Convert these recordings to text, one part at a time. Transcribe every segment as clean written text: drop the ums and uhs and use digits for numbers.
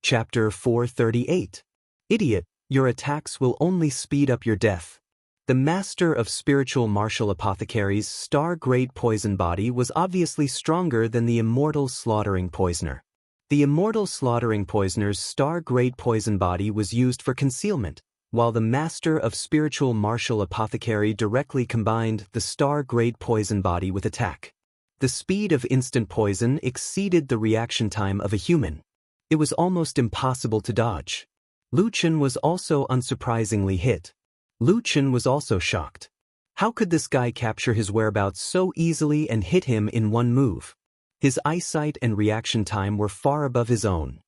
Chapter 438. Idiot, your attacks will only speed up your death. The master of spiritual martial apothecaries' star-grade poison body was obviously stronger than the immortal slaughtering poisoner. The immortal slaughtering poisoner's star-grade poison body was used for concealment, while the master of spiritual martial apothecary directly combined the star-grade poison body with attack. The speed of instant poison exceeded the reaction time of a human. It was almost impossible to dodge. Lu Chen was also unsurprisingly hit. Lu Chen was also shocked. How could this guy capture his whereabouts so easily and hit him in one move? His eyesight and reaction time were far above his own.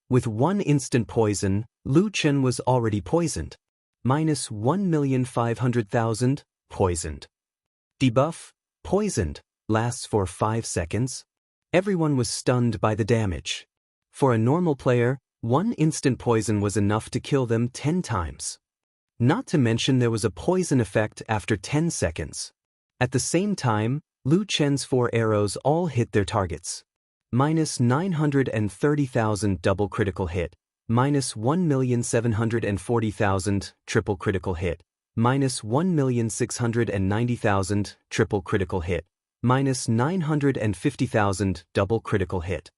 With one instant poison, Lu Chen was already poisoned. Minus 1,500,000, poisoned. Debuff, poisoned, lasts for 5 seconds. Everyone was stunned by the damage. For a normal player, one instant poison was enough to kill them 10 times. Not to mention there was a poison effect after 10 seconds. At the same time, Lu Chen's 4 arrows all hit their targets. Minus 930,000 double critical hit, minus 1,740,000 triple critical hit, minus 1,690,000 triple critical hit, minus 950,000 double critical hit.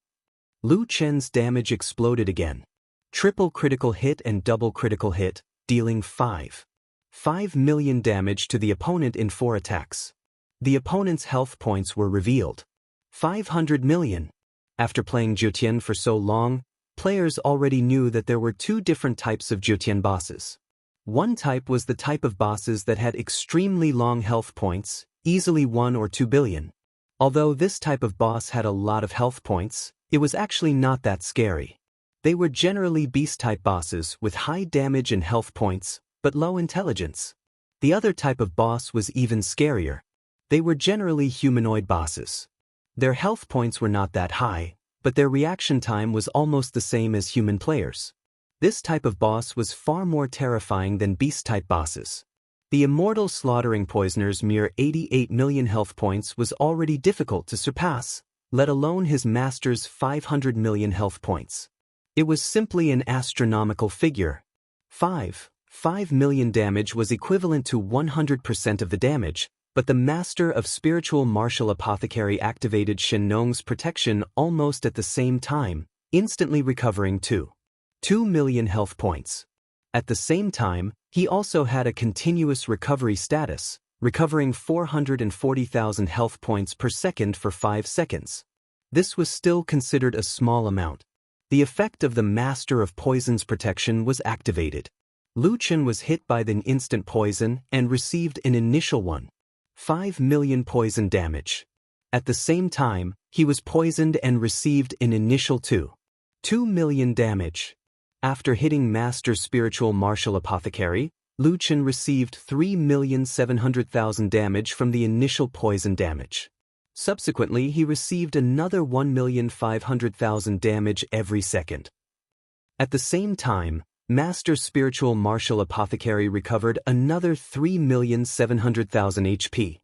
Lu Chen's damage exploded again. Triple critical hit and double critical hit, dealing 5 million damage to the opponent in 4 attacks. The opponent's health points were revealed. 500 million. After playing Jiutian for so long, players already knew that there were 2 different types of Jiutian bosses. One type was the type of bosses that had extremely long health points, easily 1 or 2 billion. Although this type of boss had a lot of health points, it was actually not that scary. They were generally beast-type bosses with high damage and health points, but low intelligence. The other type of boss was even scarier. They were generally humanoid bosses. Their health points were not that high, but their reaction time was almost the same as human players. This type of boss was far more terrifying than beast-type bosses. The immortal slaughtering poisoner's mere 88 million health points was already difficult to surpass, let alone his master's 500 million health points. It was simply an astronomical figure. 5 million damage was equivalent to 100% of the damage, but the master of spiritual martial apothecary activated Shen Nong's protection almost at the same time, instantly recovering 2 million health points. At the same time, he also had a continuous recovery status, recovering 440,000 health points per second for 5 seconds. This was still considered a small amount. The effect of the Master of Poison's protection was activated. Lu Chen was hit by the instant poison and received an initial 5 million poison damage. At the same time, he was poisoned and received an initial 2 million damage. After hitting Master Spiritual Martial Apothecary, Lu Chen received 3,700,000 damage from the initial poison damage. Subsequently, he received another 1,500,000 damage every second. At the same time, Master Spiritual Martial Apothecary recovered another 3,700,000 HP.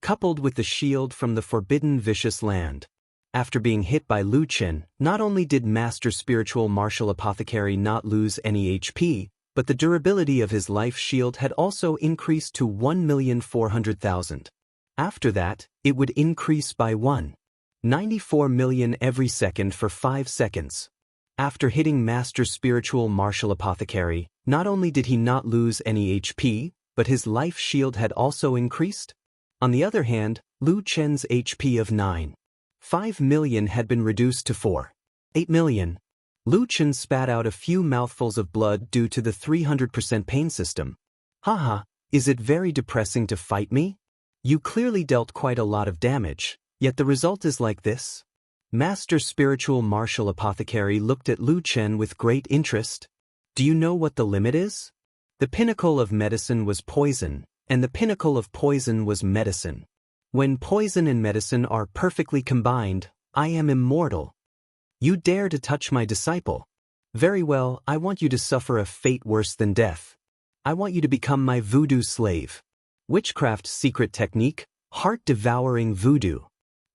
Coupled with the shield from the Forbidden Vicious Land. After being hit by Lu Chen, not only did Master Spiritual Martial Apothecary not lose any HP, but the durability of his life shield had also increased to 1,400,000. After that, it would increase by 94 million every second for 5 seconds. After hitting Master Spiritual Martial Apothecary, not only did he not lose any HP, but his life shield had also increased. On the other hand, Lu Chen's HP of 5 million had been reduced to 8 million. Lu Chen spat out a few mouthfuls of blood due to the 300% pain system. Haha, is it very depressing to fight me? You clearly dealt quite a lot of damage, yet the result is like this? Master Spiritual Martial Apothecary looked at Lu Chen with great interest. Do you know what the limit is? The pinnacle of medicine was poison, and the pinnacle of poison was medicine. When poison and medicine are perfectly combined, I am immortal. You dare to touch my disciple? Very well, I want you to suffer a fate worse than death. I want you to become my voodoo slave. Witchcraft's secret technique, heart-devouring voodoo.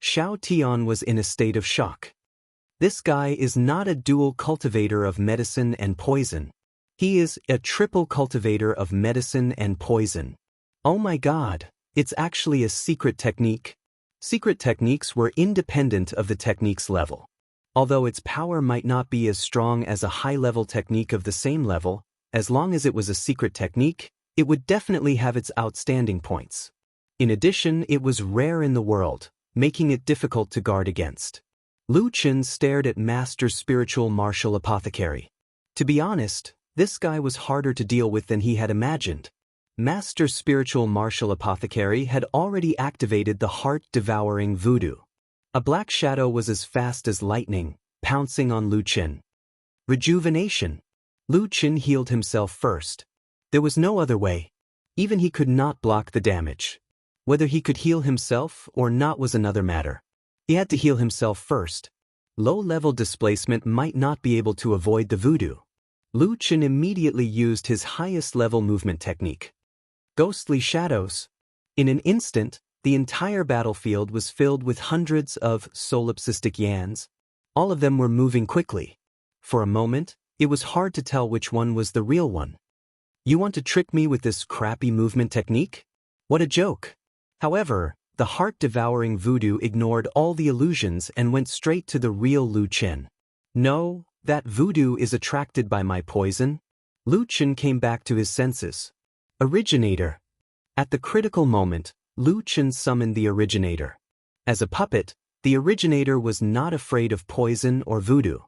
Xiao Tian was in a state of shock. This guy is not a dual cultivator of medicine and poison. He is a triple cultivator of medicine and poison. Oh my God, it's actually a secret technique. Secret techniques were independent of the technique's level. Although its power might not be as strong as a high-level technique of the same level, as long as it was a secret technique, it would definitely have its outstanding points. In addition, it was rare in the world, making it difficult to guard against. Lu Qin stared at Master Spiritual Martial Apothecary. To be honest, this guy was harder to deal with than he had imagined. Master Spiritual Martial Apothecary had already activated the heart-devouring voodoo. A black shadow was as fast as lightning, pouncing on Lu Qin. Rejuvenation. Lu Qin healed himself first. There was no other way. Even he could not block the damage. Whether he could heal himself or not was another matter. He had to heal himself first. Low-level displacement might not be able to avoid the voodoo. Lu Qin immediately used his highest-level movement technique. Ghostly shadows. In an instant, the entire battlefield was filled with hundreds of solipsistic yans. All of them were moving quickly. For a moment, it was hard to tell which one was the real one. You want to trick me with this crappy movement technique? What a joke. However, the heart-devouring voodoo ignored all the illusions and went straight to the real Lu Qin. No, that voodoo is attracted by my poison. Lu Qin came back to his senses. Originator. At the critical moment, Lu Qin summoned the originator. As a puppet, the originator was not afraid of poison or voodoo.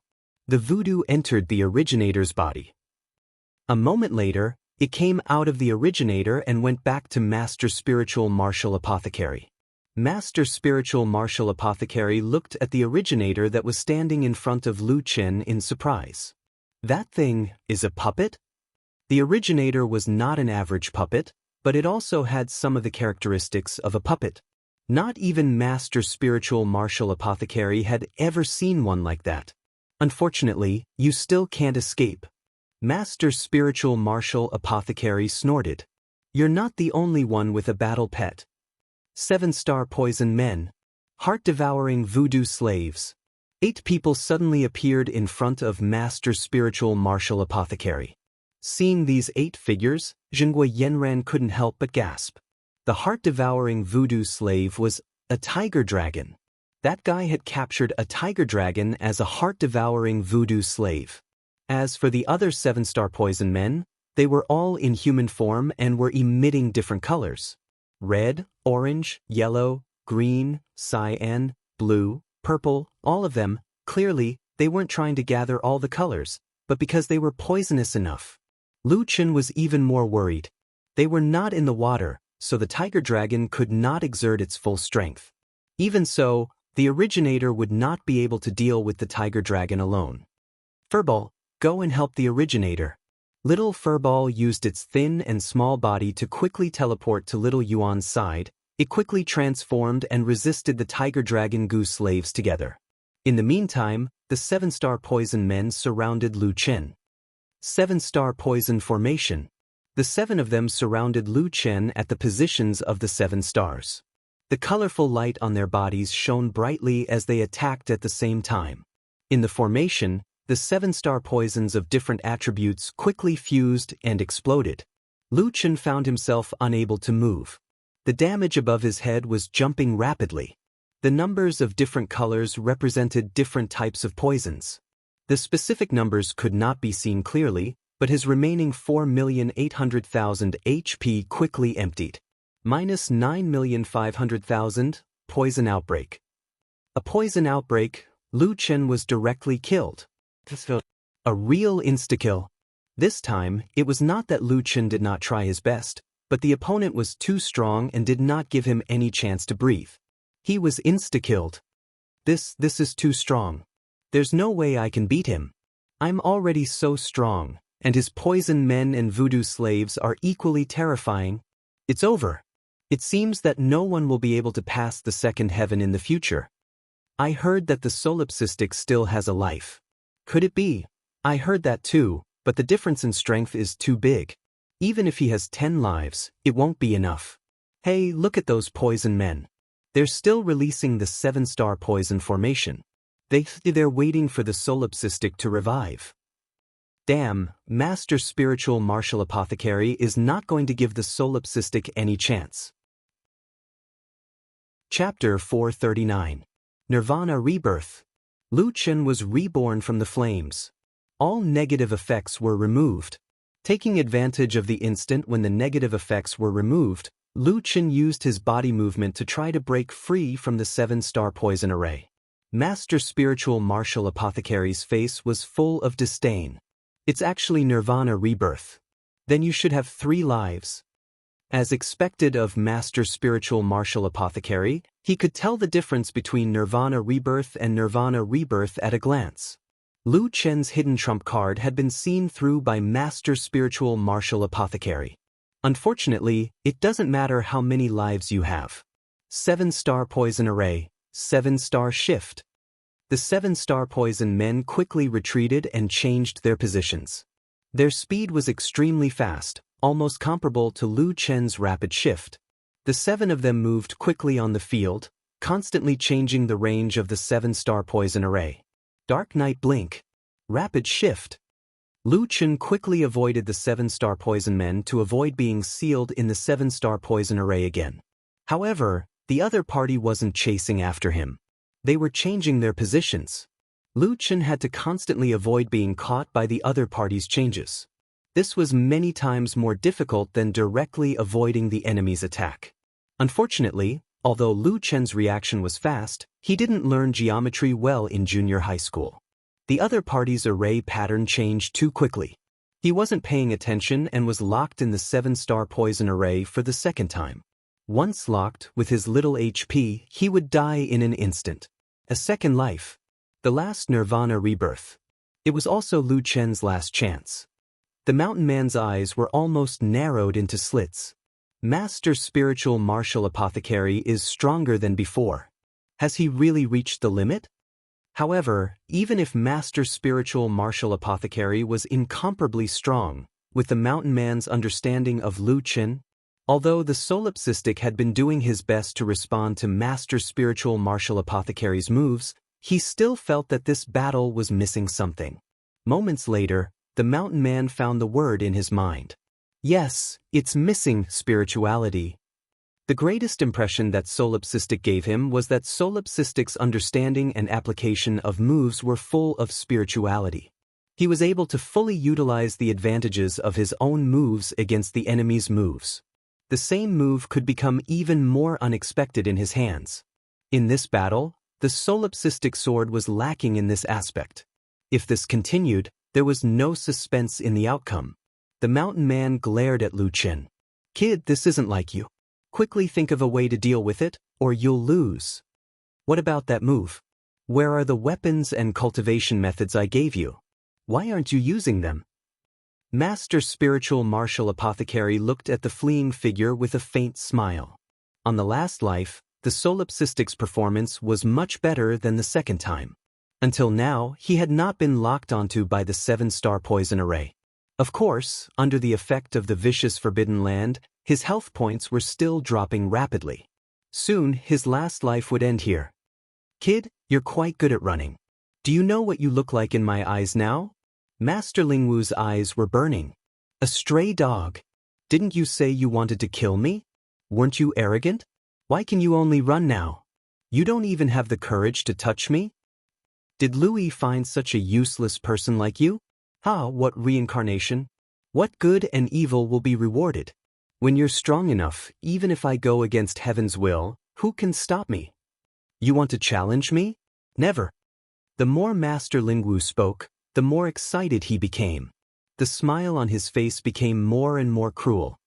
The voodoo entered the originator's body. A moment later, it came out of the originator and went back to Master Spiritual Martial Apothecary. Master Spiritual Martial Apothecary looked at the originator that was standing in front of Lu Qin in surprise. That thing is a puppet? The originator was not an average puppet, but it also had some of the characteristics of a puppet. Not even Master Spiritual Martial Apothecary had ever seen one like that. Unfortunately, you still can't escape. Master Spiritual Martial Apothecary snorted. You're not the only one with a battle pet. 7-star poison men. Heart-devouring voodoo slaves. 8 people suddenly appeared in front of Master Spiritual Martial Apothecary. Seeing these 8 figures, Zhenguo Yanran couldn't help but gasp. The heart-devouring voodoo slave was a tiger dragon. That guy had captured a tiger dragon as a heart-devouring voodoo slave. As for the other 7-star poison men, they were all in human form and were emitting different colors. Red, orange, yellow, green, cyan, blue, purple, all of them. Clearly, they weren't trying to gather all the colors, but because they were poisonous enough. Lu Qin was even more worried. They were not in the water, so the tiger dragon could not exert its full strength. Even so, the originator would not be able to deal with the tiger dragon alone. Furball, go and help the originator. Little Furball used its thin and small body to quickly teleport to Little Yuan's side. It quickly transformed and resisted the tiger dragon goo slaves together. In the meantime, the 7-star poison men surrounded Lu Qin. 7-star poison formation. The 7 of them surrounded Lu Qin at the positions of the 7 stars. The colorful light on their bodies shone brightly as they attacked at the same time. In the formation, the 7-star poisons of different attributes quickly fused and exploded. Lu Qin found himself unable to move. The damage above his head was jumping rapidly. The numbers of different colors represented different types of poisons. The specific numbers could not be seen clearly, but his remaining 4,800,000 HP quickly emptied. Minus 9,500,000, poison outbreak. A poison outbreak, Lu Qin was directly killed. A real insta-kill. This time, it was not that Lu Qin did not try his best, but the opponent was too strong and did not give him any chance to breathe. He was insta-killed. This is too strong. There's no way I can beat him. I'm already so strong, and his poison men and voodoo slaves are equally terrifying. It's over. It seems that no one will be able to pass the second heaven in the future. I heard that the solipsistic still has a life. Could it be? I heard that too, but the difference in strength is too big. Even if he has 10 lives, it won't be enough. Hey, look at those poison men. They're still releasing the 7-star poison formation. They're waiting for the solipsistic to revive. Damn, Master Spiritual Martial Apothecary is not going to give the solipsistic any chance. Chapter 439. Nirvana Rebirth. Lu Chen was reborn from the flames. All negative effects were removed. Taking advantage of the instant when the negative effects were removed, Lu Chen used his body movement to try to break free from the 7-star poison array. Master Spiritual Martial Apothecary's face was full of disdain. It's actually Nirvana Rebirth. Then you should have 3 lives. As expected of Master Spiritual Martial Apothecary, he could tell the difference between Nirvana Rebirth and Nirvana Rebirth at a glance. Lu Chen's hidden trump card had been seen through by Master Spiritual Martial Apothecary. Unfortunately, it doesn't matter how many lives you have. 7-star poison array, 7-star shift. The 7-star poison men quickly retreated and changed their positions. Their speed was extremely fast, almost comparable to Lu Chen's rapid shift. The 7 of them moved quickly on the field, constantly changing the range of the 7-star poison array. Dark Night Blink. Rapid shift. Lu Chen quickly avoided the 7-star poison men to avoid being sealed in the 7-star poison array again. However, the other party wasn't chasing after him. They were changing their positions. Lu Chen had to constantly avoid being caught by the other party's changes. This was many times more difficult than directly avoiding the enemy's attack. Unfortunately, although Lu Chen's reaction was fast, he didn't learn geometry well in junior high school. The other party's array pattern changed too quickly. He wasn't paying attention and was locked in the 7-star poison array for the second time. Once locked, with his little HP, he would die in an instant. A second life. The last Nirvana Rebirth. It was also Lu Chen's last chance. The mountain man's eyes were almost narrowed into slits. Master Spiritual Martial Apothecary is stronger than before. Has he really reached the limit? However, even if Master Spiritual Martial Apothecary was incomparably strong, with the mountain man's understanding of Lu Chen, although the solipsistic had been doing his best to respond to Master Spiritual Martial Apothecary's moves, he still felt that this battle was missing something. Moments later, the mountain man found the word in his mind. Yes, it's missing spirituality. The greatest impression that solipsistic gave him was that solipsistic's understanding and application of moves were full of spirituality. He was able to fully utilize the advantages of his own moves against the enemy's moves. The same move could become even more unexpected in his hands. In this battle, the solipsistic sword was lacking in this aspect. If this continued, there was no suspense in the outcome. The mountain man glared at Lu Chen. Kid, this isn't like you. Quickly think of a way to deal with it, or you'll lose. What about that move? Where are the weapons and cultivation methods I gave you? Why aren't you using them? Master Spiritual Martial Apothecary looked at the fleeing figure with a faint smile. On the last life, the solipsistic's performance was much better than the second time. Until now, he had not been locked onto by the 7-star poison array. Of course, under the effect of the vicious Forbidden Land, his health points were still dropping rapidly. Soon, his last life would end here. Kid, you're quite good at running. Do you know what you look like in my eyes now? Master Lingwu's eyes were burning. A stray dog. Didn't you say you wanted to kill me? Weren't you arrogant? Why can you only run now? You don't even have the courage to touch me? Did Louis find such a useless person like you? What reincarnation? What good and evil will be rewarded? When you're strong enough, even if I go against heaven's will, who can stop me? You want to challenge me? Never. The more Master Lingwu spoke, the more excited he became. The smile on his face became more and more cruel.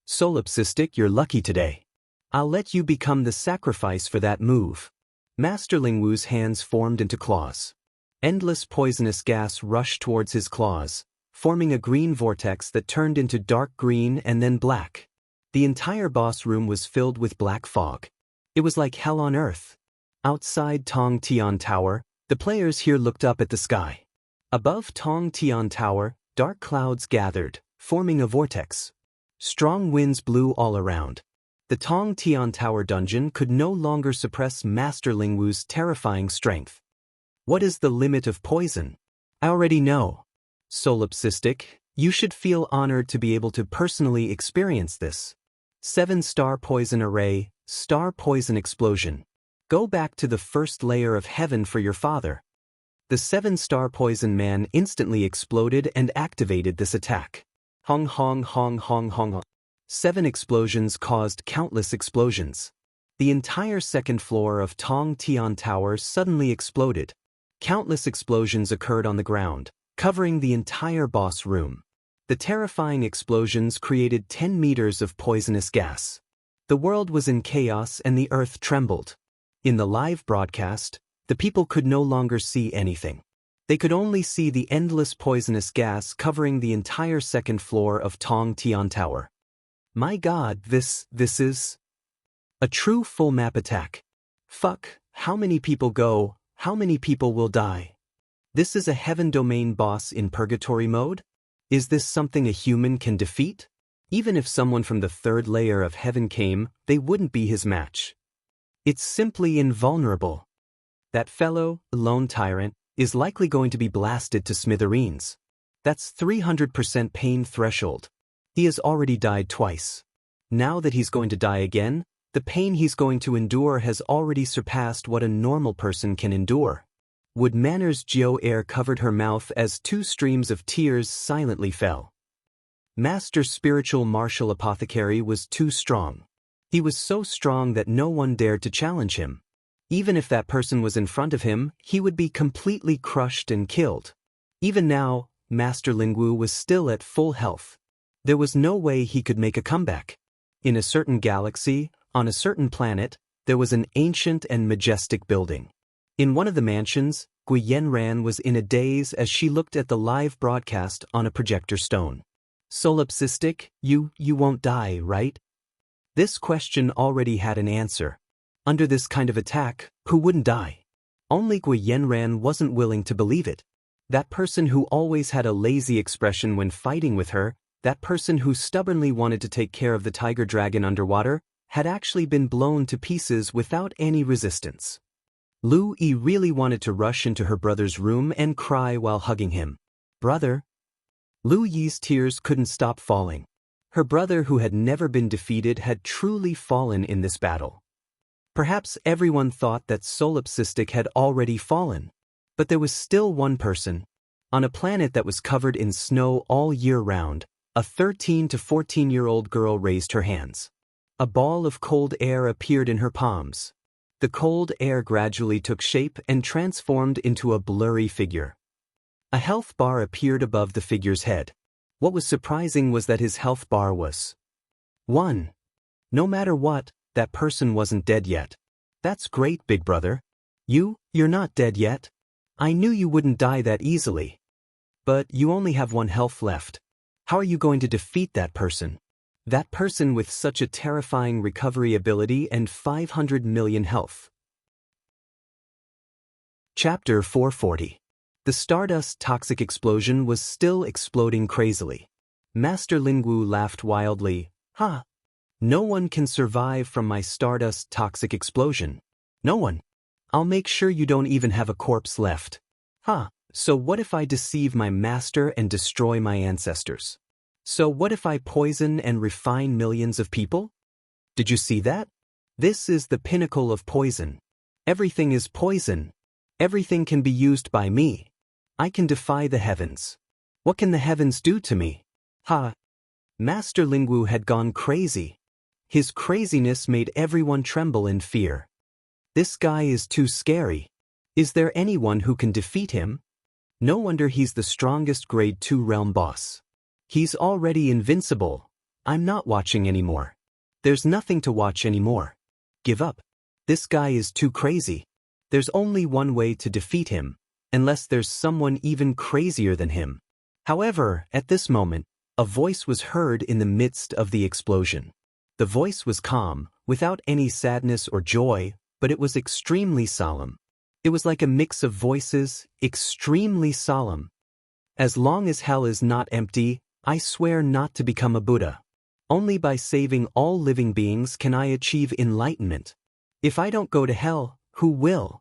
Solipsistic, you're lucky today. I'll let you become the sacrifice for that move. Master Lingwu's hands formed into claws. Endless poisonous gas rushed towards his claws, forming a green vortex that turned into dark green and then black. The entire boss room was filled with black fog. It was like hell on earth. Outside Tong Tian Tower, the players here looked up at the sky. Above Tong Tian Tower, dark clouds gathered, forming a vortex. Strong winds blew all around. The Tong Tian Tower dungeon could no longer suppress Master Lingwu's terrifying strength. What is the limit of poison? I already know. Solipsistic, you should feel honored to be able to personally experience this. 7-star poison array, star poison explosion. Go back to the first layer of heaven for your father. The 7-star poison man instantly exploded and activated this attack. Hong hong hong hong hong hong. 7 explosions caused countless explosions. The entire second floor of Tong Tian Tower suddenly exploded. Countless explosions occurred on the ground, covering the entire boss room. The terrifying explosions created 10 meters of poisonous gas. The world was in chaos and the earth trembled. In the live broadcast, the people could no longer see anything. They could only see the endless poisonous gas covering the entire second floor of Tong Tian Tower. My God, this is a true full map attack. Fuck, how many people go, how many people will die? This is a heaven domain boss in purgatory mode? Is this something a human can defeat? Even if someone from the third layer of heaven came, they wouldn't be his match. It's simply invulnerable. That fellow, lone tyrant, is likely going to be blasted to smithereens. That's 300% pain threshold. He has already died twice. Now that he's going to die again, the pain he's going to endure has already surpassed what a normal person can endure. Would Manners Jiao air covered her mouth as 2 streams of tears silently fell. Master Spiritual Martial Apothecary was too strong. He was so strong that no one dared to challenge him. Even if that person was in front of him, he would be completely crushed and killed. Even now, Master Lingwu was still at full health. There was no way he could make a comeback. In a certain galaxy, on a certain planet, there was an ancient and majestic building. In one of the mansions, Gui Yanran was in a daze as she looked at the live broadcast on a projector stone. Solipsistic, you won't die, right? This question already had an answer. Under this kind of attack, who wouldn't die? Only Gui Yanran wasn't willing to believe it. That person who always had a lazy expression when fighting with her, that person who stubbornly wanted to take care of the tiger dragon underwater, had actually been blown to pieces without any resistance. Lu Yi really wanted to rush into her brother's room and cry while hugging him. Brother? Lu Yi's tears couldn't stop falling. Her brother who had never been defeated had truly fallen in this battle. Perhaps everyone thought that Solipsistic had already fallen. But there was still one person. On a planet that was covered in snow all year round, a 13 to 14-year-old girl raised her hands. A ball of cold air appeared in her palms. The cold air gradually took shape and transformed into a blurry figure. A health bar appeared above the figure's head. What was surprising was that his health bar was 1. No matter what, that person wasn't dead yet. That's great, big brother. You're not dead yet. I knew you wouldn't die that easily. But you only have 1 health left. How are you going to defeat that person? That person with such a terrifying recovery ability and 500 million health. Chapter 440. The Stardust toxic explosion was still exploding crazily. Master Lingwu laughed wildly. Ha! No one can survive from my Stardust toxic explosion. No one. I'll make sure you don't even have a corpse left. Ha! So what if I deceive my master and destroy my ancestors? So what if I poison and refine millions of people? Did you see that? This is the pinnacle of poison. Everything is poison. Everything can be used by me. I can defy the heavens. What can the heavens do to me? Ha! Master Lingwu had gone crazy. His craziness made everyone tremble in fear. This guy is too scary. Is there anyone who can defeat him? No wonder he's the strongest grade 2 realm boss. He's already invincible. I'm not watching anymore. There's nothing to watch anymore. Give up. This guy is too crazy. There's only one way to defeat him, unless there's someone even crazier than him. However, at this moment, a voice was heard in the midst of the explosion. The voice was calm, without any sadness or joy, but it was extremely solemn. It was like a mix of voices, extremely solemn. As long as hell is not empty, I swear not to become a Buddha. Only by saving all living beings can I achieve enlightenment. If I don't go to hell, who will?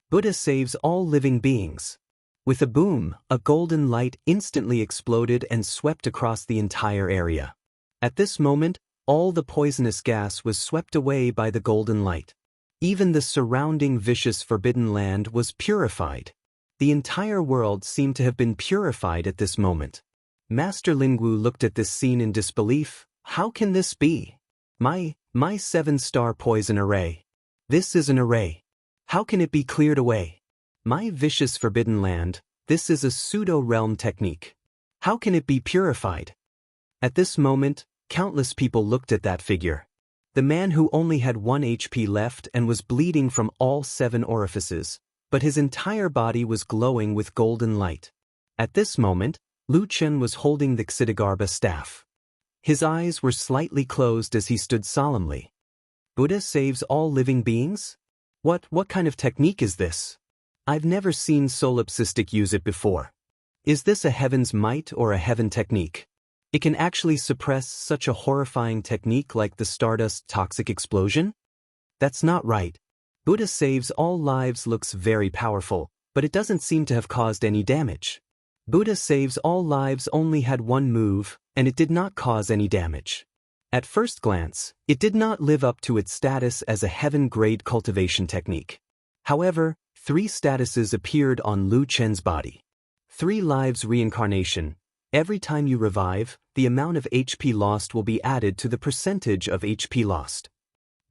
Buddha saves all living beings. With a boom, a golden light instantly exploded and swept across the entire area. At this moment, all the poisonous gas was swept away by the golden light. Even the surrounding vicious forbidden land was purified. The entire world seemed to have been purified at this moment. Master Lingwu looked at this scene in disbelief. How can this be? My 7-star poison array. This is an array. How can it be cleared away? My vicious forbidden land, this is a pseudo-realm technique. How can it be purified? At this moment, countless people looked at that figure. The man who only had 1 HP left and was bleeding from all 7 orifices, but his entire body was glowing with golden light. At this moment, Lu Chen was holding the Ksitigarbha staff. His eyes were slightly closed as he stood solemnly. Buddha saves all living beings? What kind of technique is this? I've never seen Solipsistic use it before. Is this a heaven's might or a heaven technique? It can actually suppress such a horrifying technique like the Stardust toxic explosion? That's not right. Buddha saves all lives looks very powerful, but it doesn't seem to have caused any damage. Buddha saves all lives only had one move, and it did not cause any damage. At first glance, it did not live up to its status as a heaven-grade cultivation technique. However, 3 statuses appeared on Lu Chen's body. 3 lives reincarnation. Every time you revive, the amount of HP lost will be added to the percentage of HP lost.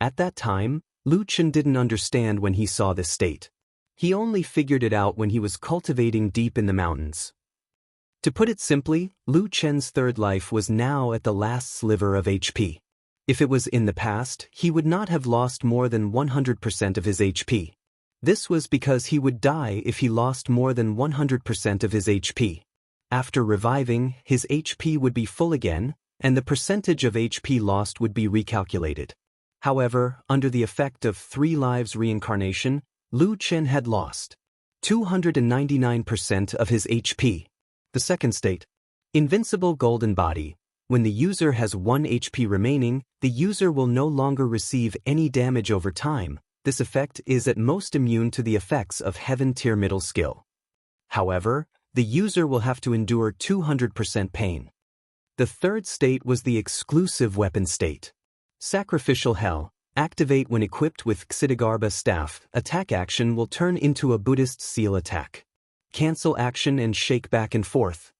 At that time, Lu Chen didn't understand when he saw this state. He only figured it out when he was cultivating deep in the mountains. To put it simply, Lu Chen's 3rd life was now at the last sliver of HP. If it was in the past, he would not have lost more than 100% of his HP. This was because he would die if he lost more than 100% of his HP. After reviving, his HP would be full again, and the percentage of HP lost would be recalculated. However, under the effect of 3 lives reincarnation, Lu Chen had lost 299% of his HP. The 2nd state. Invincible Golden Body. When the user has 1 HP remaining, the user will no longer receive any damage over time. This effect is at most immune to the effects of Heaven Tier Middle Skill. However, the user will have to endure 200% pain. The 3rd state was the exclusive weapon state. Sacrificial Hell. Activate when equipped with Ksitigarbha staff. Attack action will turn into a Buddhist seal attack. Cancel action and shake back and forth.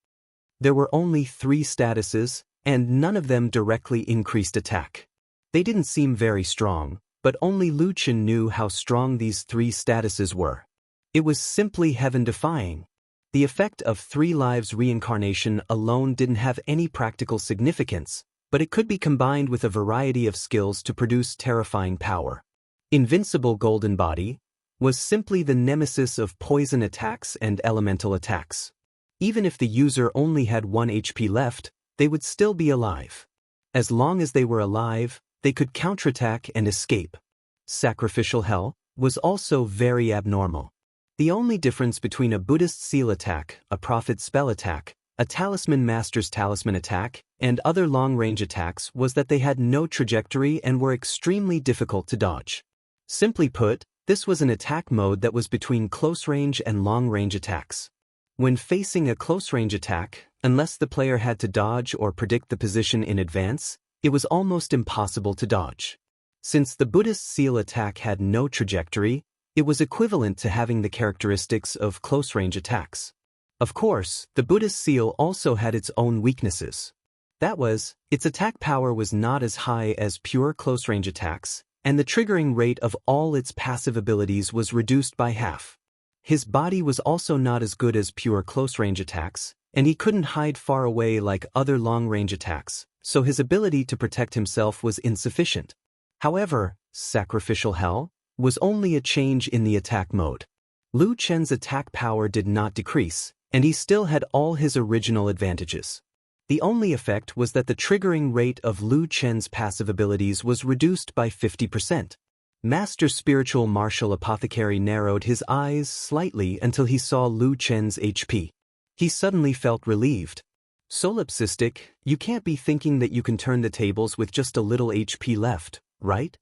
There were only 3 statuses, and none of them directly increased attack. They didn't seem very strong, but only Lu Chen knew how strong these 3 statuses were. It was simply heaven-defying. The effect of 3 lives reincarnation alone didn't have any practical significance, but it could be combined with a variety of skills to produce terrifying power. Invincible Golden Body was simply the nemesis of poison attacks and elemental attacks. Even if the user only had 1 HP left, they would still be alive. As long as they were alive, they could counterattack and escape. Sacrificial Hell was also very abnormal. The only difference between a Buddhist seal attack, a prophet spell attack, a talisman master's talisman attack, and other long-range attacks was that they had no trajectory and were extremely difficult to dodge. Simply put, this was an attack mode that was between close-range and long-range attacks. When facing a close-range attack, unless the player had to dodge or predict the position in advance, it was almost impossible to dodge. Since the Buddhist seal attack had no trajectory, it was equivalent to having the characteristics of close-range attacks. Of course, the Buddhist seal also had its own weaknesses. That was, its attack power was not as high as pure close-range attacks, and the triggering rate of all its passive abilities was reduced by half. His body was also not as good as pure close-range attacks, and he couldn't hide far away like other long-range attacks, so his ability to protect himself was insufficient. However, Sacrificial Hell was only a change in the attack mode. Lu Chen's attack power did not decrease, and he still had all his original advantages. The only effect was that the triggering rate of Lu Chen's passive abilities was reduced by 50%. Master Spiritual Martial Apothecary narrowed his eyes slightly until he saw Lu Chen's HP. He suddenly felt relieved. Solipsistic, you can't be thinking that you can turn the tables with just a little HP left, right?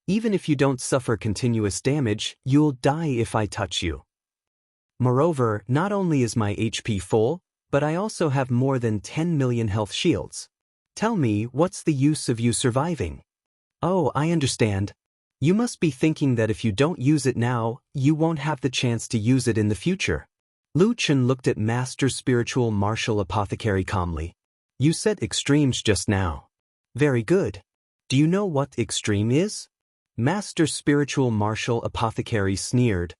Even if you don't suffer continuous damage, you'll die if I touch you. Moreover, not only is my HP full, but I also have more than 10 million health shields. Tell me, what's the use of you surviving? Oh, I understand. You must be thinking that if you don't use it now, you won't have the chance to use it in the future. Lu Chen looked at Master Spiritual Martial Apothecary calmly. You said extremes just now. Very good. Do you know what extreme is? Master Spiritual Martial Apothecary sneered.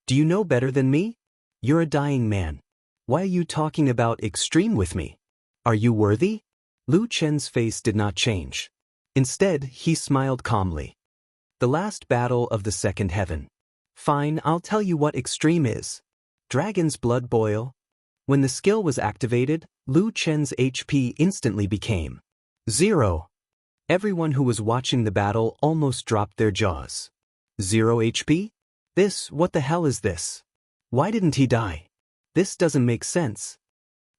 Do you know better than me? You're a dying man. Why are you talking about extreme with me? Are you worthy? Lu Chen's face did not change. Instead, he smiled calmly. The last battle of the second heaven. Fine, I'll tell you what extreme is. Dragon's blood boil. When the skill was activated, Lu Chen's HP instantly became 0. Everyone who was watching the battle almost dropped their jaws. 0 HP? What the hell is this? Why didn't he die? This doesn't make sense.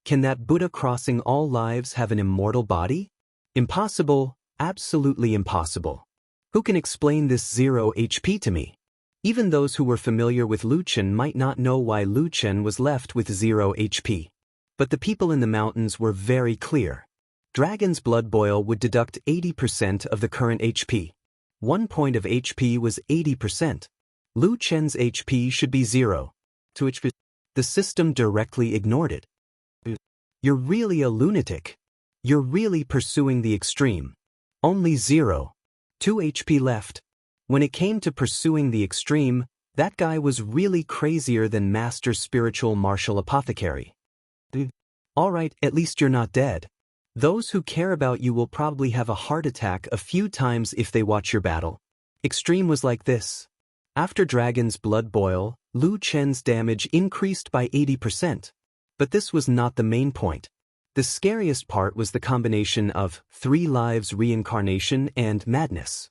Can that Buddha crossing all lives have an immortal body? Impossible, absolutely impossible. Who can explain this 0 HP to me? Even those who were familiar with Lu Chen might not know why Lu Chen was left with 0 HP. But the people in the mountains were very clear. Dragon's blood boil would deduct 80% of the current HP. 1 point of HP was 80%. Lu Chen's HP should be 0. To which the system directly ignored it. You're really a lunatic. You're really pursuing the extreme. Only 0. 2 HP left. When it came to pursuing the extreme, that guy was really crazier than Master Spiritual Martial Apothecary. Alright, at least you're not dead. Those who care about you will probably have a heart attack a few times if they watch your battle. Extreme was like this. After Dragon's blood boil, Lu Chen's damage increased by 80%. But this was not the main point. The scariest part was the combination of 3 lives reincarnation and madness.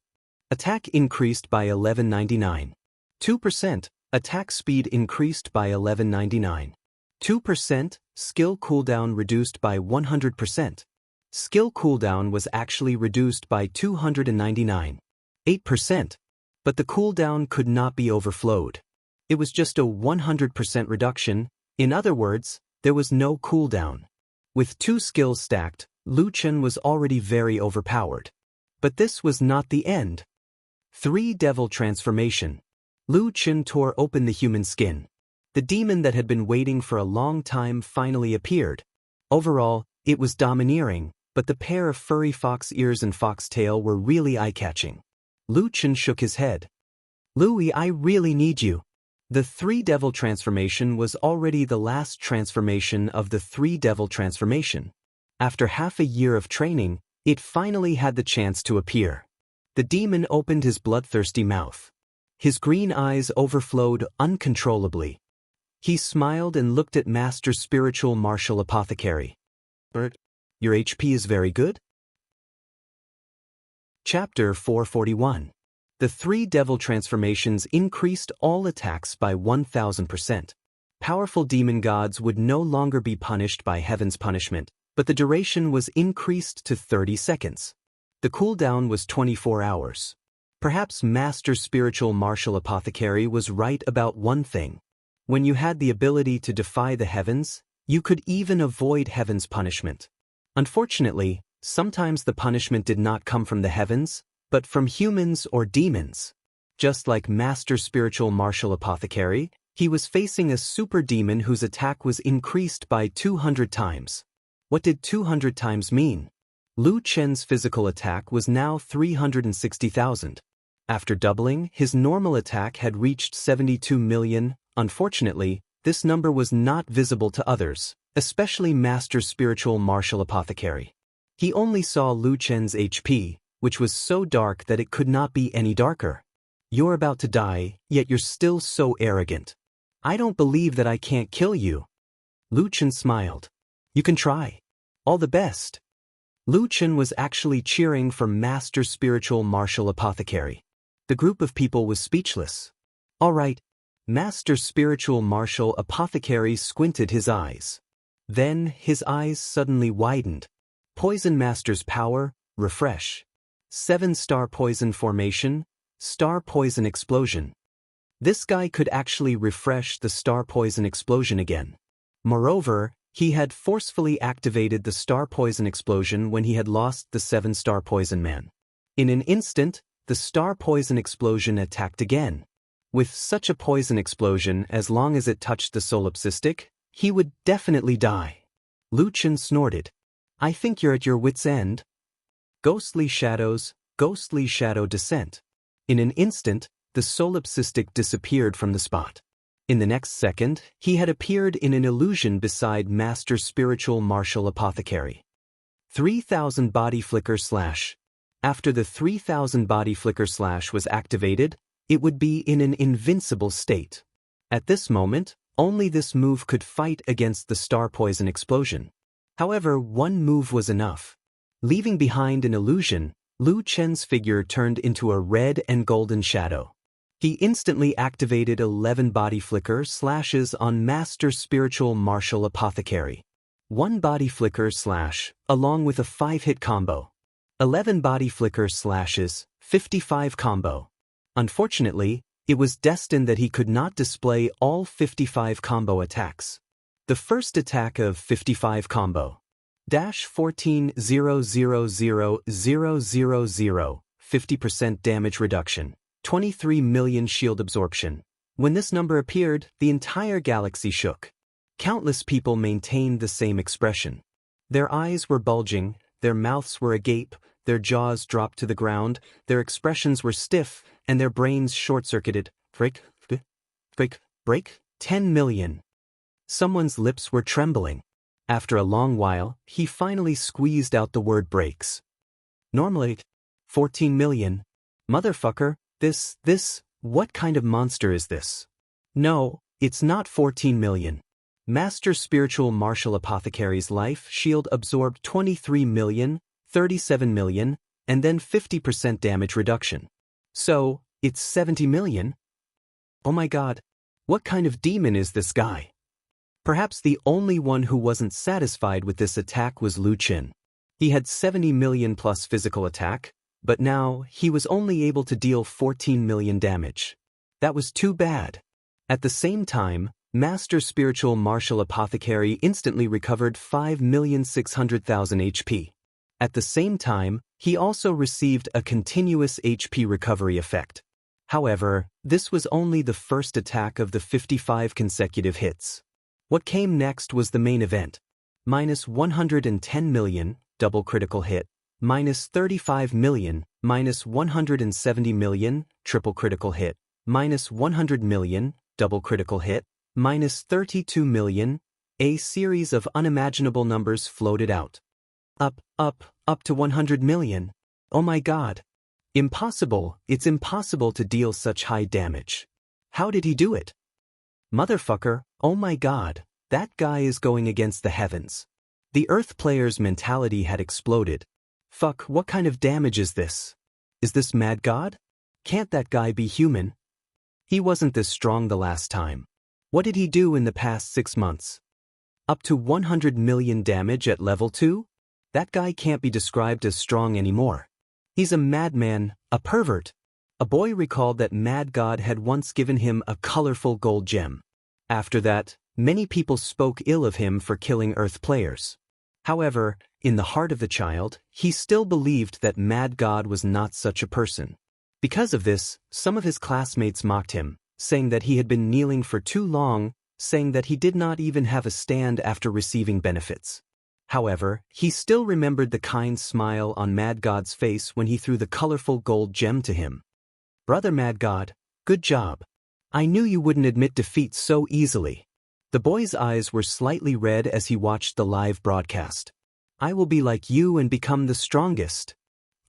Attack increased by 1199. 2%. Attack speed increased by 1199. 2%. Skill cooldown reduced by 100%. Skill cooldown was actually reduced by 299. 8%. But the cooldown could not be overflowed. It was just a 100% reduction. In other words, there was no cooldown. With 2 skills stacked, Lu Chen was already very overpowered. But this was not the end. 3 Devil Transformation. Lu Chen tore open the human skin. The demon that had been waiting for a long time finally appeared. Overall, it was domineering, but the pair of furry fox ears and fox tail were really eye-catching. Lu Chen shook his head. Louis, I really need you. The 3 Devil Transformation was already the last transformation of the 3 Devil Transformation. After half a year of training, it finally had the chance to appear. The demon opened his bloodthirsty mouth. His green eyes overflowed uncontrollably. He smiled and looked at Master Spiritual Martial Apothecary. Bert, your HP is very good? Chapter 441. The 3 Devil Transformations increased all attacks by 1000%. Powerful demon gods would no longer be punished by heaven's punishment, but the duration was increased to 30 seconds. The cooldown was 24 hours. Perhaps Master Spiritual Martial Apothecary was right about one thing. When you had the ability to defy the heavens, you could even avoid heaven's punishment. Unfortunately, sometimes the punishment did not come from the heavens, but from humans or demons. Just like Master Spiritual Martial Apothecary, he was facing a super demon whose attack was increased by 200 times. What did 200 times mean? Lu Chen's physical attack was now 360,000. After doubling, his normal attack had reached 72 million. Unfortunately, this number was not visible to others, especially Master Spiritual Martial Apothecary. He only saw Lu Chen's HP, which was so dark that it could not be any darker. You're about to die, yet you're still so arrogant. I don't believe that I can't kill you. Lu Chen smiled. You can try. All the best. Lu Chen was actually cheering for Master Spiritual Martial Apothecary. The group of people was speechless. All right. Master Spiritual Martial Apothecary squinted his eyes. Then his eyes suddenly widened. Poison Master's power, refresh. 7-star poison formation, star poison explosion. This guy could actually refresh the star poison explosion again. Moreover, he had forcefully activated the star poison explosion when he had lost the 7-star poison man. In an instant, the star poison explosion attacked again. With such a poison explosion, as long as it touched the solipsistic, he would definitely die. Lu Chen snorted. I think you're at your wit's end. Ghostly shadow descent. In an instant, the solipsistic disappeared from the spot. In the next second, he had appeared in an illusion beside Master Spiritual Martial Apothecary. 3000 body flicker slash. After the 3000 body flicker slash was activated, it would be in an invincible state. At this moment, only this move could fight against the star poison explosion. However, one move was enough. Leaving behind an illusion, Lu Chen's figure turned into a red and golden shadow. He instantly activated 11 body flicker slashes on Master Spiritual Martial Apothecary. 1 body flicker slash, along with a 5-hit combo. 11 body flicker slashes, 55 combo. Unfortunately, it was destined that he could not display all 55 combo attacks. The first attack of 55 combo. -14,000,000, 50% damage reduction, 23 million shield absorption. When this number appeared, the entire galaxy shook. Countless people maintained the same expression. Their eyes were bulging, their mouths were agape, their jaws dropped to the ground, their expressions were stiff, and their brains short-circuited. Break, 10 million. Someone's lips were trembling. After a long while, he finally squeezed out the word breaks. Normally, 14 million. Motherfucker, what kind of monster is this? No, it's not 14 million. Master Spiritual Martial Apothecary's life shield absorbed 23 million, 37 million, and then 50% damage reduction. So, it's 70 million? Oh my god, what kind of demon is this guy? Perhaps the only one who wasn't satisfied with this attack was Lu Chen. He had 70 million plus physical attack, but now he was only able to deal 14 million damage. That was too bad. At the same time, Master Spiritual Martial Apothecary instantly recovered 5,600,000 HP. At the same time, he also received a continuous HP recovery effect. However, this was only the first attack of the 55 consecutive hits. What came next was the main event. -110 million, double critical hit, -35 million, -170 million, triple critical hit, -100 million, double critical hit, -32 million, a series of unimaginable numbers floated out. Up to 100 million. Oh my god. Impossible, it's impossible to deal such high damage. How did he do it? Motherfucker, oh my god, that guy is going against the heavens. The Earth player's mentality had exploded. Fuck, what kind of damage is this? Is this mad god? Can't that guy be human? He wasn't this strong the last time. What did he do in the past 6 months? Up to 100 million damage at level 2? That guy can't be described as strong anymore. He's a madman, a pervert. A boy recalled that Mad God had once given him a colorful gold gem. After that, many people spoke ill of him for killing Earth players. However, in the heart of the child, he still believed that Mad God was not such a person. Because of this, some of his classmates mocked him, saying that he had been kneeling for too long, saying that he did not even have a stand after receiving benefits. However, he still remembered the kind smile on Mad God's face when he threw the colorful gold gem to him. Brother Mad God, good job. I knew you wouldn't admit defeat so easily. The boy's eyes were slightly red as he watched the live broadcast. I will be like you and become the strongest.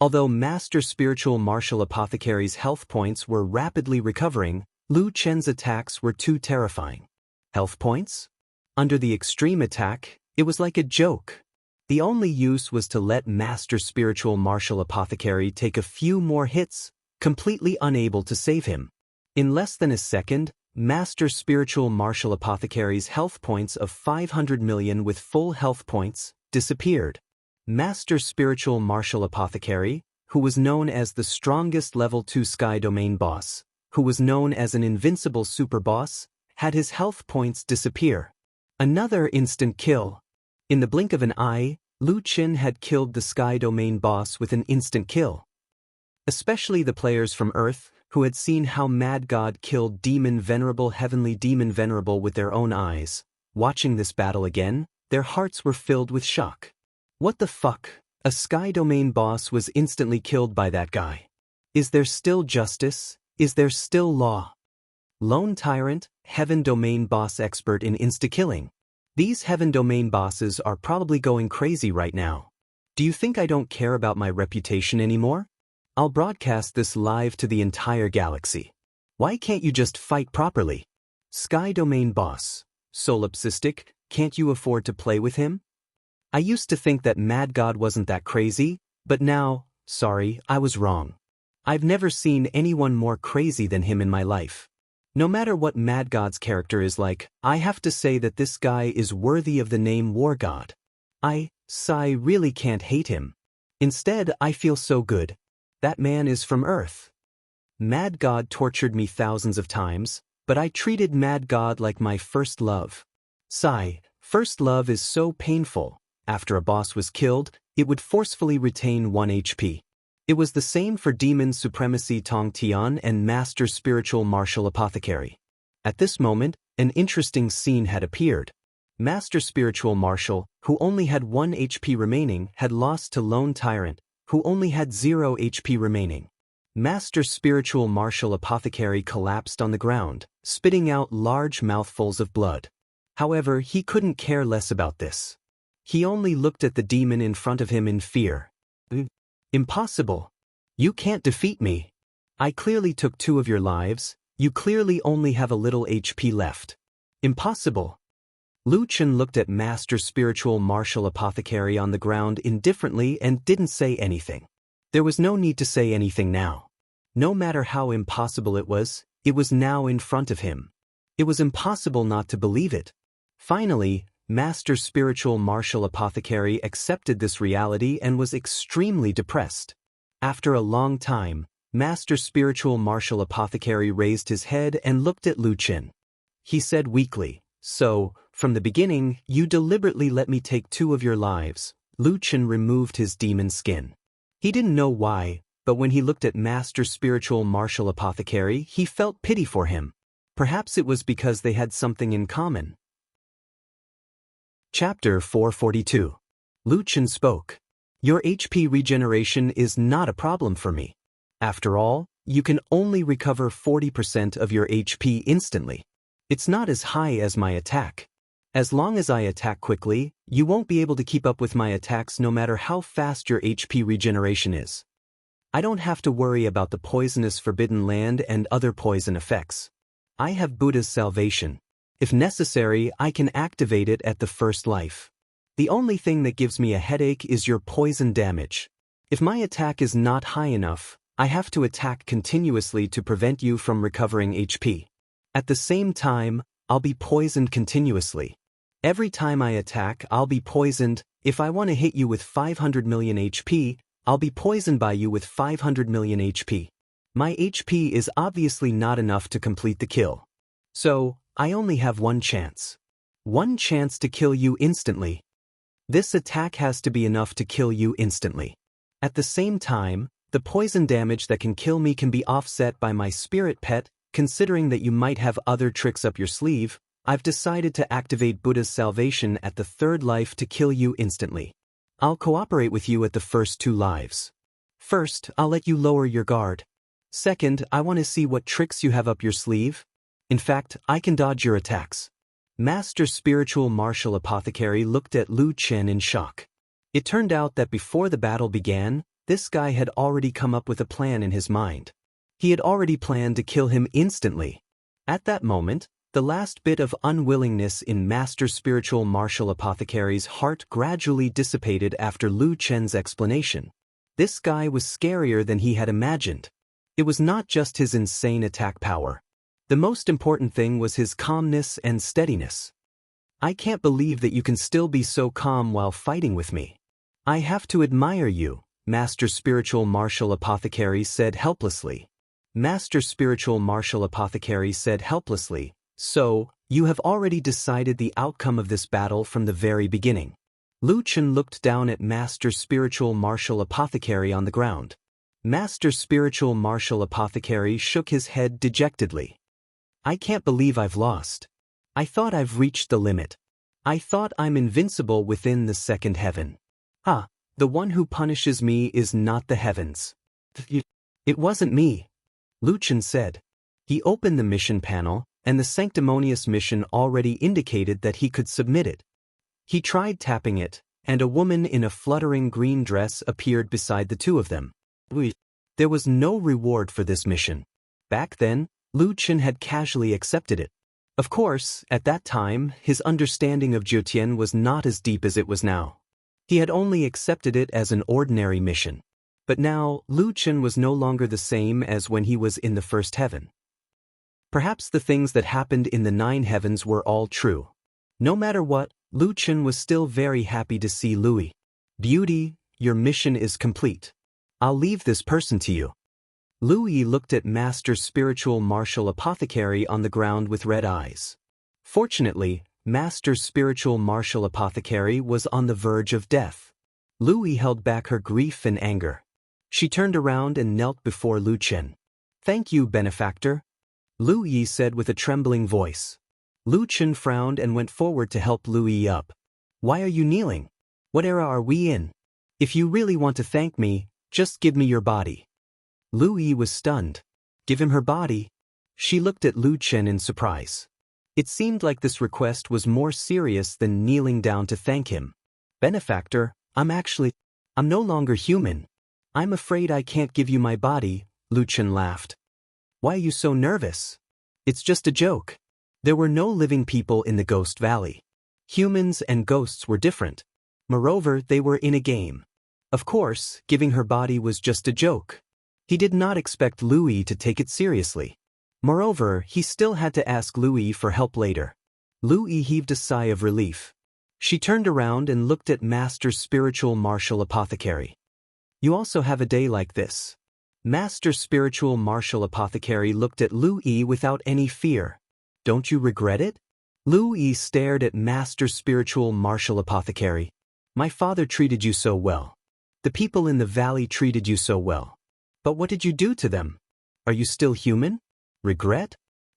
Although Master Spiritual Martial Apothecary's health points were rapidly recovering, Lu Chen's attacks were too terrifying. Health points? Under the extreme attack, it was like a joke. The only use was to let Master Spiritual Martial Apothecary take a few more hits, completely unable to save him. In less than a second, Master Spiritual Martial Apothecary's health points of 500 million with full health points disappeared. Master Spiritual Martial Apothecary, who was known as the strongest level 2 Sky Domain boss, who was known as an invincible super boss, had his health points disappear. Another instant kill. In the blink of an eye, Lu Qin had killed the Sky Domain boss with an instant kill. Especially the players from Earth, who had seen how Mad God killed Heavenly Demon Venerable with their own eyes. Watching this battle again, their hearts were filled with shock. What the fuck? A Sky Domain boss was instantly killed by that guy. Is there still justice? Is there still law? Lone Tyrant, Heaven Domain boss expert in insta-killing. These Heaven Domain bosses are probably going crazy right now. Do you think I don't care about my reputation anymore? I'll broadcast this live to the entire galaxy. Why can't you just fight properly? Sky Domain boss. Solipsistic, can't you afford to play with him? I used to think that Mad God wasn't that crazy, but now, sorry, I was wrong. I've never seen anyone more crazy than him in my life. No matter what Mad God's character is like, I have to say that this guy is worthy of the name War God. I really can't hate him. Instead, I feel so good. That man is from Earth. Mad God tortured me thousands of times, but I treated Mad God like my first love. First love is so painful. After a boss was killed, it would forcefully retain 1 HP. It was the same for Demon Supremacy Tong Tian and Master Spiritual Martial Apothecary. At this moment, an interesting scene had appeared. Master Spiritual Martial, who only had 1 HP remaining, had lost to Lone Tyrant, who only had 0 HP remaining. Master Spiritual Martial Apothecary collapsed on the ground, spitting out large mouthfuls of blood. However, he couldn't care less about this. He only looked at the demon in front of him in fear. Impossible. You can't defeat me. I clearly took 2 of your lives, you clearly only have a little HP left. Impossible. Lu Qin looked at Master Spiritual Martial Apothecary on the ground indifferently and didn't say anything. There was no need to say anything now. No matter how impossible it was now in front of him. It was impossible not to believe it. Finally, Master Spiritual Martial Apothecary accepted this reality and was extremely depressed. After a long time, Master Spiritual Martial Apothecary raised his head and looked at Lu Qin. He said weakly, "So, from the beginning, you deliberately let me take 2 of your lives." Lu Qin removed his demon skin. He didn't know why, but when he looked at Master Spiritual Martial Apothecary, he felt pity for him. Perhaps it was because they had something in common. Chapter 442. Lu Qin spoke. Your HP regeneration is not a problem for me. After all, you can only recover 40% of your HP instantly. It's not as high as my attack. As long as I attack quickly, you won't be able to keep up with my attacks no matter how fast your HP regeneration is. I don't have to worry about the poisonous Forbidden Land and other poison effects. I have Buddha's salvation. If necessary, I can activate it at the first life. The only thing that gives me a headache is your poison damage. If my attack is not high enough, I have to attack continuously to prevent you from recovering HP. At the same time, I'll be poisoned continuously. Every time I attack, I'll be poisoned. If I want to hit you with 500 million HP, I'll be poisoned by you with 500 million HP. My HP is obviously not enough to complete the kill. So, I only have 1 chance. 1 chance to kill you instantly. This attack has to be enough to kill you instantly. At the same time, the poison damage that can kill me can be offset by my spirit pet. Considering that you might have other tricks up your sleeve, I've decided to activate Buddha's salvation at the 3rd life to kill you instantly. I'll cooperate with you at the first 2 lives. First, I'll let you lower your guard. Second, I want to see what tricks you have up your sleeve. In fact, I can dodge your attacks. Master Spiritual Martial Apothecary looked at Lu Qin in shock. It turned out that before the battle began, this guy had already come up with a plan in his mind. He had already planned to kill him instantly. At that moment, the last bit of unwillingness in Master Spiritual Martial Apothecary's heart gradually dissipated after Lu Qin's explanation. This guy was scarier than he had imagined. It was not just his insane attack power. The most important thing was his calmness and steadiness. I can't believe that you can still be so calm while fighting with me. I have to admire you. Master Spiritual Martial Apothecary said helplessly. Master Spiritual Martial Apothecary said helplessly, "So, you have already decided the outcome of this battle from the very beginning." Lu Chen looked down at Master Spiritual Martial Apothecary on the ground. Master Spiritual Martial Apothecary shook his head dejectedly. "I can't believe I've lost. I thought I've reached the limit. I thought I'm invincible within the second heaven. The one who punishes me is not the heavens." "It wasn't me," Lu Chen said. He opened the mission panel, and the sanctimonious mission already indicated that he could submit it. He tried tapping it, and a woman in a fluttering green dress appeared beside the two of them. There was no reward for this mission. Back then, Lu Chen had casually accepted it. Of course, at that time, his understanding of Jiutian was not as deep as it was now. He had only accepted it as an ordinary mission. But now, Lu Chen was no longer the same as when he was in the first heaven. Perhaps the things that happened in the 9 heavens were all true. No matter what, Lu Chen was still very happy to see Louis. "Beauty, your mission is complete. I'll leave this person to you." Louis looked at Master Spiritual Martial Apothecary on the ground with red eyes. Fortunately, Master Spiritual Martial Apothecary was on the verge of death. Louis held back her grief and anger. She turned around and knelt before Lu Chen. "Thank you, benefactor," Lu Yi said with a trembling voice. Lu Chen frowned and went forward to help Lu Yi up. "Why are you kneeling? What era are we in? If you really want to thank me, just give me your body." Lu Yi was stunned. Give him her body? She looked at Lu Chen in surprise. It seemed like this request was more serious than kneeling down to thank him. "Benefactor, I'm no longer human. I'm afraid I can't give you my body," Lu Chen laughed. "Why are you so nervous? It's just a joke." There were no living people in the Ghost Valley. Humans and ghosts were different. Moreover, they were in a game. Of course, giving her body was just a joke. He did not expect Louis to take it seriously. Moreover, he still had to ask Louis for help later. Louis heaved a sigh of relief. She turned around and looked at Master Spiritual Martial Apothecary. "You also have a day like this." Master Spiritual Martial Apothecary looked at Louis without any fear. "Don't you regret it?" Louis stared at Master Spiritual Martial Apothecary. "My father treated you so well. The people in the valley treated you so well. But what did you do to them? Are you still human? Regret?"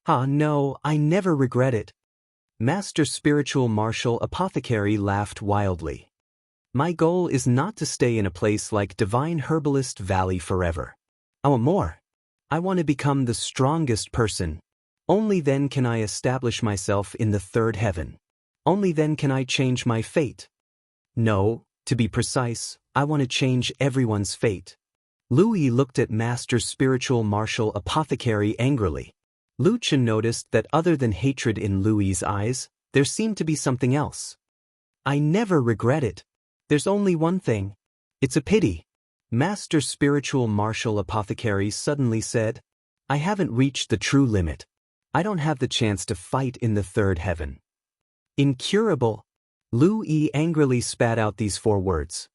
No, I never regret it." Master Spiritual Martial Apothecary laughed wildly. "My goal is not to stay in a place like Divine Herbalist Valley forever. I want more. I want to become the strongest person. Only then can I establish myself in the 3rd heaven. Only then can I change my fate. No, to be precise, I want to change everyone's fate." Louis looked at Master Spiritual Martial Apothecary angrily. Lu Chen noticed that other than hatred in Louis's eyes, there seemed to be something else. "I never regret it. There's only one thing. It's a pity." Master Spiritual Martial Apothecary suddenly said, "I haven't reached the true limit. I don't have the chance to fight in the 3rd heaven." "Incurable." Lu Yi angrily spat out these 4 words.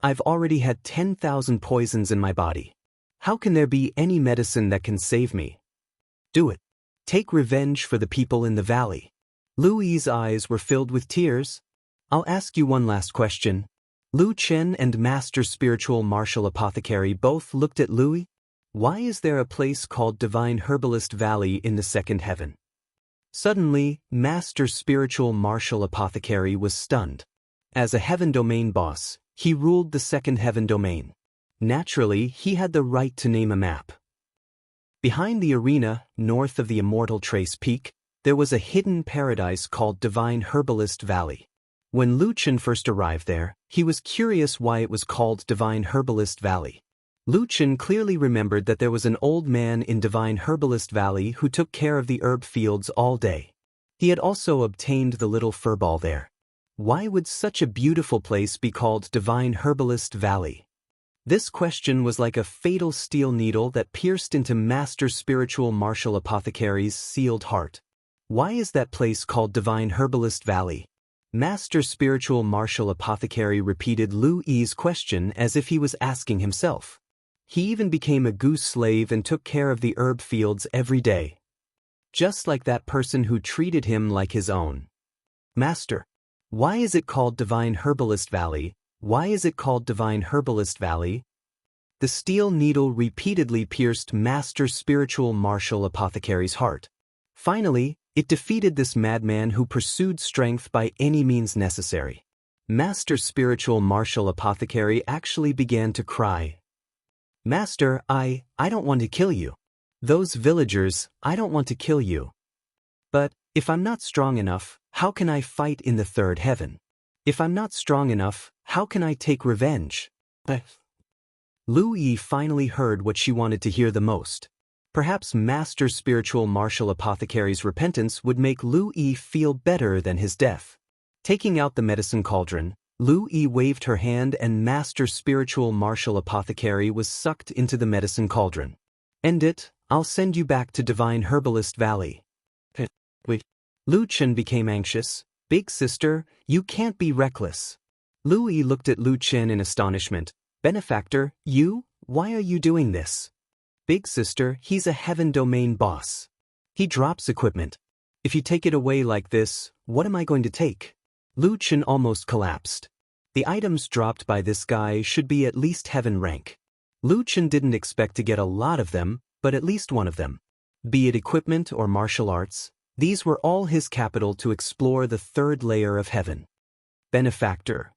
I've already had 10,000 poisons in my body. How can there be any medicine that can save me?" "Do it. Take revenge for the people in the valley." Louis's eyes were filled with tears. "I'll ask you one last question." Lu Chen and Master Spiritual Martial Apothecary both looked at Louis. "Why is there a place called Divine Herbalist Valley in the 2nd heaven?" Suddenly, Master Spiritual Martial Apothecary was stunned. As a heaven domain boss, he ruled the 2nd heaven domain. Naturally, he had the right to name a map. Behind the arena, north of the Immortal Trace Peak, there was a hidden paradise called Divine Herbalist Valley. When Lu Chen first arrived there, he was curious why it was called Divine Herbalist Valley. Lu Chen clearly remembered that there was an old man in Divine Herbalist Valley who took care of the herb fields all day. He had also obtained the little furball there. Why would such a beautiful place be called Divine Herbalist Valley? This question was like a fatal steel needle that pierced into Master Spiritual Martial Apothecary's sealed heart. Why is that place called Divine Herbalist Valley? Master Spiritual Martial Apothecary repeated Lu Yi's question as if he was asking himself. He even became a goose slave and took care of the herb fields every day. Just like that person who treated him like his own. Master, why is it called Divine Herbalist Valley? Why is it called Divine Herbalist Valley? The steel needle repeatedly pierced Master Spiritual Martial Apothecary's heart. Finally, it defeated this madman who pursued strength by any means necessary. Master Spiritual Martial Apothecary actually began to cry. Master, I don't want to kill you. Those villagers, I don't want to kill you. But, if I'm not strong enough, how can I fight in the third heaven? If I'm not strong enough, how can I take revenge? Lu Yi finally heard what she wanted to hear the most. Perhaps Master Spiritual Martial Apothecary's repentance would make Lu Yi feel better than his death. Taking out the medicine cauldron, Lu Yi waved her hand and Master Spiritual Martial Apothecary was sucked into the medicine cauldron. End it, I'll send you back to Divine Herbalist Valley. Lu Chen became anxious. Big sister, you can't be reckless. Lu Yi looked at Lu Chen in astonishment. Benefactor, you? Why are you doing this? Big sister, he's a heaven domain boss. He drops equipment. If you take it away like this, what am I going to take? Lu Chen almost collapsed. The items dropped by this guy should be at least heaven rank. Lu Chen didn't expect to get a lot of them, but at least one of them. Be it equipment or martial arts, these were all his capital to explore the third layer of heaven. Benefactor.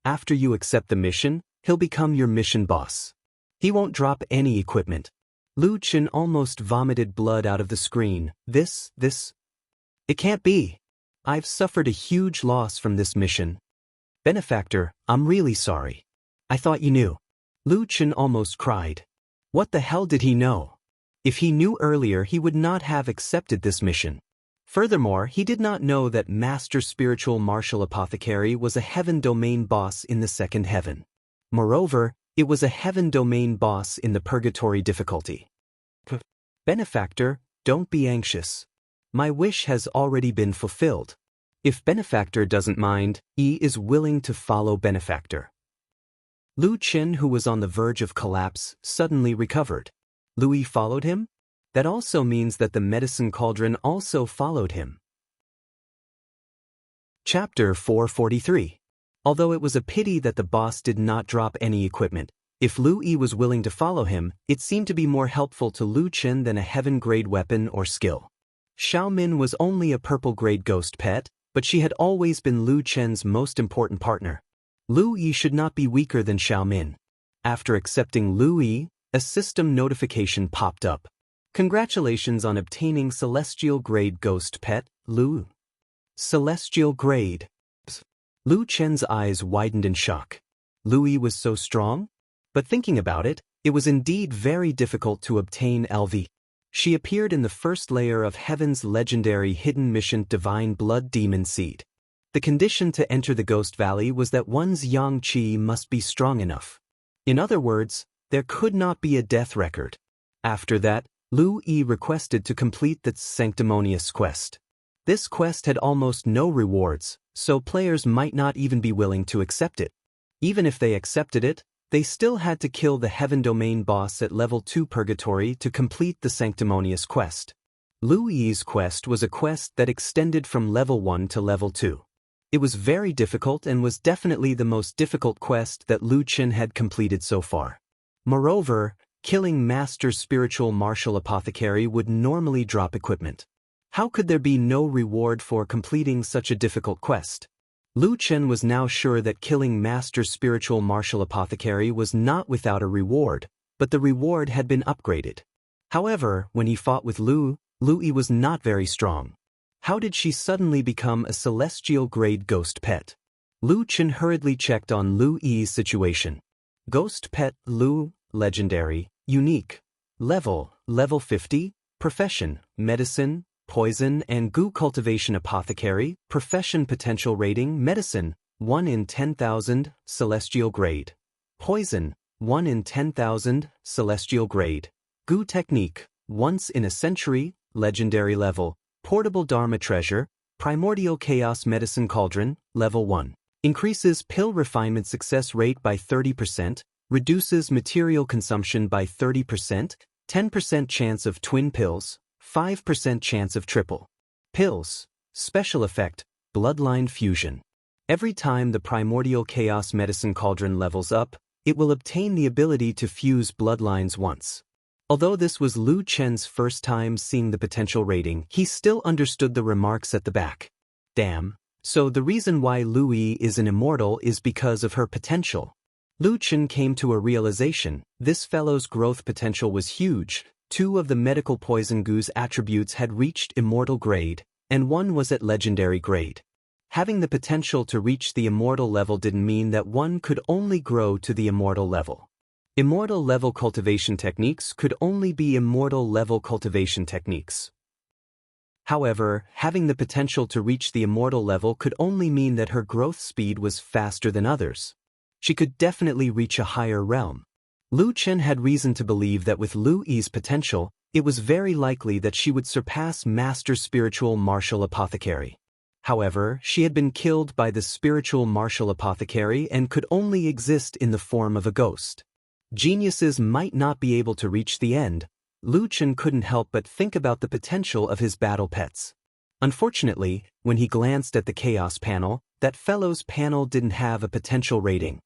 After you accept the mission, he'll become your mission boss. He won't drop any equipment. Lu Chen almost vomited blood out of the screen. This. It can't be. I've suffered a huge loss from this mission. Benefactor, I'm really sorry. I thought you knew. Lu Chen almost cried. What the hell did he know? If he knew earlier, he would not have accepted this mission. Furthermore, he did not know that Master Spiritual Martial Apothecary was a heaven domain boss in the second heaven. Moreover, it was a heaven domain boss in the purgatory difficulty. Benefactor, don't be anxious. My wish has already been fulfilled. If Benefactor doesn't mind, he is willing to follow Benefactor. Lu Chen, who was on the verge of collapse, suddenly recovered. Lu Yi followed him? That also means that the medicine cauldron also followed him. Chapter 443. Although it was a pity that the boss did not drop any equipment, if Lu Yi was willing to follow him, it seemed to be more helpful to Lu Chen than a heaven-grade weapon or skill. Xiao Min was only a purple-grade ghost pet, but she had always been Lu Chen's most important partner. Lu Yi should not be weaker than Xiao Min. After accepting Lu Yi, a system notification popped up. Congratulations on obtaining Celestial Grade Ghost Pet, Lu. Celestial Grade. Lu Chen's eyes widened in shock. Lu Yi was so strong? But thinking about it, it was indeed very difficult to obtain LV. She appeared in the first layer of Heaven's legendary hidden mission Divine Blood Demon Seed. The condition to enter the Ghost Valley was that one's yang qi must be strong enough. In other words, there could not be a death record. After that, Lu Yi requested to complete the sanctimonious quest. This quest had almost no rewards, so players might not even be willing to accept it. Even if they accepted it, they still had to kill the Heaven Domain boss at level 2 Purgatory to complete the sanctimonious quest. Lu Yi's quest was a quest that extended from level 1 to level 2. It was very difficult and was definitely the most difficult quest that Lu Chen had completed so far. Moreover, killing Master Spiritual Martial Apothecary would normally drop equipment. How could there be no reward for completing such a difficult quest? Lu Chen was now sure that killing Master Spiritual Martial Apothecary was not without a reward, but the reward had been upgraded. However, when he fought with Lu Yi was not very strong. How did she suddenly become a celestial grade ghost pet? Lu Chen hurriedly checked on Lu Yi's situation. Ghost pet Lu, legendary, unique. Level 50, profession, medicine, poison and goo cultivation apothecary, profession potential rating, medicine, 1 in 10,000, celestial grade. Poison, 1 in 10,000, celestial grade. Goo technique, once in a century, legendary level. Portable Dharma treasure, Primordial Chaos Medicine Cauldron, Level 1. Increases pill refinement success rate by 30%, reduces material consumption by 30%, 10% chance of twin pills, 5% chance of triple pills. Special effect, Bloodline Fusion. Every time the Primordial Chaos Medicine Cauldron levels up, it will obtain the ability to fuse bloodlines once. Although this was Lu Chen's first time seeing the potential rating, he still understood the remarks at the back. Damn, so the reason why Lu Yi is an immortal is because of her potential. Lu Chen came to a realization: this fellow's growth potential was huge. 2 of the medical poison goo's attributes had reached immortal grade, and 1 was at legendary grade. Having the potential to reach the immortal level didn't mean that one could only grow to the immortal level. Immortal level cultivation techniques could only be immortal level cultivation techniques. However, having the potential to reach the immortal level could only mean that her growth speed was faster than others. She could definitely reach a higher realm. Lu Chen had reason to believe that with Lu Yi's potential, it was very likely that she would surpass Master Spiritual Martial Apothecary. However, she had been killed by the Spiritual Martial Apothecary and could only exist in the form of a ghost. Geniuses might not be able to reach the end. Lu Chen couldn't help but think about the potential of his battle pets. Unfortunately, when he glanced at the Chaos panel, that fellow's panel didn't have a potential rating.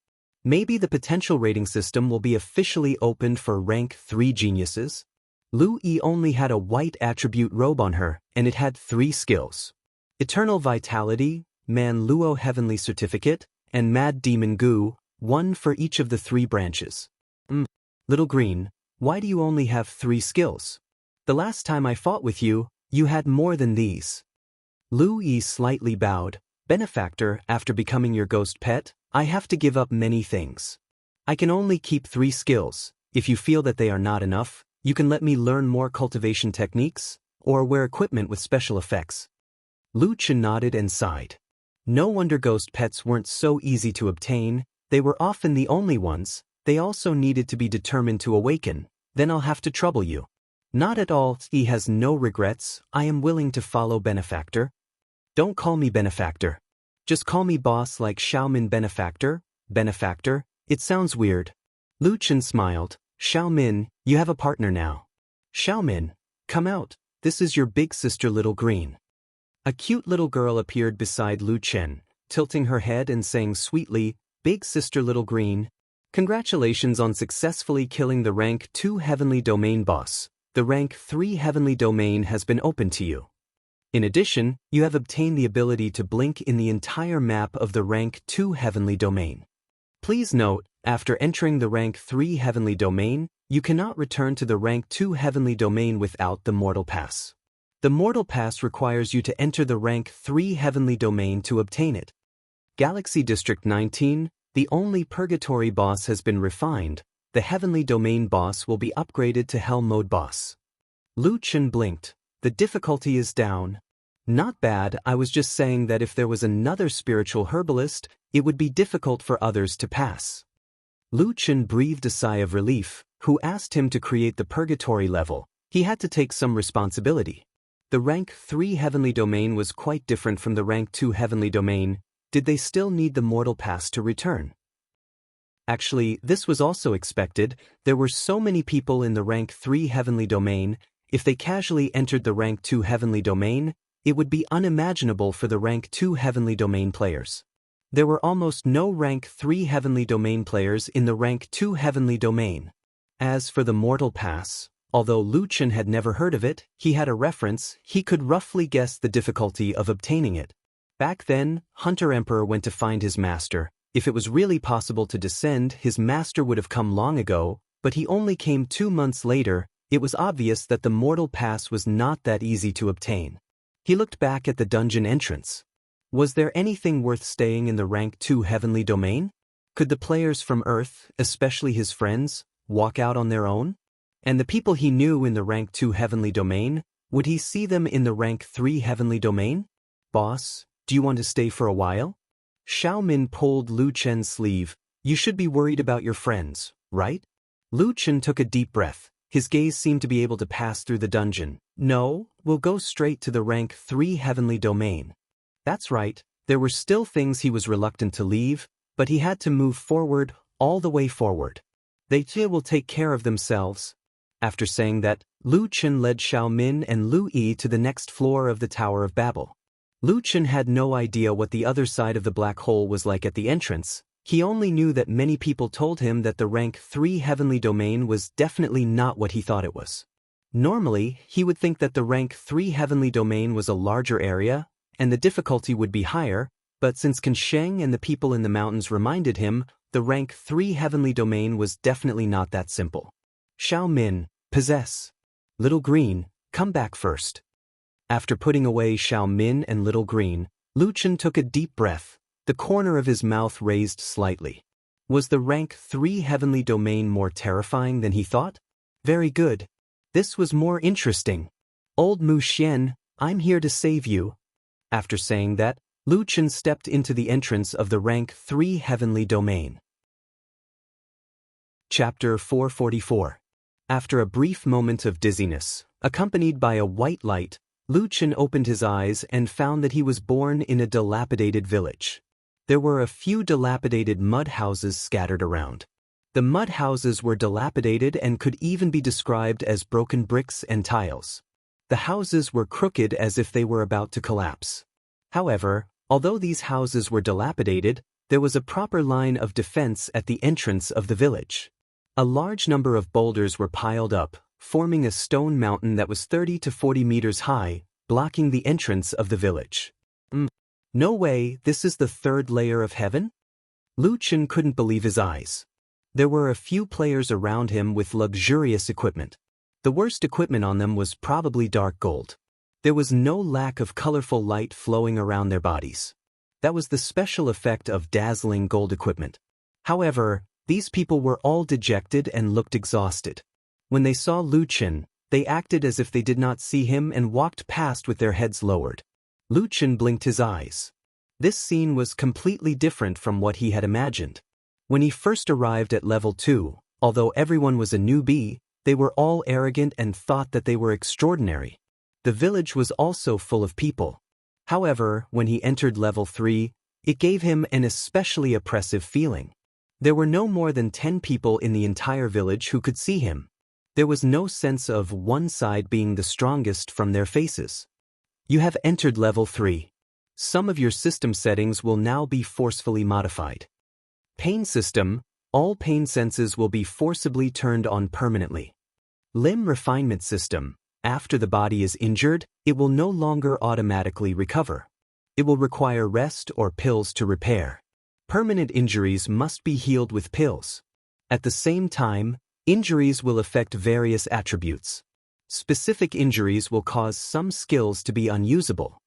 Maybe the potential rating system will be officially opened for rank 3 geniuses? Lu Yi only had a white attribute robe on her, and it had 3 skills: Eternal Vitality, Man Luo Heavenly Certificate, and Mad Demon Goo, 1 for each of the 3 branches. Little Green, why do you only have 3 skills? The last time I fought with you, you had more than these. Lu Yi slightly bowed. Benefactor, after becoming your ghost pet, I have to give up many things. I can only keep 3 skills. If you feel that they are not enough, you can let me learn more cultivation techniques, or wear equipment with special effects. Lu Chen nodded and sighed. No wonder ghost pets weren't so easy to obtain. They were often the only ones. They also needed to be determined to awaken. Then I'll have to trouble you. Not at all. He has no regrets. I am willing to follow Benefactor. Don't call me Benefactor. Just call me boss, like Xiaomin Benefactor. Benefactor, it sounds weird. Lu Chen smiled. Xiaomin, you have a partner now. Xiaomin, come out. This is your big sister Little Green. A cute little girl appeared beside Lu Chen, tilting her head and saying sweetly, Big sister Little Green. Congratulations on successfully killing the rank 2 Heavenly Domain boss. The rank 3 Heavenly Domain has been opened to you. In addition, you have obtained the ability to blink in the entire map of the rank 2 Heavenly Domain. Please note, after entering the rank 3 Heavenly Domain, you cannot return to the rank 2 Heavenly Domain without the Mortal Pass. The Mortal Pass requires you to enter the rank 3 Heavenly Domain to obtain it. Galaxy District 19, the only Purgatory boss has been refined. The Heavenly Domain boss will be upgraded to Hell Mode boss. Lu Chen blinked. The difficulty is down. Not bad. I was just saying that if there was another spiritual herbalist, it would be difficult for others to pass. Lu Chen breathed a sigh of relief. Who asked him to create the Purgatory level? He had to take some responsibility. The rank 3 Heavenly Domain was quite different from the rank 2 Heavenly Domain. Did they still need the Mortal Pass to return? Actually, this was also expected. There were so many people in the rank 3 Heavenly Domain. If they casually entered the rank 2 Heavenly Domain, it would be unimaginable for the rank 2 Heavenly Domain players. There were almost no rank 3 Heavenly Domain players in the rank 2 Heavenly Domain. As for the Mortal Pass, although Lu Chen had never heard of it, he had a reference. He could roughly guess the difficulty of obtaining it. Back then, Hunter Emperor went to find his master. If it was really possible to descend, his master would have come long ago, but he only came 2 months later. It was obvious that the Mortal Pass was not that easy to obtain. He looked back at the dungeon entrance. Was there anything worth staying in the rank 2 Heavenly Domain? Could the players from Earth, especially his friends, walk out on their own? And the people he knew in the rank 2 Heavenly Domain, would he see them in the rank 3 Heavenly Domain? Boss, do you want to stay for a while? Xiaomin pulled Lu Chen's sleeve. You should be worried about your friends, right? Lu Chen took a deep breath. His gaze seemed to be able to pass through the dungeon. No, we'll go straight to the rank 3 Heavenly Domain. That's right, there were still things he was reluctant to leave, but he had to move forward, all the way forward. They too will take care of themselves. After saying that, Lu Chen led Xiao Min and Lu Yi to the next floor of the Tower of Babel. Lu Chen had no idea what the other side of the black hole was like at the entrance. He only knew that many people told him that the rank 3 heavenly domain was definitely not what he thought it was. Normally, he would think that the rank 3 heavenly domain was a larger area, and the difficulty would be higher, but since Kansheng and the people in the mountains reminded him, the rank 3 heavenly domain was definitely not that simple. Xiao Min, possess. Little Green, come back first. After putting away Xiao Min and Little Green, Lu Chen took a deep breath, the corner of his mouth raised slightly. Was the rank 3 heavenly domain more terrifying than he thought? Very good. This was more interesting. Old Mu Xian, I'm here to save you. After saying that, Lu Chen stepped into the entrance of the rank 3 heavenly domain. Chapter 444. After a brief moment of dizziness, accompanied by a white light, Lu Chen opened his eyes and found that he was born in a dilapidated village. There were a few dilapidated mud houses scattered around. The mud houses were dilapidated and could even be described as broken bricks and tiles. The houses were crooked as if they were about to collapse. However, although these houses were dilapidated, there was a proper line of defense at the entrance of the village. A large number of boulders were piled up, forming a stone mountain that was 30 to 40 meters high, blocking the entrance of the village. No way, this is the 3rd layer of heaven? Lu Chen couldn't believe his eyes. There were a few players around him with luxurious equipment. The worst equipment on them was probably dark gold. There was no lack of colorful light flowing around their bodies. That was the special effect of dazzling gold equipment. However, these people were all dejected and looked exhausted. When they saw Lu Chen, they acted as if they did not see him and walked past with their heads lowered. Lu Chen blinked his eyes. This scene was completely different from what he had imagined. When he first arrived at level 2, although everyone was a newbie, they were all arrogant and thought that they were extraordinary. The village was also full of people. However, when he entered level 3, it gave him an especially oppressive feeling. There were no more than 10 people in the entire village who could see him. There was no sense of one side being the strongest from their faces. You have entered level 3. Some of your system settings will now be forcefully modified. Pain system, all pain senses will be forcibly turned on permanently. Limb refinement system, after the body is injured, it will no longer automatically recover. It will require rest or pills to repair. Permanent injuries must be healed with pills. At the same time, injuries will affect various attributes. Specific injuries will cause some skills to be unusable.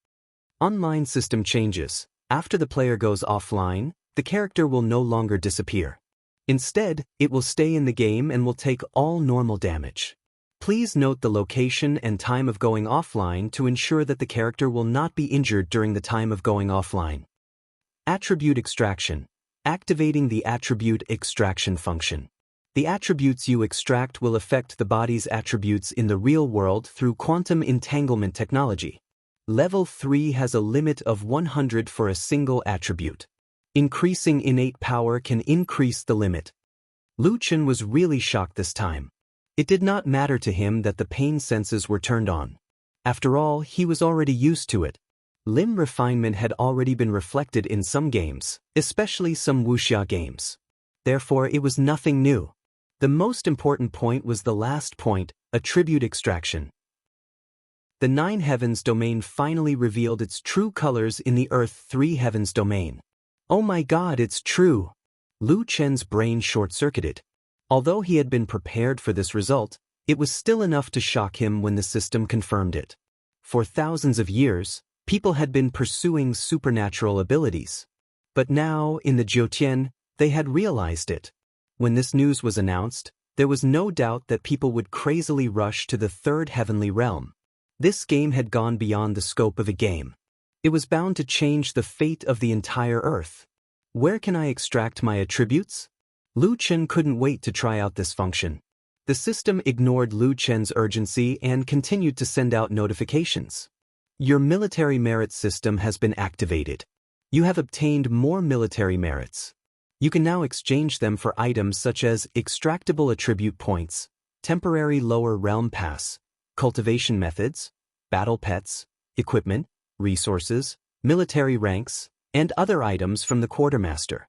Online system changes. After the player goes offline, the character will no longer disappear. Instead, it will stay in the game and will take all normal damage. Please note the location and time of going offline to ensure that the character will not be injured during the time of going offline. Attribute extraction. Activating the attribute extraction function. The attributes you extract will affect the body's attributes in the real world through quantum entanglement technology. Level 3 has a limit of 100 for a single attribute. Increasing innate power can increase the limit. Lu Chen was really shocked this time. It did not matter to him that the pain senses were turned on. After all, he was already used to it. Limb refinement had already been reflected in some games, especially some wuxia games. Therefore, it was nothing new. The most important point was the last point, attribute extraction. The 9 heavens domain finally revealed its true colors in the Earth 3 heavens domain. Oh my god, it's true! Lu Chen's brain short-circuited. Although he had been prepared for this result, it was still enough to shock him when the system confirmed it. For thousands of years, people had been pursuing supernatural abilities. But now, in the Jiutian, they had realized it. When this news was announced, there was no doubt that people would crazily rush to the 3rd heavenly realm. This game had gone beyond the scope of a game. It was bound to change the fate of the entire Earth. Where can I extract my attributes? Lu Chen couldn't wait to try out this function. The system ignored Lu Chen's urgency and continued to send out notifications. Your military merit system has been activated. You have obtained more military merits. You can now exchange them for items such as extractable attribute points, temporary lower realm pass, cultivation methods, battle pets, equipment, resources, military ranks, and other items from the quartermaster.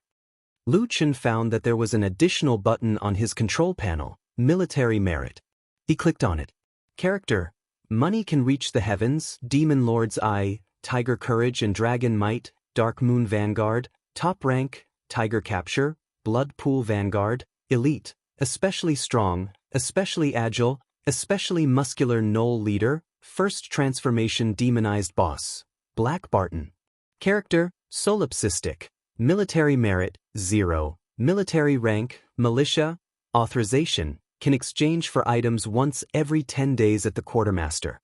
Lu Chen found that there was an additional button on his control panel, Military Merit. He clicked on it. Character: Money can reach the heavens, Demon Lord's Eye, Tiger Courage and Dragon Might, Dark Moon Vanguard, Top Rank, Tiger Capture, Blood Pool Vanguard, Elite, Especially Strong, Especially Agile, Especially Muscular Knoll Leader, First Transformation Demonized Boss, Black Barton. Character: Solipsistic. Military Merit, 0. Military Rank, Militia. Authorization: can exchange for items once every 10 days at the quartermaster.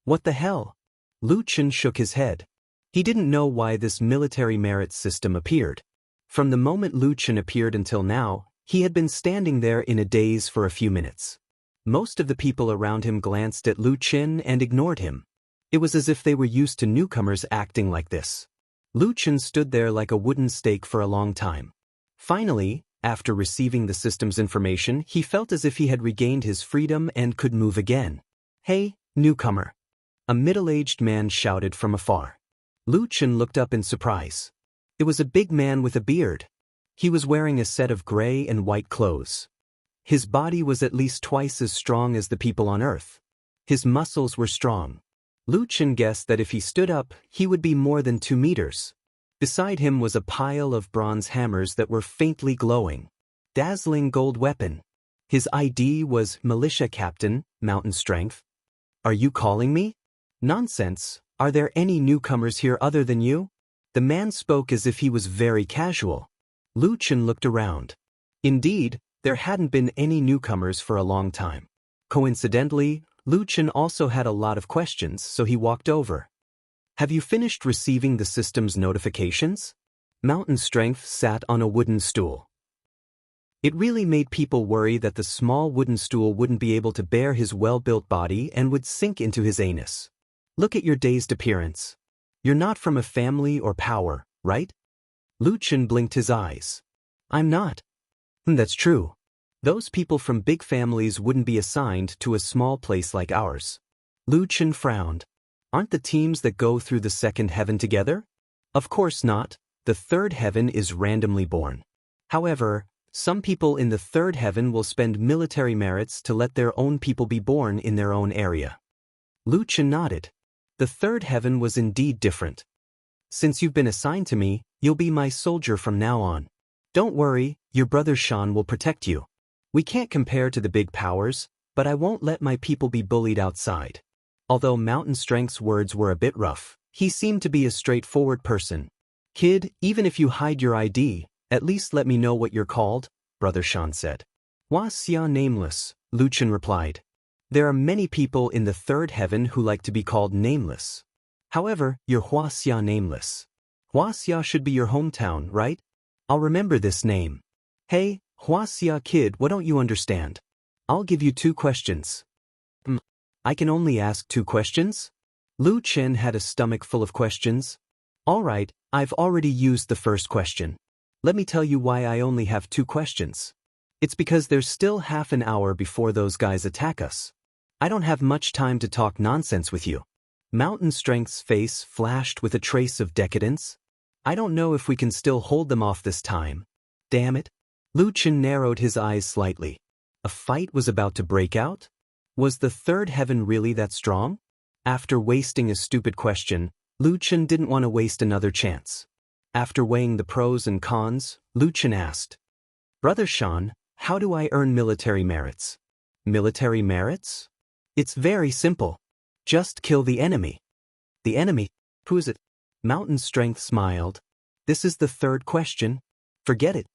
What the hell? Lu Chen shook his head. He didn't know why this military merit system appeared. From the moment Lu Chen appeared until now, he had been standing there in a daze for a few minutes. Most of the people around him glanced at Lu Chen and ignored him. It was as if they were used to newcomers acting like this. Lu Chen stood there like a wooden stake for a long time. Finally, after receiving the system's information, he felt as if he had regained his freedom and could move again. "Hey, newcomer!" a middle-aged man shouted from afar. Lu Chen looked up in surprise. It was a big man with a beard. He was wearing a set of gray and white clothes. His body was at least twice as strong as the people on Earth. His muscles were strong. Lu Chen guessed that if he stood up, he would be more than 2 meters. Beside him was a pile of bronze hammers that were faintly glowing. Dazzling gold weapon. His ID was Militia Captain, Mountain Strength. "Are you calling me?" "Nonsense. Are there any newcomers here other than you?" The man spoke as if he was very casual. Lu Chen looked around. Indeed, there hadn't been any newcomers for a long time. Coincidentally, Lu Chen also had a lot of questions, so he walked over. "Have you finished receiving the system's notifications?" Mountain Strength sat on a wooden stool. It really made people worry that the small wooden stool wouldn't be able to bear his well-built body and would sink into his anus. "Look at your dazed appearance. You're not from a family or power, right?" Lu Chen blinked his eyes. "I'm not." That's true. Those people from big families wouldn't be assigned to a small place like ours." Lu Chen frowned. "Aren't the teams that go through the second heaven together?" "Of course not. The third heaven is randomly born. However, some people in the third heaven will spend military merits to let their own people be born in their own area." Lu Chen nodded. The third heaven was indeed different. "Since you've been assigned to me, you'll be my soldier from now on. Don't worry, your brother Shan will protect you. We can't compare to the big powers, but I won't let my people be bullied outside." Although Mountain Strength's words were a bit rough, he seemed to be a straightforward person. "Kid, even if you hide your ID, at least let me know what you're called," Brother Shan said. "Hua Xia Nameless," Lu Chen replied. "There are many people in the third heaven who like to be called Nameless. However, you're Hua Xia Nameless. Hua Xia should be your hometown, right? I'll remember this name. Hey, Hua Xia kid, what don't you understand? I'll give you 2 questions. I can only ask 2 questions? Lu Chen had a stomach full of questions. All right, I've already used the first question. Let me tell you why I only have 2 questions. It's because there's still half an hour before those guys attack us. I don't have much time to talk nonsense with you." Mountain Strength's face flashed with a trace of decadence. "I don't know if we can still hold them off this time. Damn it." Lu Chen narrowed his eyes slightly. A fight was about to break out? Was the third heaven really that strong? After wasting a stupid question, Lu Chen didn't want to waste another chance. After weighing the pros and cons, Lu Chen asked, "Brother Shan, how do I earn military merits?" "Military merits? It's very simple. Just kill the enemy." "The enemy? Who is it?" Mountain Strength smiled. "This is the third question. Forget it.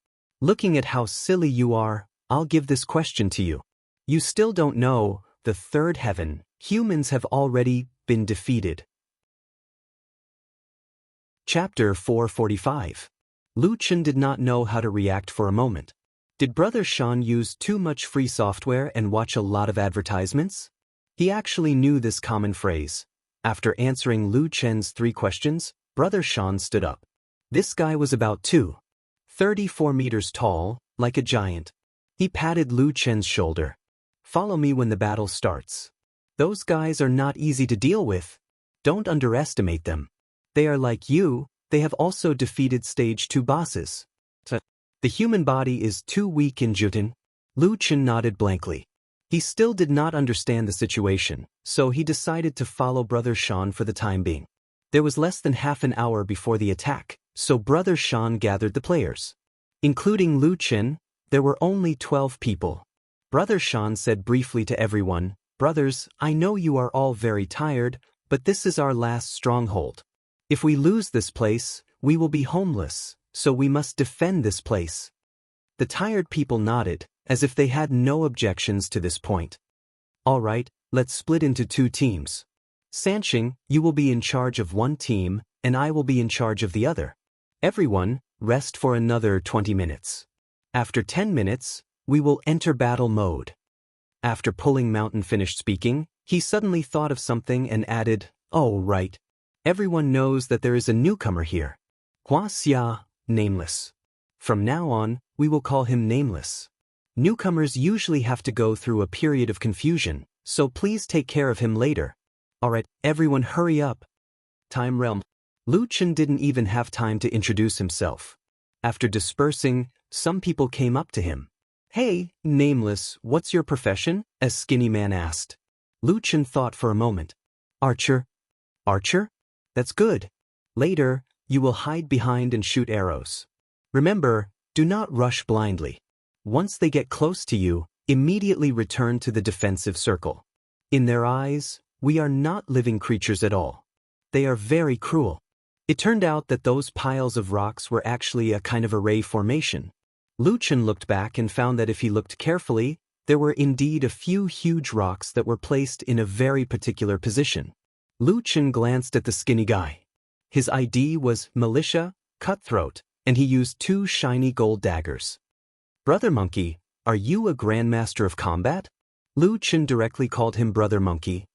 Looking at how silly you are, I'll give this question to you. You still don't know, the third heaven, humans have already been defeated." Chapter 445. Lu Chen did not know how to react for a moment. Did Brother Shan use too much free software and watch a lot of advertisements? He actually knew this common phrase. After answering Lu Chen's 3 questions, Brother Sean stood up. This guy was about 2.34 meters tall, like a giant. He patted Lu Chen's shoulder. Follow me when the battle starts. Those guys are not easy to deal with. Don't underestimate them. They are like you, they have also defeated stage 2 bosses. The human body is too weak in Juten. Lu Chen nodded blankly. He still did not understand the situation, so he decided to follow Brother Sean for the time being. There was less than half an hour before the attack, so Brother Sean gathered the players. Including Lu Chen, there were only 12 people. Brother Sean said briefly to everyone, "Brothers, I know you are all very tired, but this is our last stronghold. If we lose this place, we will be homeless, so we must defend this place." The tired people nodded, as if they had no objections to this point. "All right, let's split into 2 teams. Sanxing, you will be in charge of one team, and I will be in charge of the other. Everyone, rest for another 20 minutes. After 10 minutes, we will enter battle mode." After Pulling Mountain finished speaking, he suddenly thought of something and added, "Oh right. Everyone knows that there is a newcomer here. Hua Xia, Nameless. From now on, we will call him Nameless. Newcomers usually have to go through a period of confusion, so please take care of him later. Alright, everyone hurry up." Time Realm. Lu Chen didn't even have time to introduce himself. After dispersing, some people came up to him. "Hey, Nameless, what's your profession?" a skinny man asked. Lu Chen thought for a moment. "Archer." "Archer? That's good. Later, you will hide behind and shoot arrows. Remember, do not rush blindly. Once they get close to you, immediately return to the defensive circle. In their eyes, we are not living creatures at all. They are very cruel." It turned out that those piles of rocks were actually a kind of array formation. Lu Chen looked back and found that if he looked carefully, there were indeed a few huge rocks that were placed in a very particular position. Lu Chen glanced at the skinny guy. His ID was Militia, Cutthroat, and he used 2 shiny gold daggers. "Brother Monkey, are you a Grandmaster of Combat?" Lu Chen directly called him Brother Monkey.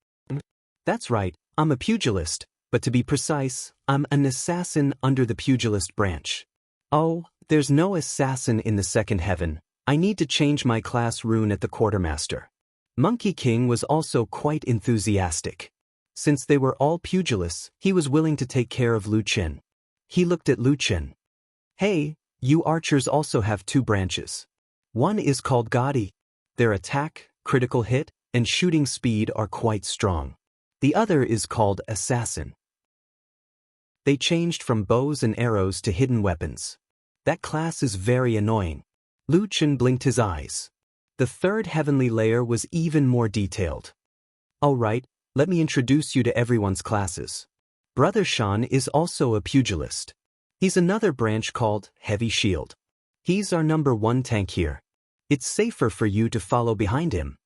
"That's right, I'm a pugilist, but to be precise, I'm an assassin under the pugilist branch." "Oh, there's no assassin in the second heaven. I need to change my class rune at the quartermaster." Monkey King was also quite enthusiastic. Since they were all pugilists, he was willing to take care of Lu Chen. He looked at Lu Chen. "Hey, you archers also have 2 branches. One is called Gaudy. Their attack, critical hit, and shooting speed are quite strong. The other is called Assassin." They changed from bows and arrows to hidden weapons. That class is very annoying. Lu Chen blinked his eyes. The 3rd heavenly layer was even more detailed. "All right, let me introduce you to everyone's classes. Brother Sean is also a pugilist. He's another branch called Heavy Shield. He's our number 1 tank here. It's safer for you to follow behind him.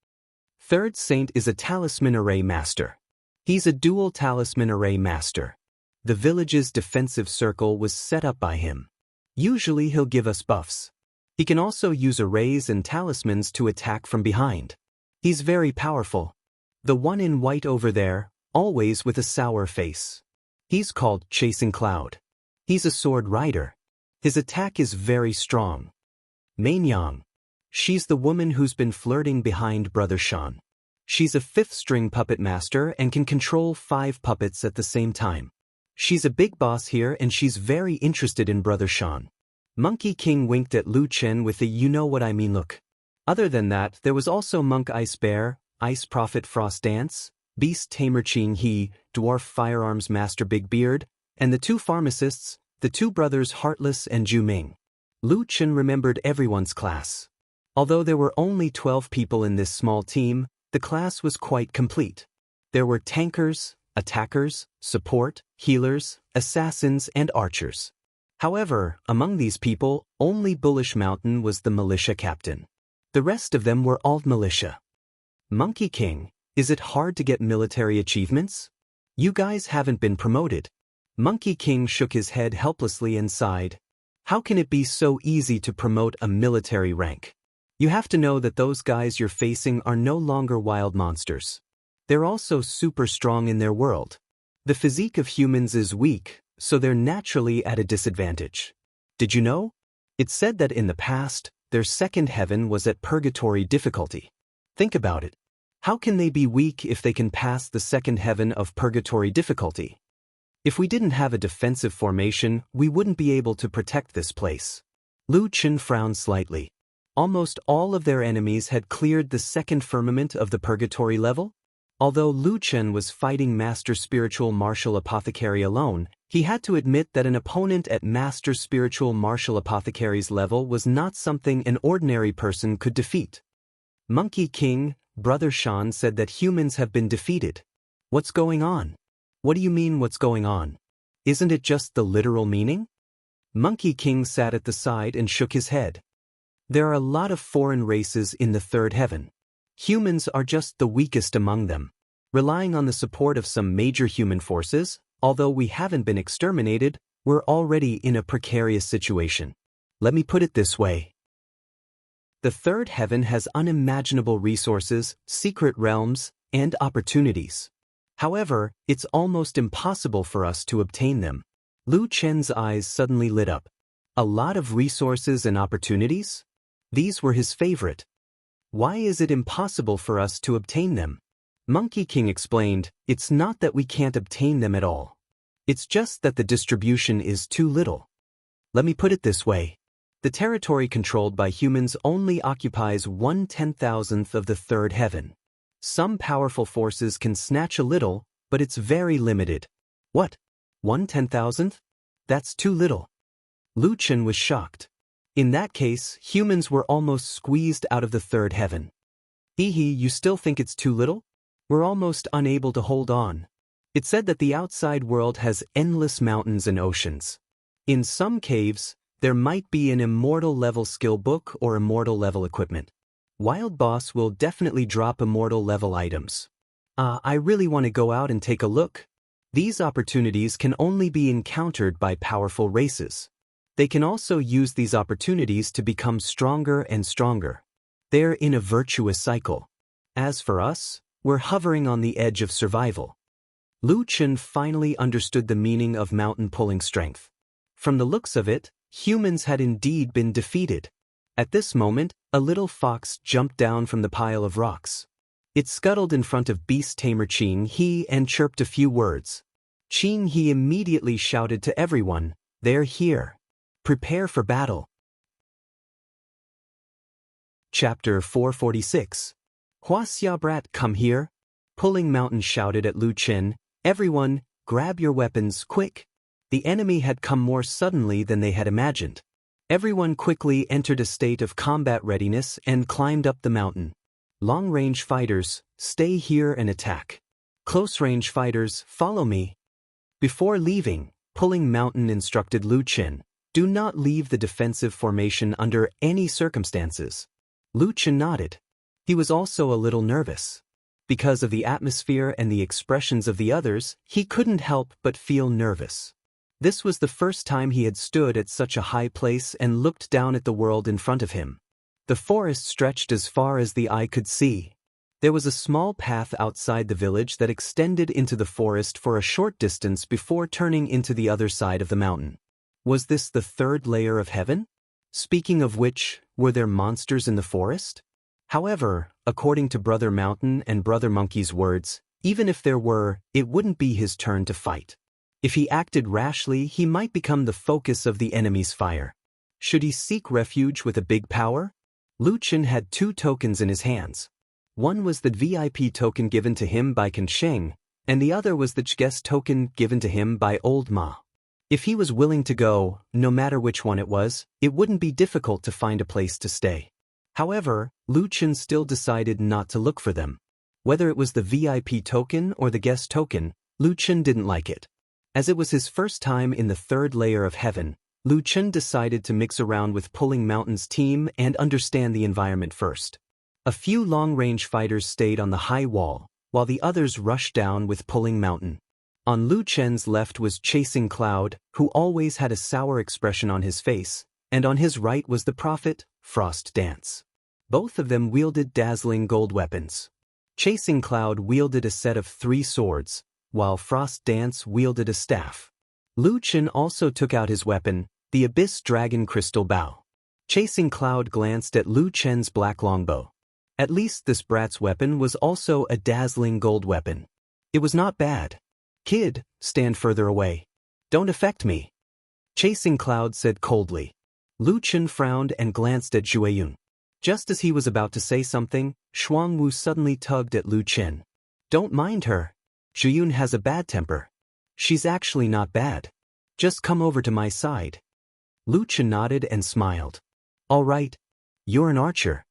3rd Saint is a Talisman Array Master. He's a dual Talisman Array Master. The village's defensive circle was set up by him. Usually he'll give us buffs. He can also use arrays and talismans to attack from behind. He's very powerful. The one in white over there, always with a sour face. He's called Chasing Cloud. He's a sword rider. His attack is very strong. Mainyang. She's the woman who's been flirting behind Brother Sean. She's a 5th string puppet master and can control 5 puppets at the same time. She's a big boss here and she's very interested in Brother Sean. Monkey King winked at Lu Chen with a you-know-what-I-mean look. Other than that, there was also Monk Ice Bear, Ice Prophet Frost Dance, Beast Tamer Ching He, Dwarf Firearms Master Big Beard, and the 2 pharmacists, the 2 brothers Heartless and Ju Ming. Lu Chen remembered everyone's class. Although there were only 12 people in this small team, the class was quite complete. There were tankers, attackers, support, healers, assassins, and archers. However, among these people, only Bullish Mountain was the militia captain. The rest of them were all militia. Monkey King, is it hard to get military achievements? You guys haven't been promoted. Monkey King shook his head helplessly and sighed. How can it be so easy to promote a military rank? You have to know that those guys you're facing are no longer wild monsters. They're also super strong in their world. The physique of humans is weak, so they're naturally at a disadvantage. Did you know? It's said that in the past, their second heaven was at purgatory difficulty. Think about it. How can they be weak if they can pass the second heaven of purgatory difficulty? If we didn't have a defensive formation, we wouldn't be able to protect this place. Lu Chen frowned slightly. Almost all of their enemies had cleared the second firmament of the purgatory level. Although Lu Chen was fighting Master Spiritual Martial Apothecary alone, he had to admit that an opponent at Master Spiritual Martial Apothecary's level was not something an ordinary person could defeat. Monkey King, Brother Shan, said that humans have been defeated. What's going on? What do you mean what's going on? Isn't it just the literal meaning? Monkey King sat at the side and shook his head. There are a lot of foreign races in the third heaven. Humans are just the weakest among them. Relying on the support of some major human forces, although we haven't been exterminated, we're already in a precarious situation. Let me put it this way. The third heaven has unimaginable resources, secret realms, and opportunities. However, it's almost impossible for us to obtain them. Lu Chen's eyes suddenly lit up. A lot of resources and opportunities? These were his favorite. Why is it impossible for us to obtain them? Monkey King explained, it's not that we can't obtain them at all. It's just that the distribution is too little. Let me put it this way. The territory controlled by humans only occupies 1/10,000th of the third heaven. Some powerful forces can snatch a little, but it's very limited. What? 1/10,000th? That's too little. Lu Chen was shocked. In that case, humans were almost squeezed out of the third heaven. You still think it's too little? We're almost unable to hold on. It's said that the outside world has endless mountains and oceans. In some caves, there might be an immortal level skill book or immortal level equipment. Wild Boss will definitely drop immortal level items. I really want to go out and take a look. These opportunities can only be encountered by powerful races. They can also use these opportunities to become stronger and stronger. They're in a virtuous cycle. As for us, we're hovering on the edge of survival. Lu Chen finally understood the meaning of mountain pulling strength. From the looks of it, humans had indeed been defeated. At this moment, a little fox jumped down from the pile of rocks. It scuttled in front of beast tamer Qing He and chirped a few words. Qing He immediately shouted to everyone, "They're here. Prepare for battle." Chapter 446. Hua Xiaobrat, come here. Pulling Mountain shouted at Lu Chen, "Everyone, grab your weapons, quick." The enemy had come more suddenly than they had imagined. Everyone quickly entered a state of combat readiness and climbed up the mountain. Long-range fighters, stay here and attack. Close-range fighters, follow me. Before leaving, Pulling Mountain instructed Lu Chen, do not leave the defensive formation under any circumstances. Lu Chen nodded. He was also a little nervous. Because of the atmosphere and the expressions of the others, he couldn't help but feel nervous. This was the first time he had stood at such a high place and looked down at the world in front of him. The forest stretched as far as the eye could see. There was a small path outside the village that extended into the forest for a short distance before turning into the other side of the mountain. Was this the third layer of heaven? Speaking of which, were there monsters in the forest? However, according to Brother Mountain and Brother Monkey's words, even if there were, it wouldn't be his turn to fight. If he acted rashly, he might become the focus of the enemy's fire. Should he seek refuge with a big power? Lu Chen had 2 tokens in his hands. One was the VIP token given to him by Kansheng, and the other was the guest token given to him by Old Ma. If he was willing to go, no matter which one it was, it wouldn't be difficult to find a place to stay. However, Lu Chen still decided not to look for them. Whether it was the VIP token or the guest token, Lu Chen didn't like it. As it was his first time in the third layer of heaven, Lu Chen decided to mix around with Pulling Mountain's team and understand the environment first. A few long-range fighters stayed on the high wall, while the others rushed down with Pulling Mountain. On Lu Chen's left was Chasing Cloud, who always had a sour expression on his face, and on his right was the Prophet, Frost Dance. Both of them wielded dazzling gold weapons. Chasing Cloud wielded a set of 3 swords, while Frost Dance wielded a staff. Lu Chen also took out his weapon, the Abyss Dragon Crystal Bow. Chasing Cloud glanced at Lu Chen's black longbow. At least this brat's weapon was also a dazzling gold weapon. It was not bad. Kid, stand further away. Don't affect me. Chasing Cloud said coldly. Lu Chen frowned and glanced at Zhueyun. Just as he was about to say something, Shuangwu suddenly tugged at Lu Chen. Don't mind her. Zhueyun has a bad temper. She's actually not bad. Just come over to my side. Lu Chen nodded and smiled. All right. You're an archer.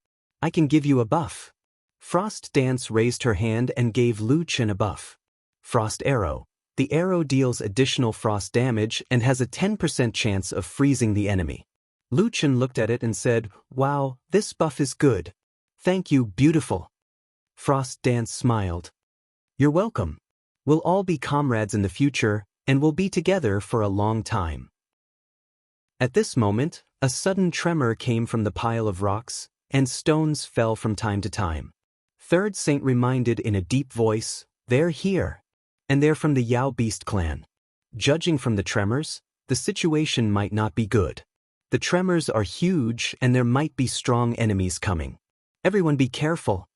I can give you a buff. Frost Dance raised her hand and gave Lu Chen a buff. Frost Arrow. The arrow deals additional frost damage and has a 10% chance of freezing the enemy. Lu Chen looked at it and said, Wow, this buff is good. Thank you, beautiful. Frost Dance smiled. You're welcome. We'll all be comrades in the future, and we'll be together for a long time. At this moment, a sudden tremor came from the pile of rocks, and stones fell from time to time. Third Saint reminded in a deep voice, They're here. And they're from the Yao Beast clan. Judging from the tremors, the situation might not be good. The tremors are huge and there might be strong enemies coming. Everyone be careful.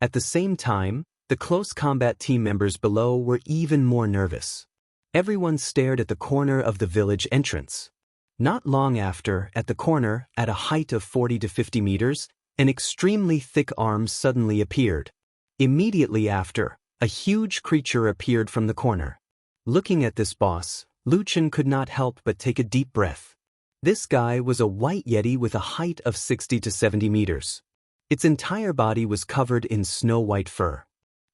At the same time, the close combat team members below were even more nervous. Everyone stared at the corner of the village entrance. Not long after, at the corner, at a height of 40 to 50 meters, an extremely thick arm suddenly appeared. Immediately after, a huge creature appeared from the corner. Looking at this boss, Lu Chen could not help but take a deep breath. This guy was a white yeti with a height of 60 to 70 meters. Its entire body was covered in snow-white fur.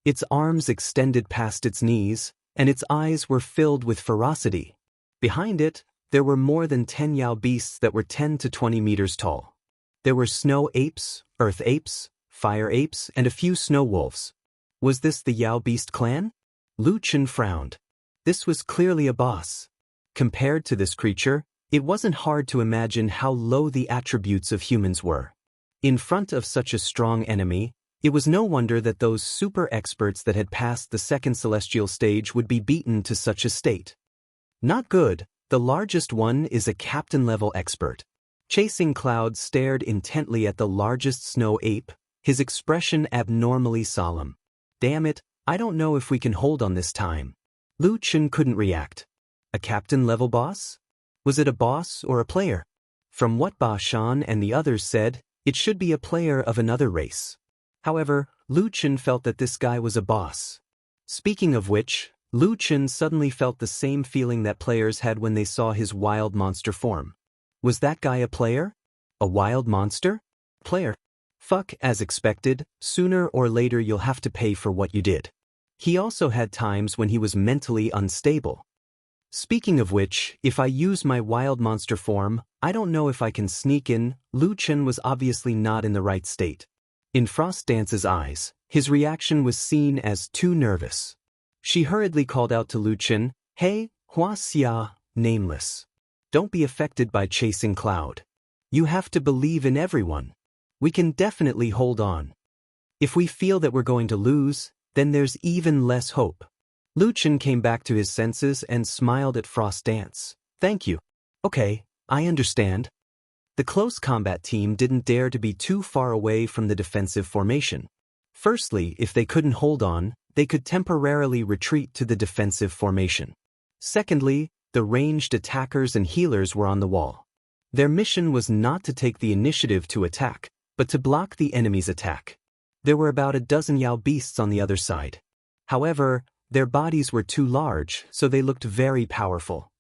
Its arms extended past its knees, and its eyes were filled with ferocity. Behind it, there were more than 10 Yao beasts that were 10 to 20 meters tall. There were snow apes, earth apes, fire apes, and a few snow wolves. Was this the Yao Beast clan? Lu Chen frowned. This was clearly a boss. Compared to this creature, it wasn't hard to imagine how low the attributes of humans were. In front of such a strong enemy, it was no wonder that those super experts that had passed the second celestial stage would be beaten to such a state. Not good. The largest one is a captain-level expert. Chasing Cloud stared intently at the largest snow ape, his expression abnormally solemn. Damn it, I don't know if we can hold on this time. Lu Chen couldn't react. A captain-level boss? Was it a boss or a player? From what Ba Shan and the others said, it should be a player of another race. However, Lu Chen felt that this guy was a boss. Speaking of which, Lu Chen suddenly felt the same feeling that players had when they saw his wild monster form. Was that guy a player? A wild monster? Player? Fuck, as expected, sooner or later you'll have to pay for what you did. He also had times when he was mentally unstable. Speaking of which, if I use my wild monster form, I don't know if I can sneak in. Lu Chen was obviously not in the right state. In Frost Dance's eyes, his reaction was seen as too nervous. She hurriedly called out to Lu Chen, Hey, Hua Xia, nameless. Don't be affected by Chasing Cloud. You have to believe in everyone. We can definitely hold on. If we feel that we're going to lose, then there's even less hope. Lu Chen came back to his senses and smiled at Frost Dance. Thank you. Okay, I understand. The close combat team didn't dare to be too far away from the defensive formation. Firstly, if they couldn't hold on, they could temporarily retreat to the defensive formation. Secondly, the ranged attackers and healers were on the wall. Their mission was not to take the initiative to attack, but to block the enemy's attack. There were about a dozen Yao beasts on the other side. However, their bodies were too large, so they looked very powerful.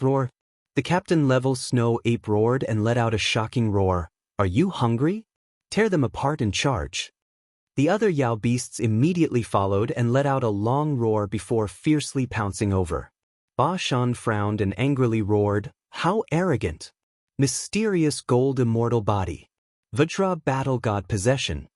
Roar. The captain-level snow ape roared and let out a shocking roar. Are you hungry? Tear them apart and charge. The other Yao beasts immediately followed and let out a long roar before fiercely pouncing over. Ba Shan frowned and angrily roared, How arrogant! Mysterious gold immortal body. Vajra battle god possession.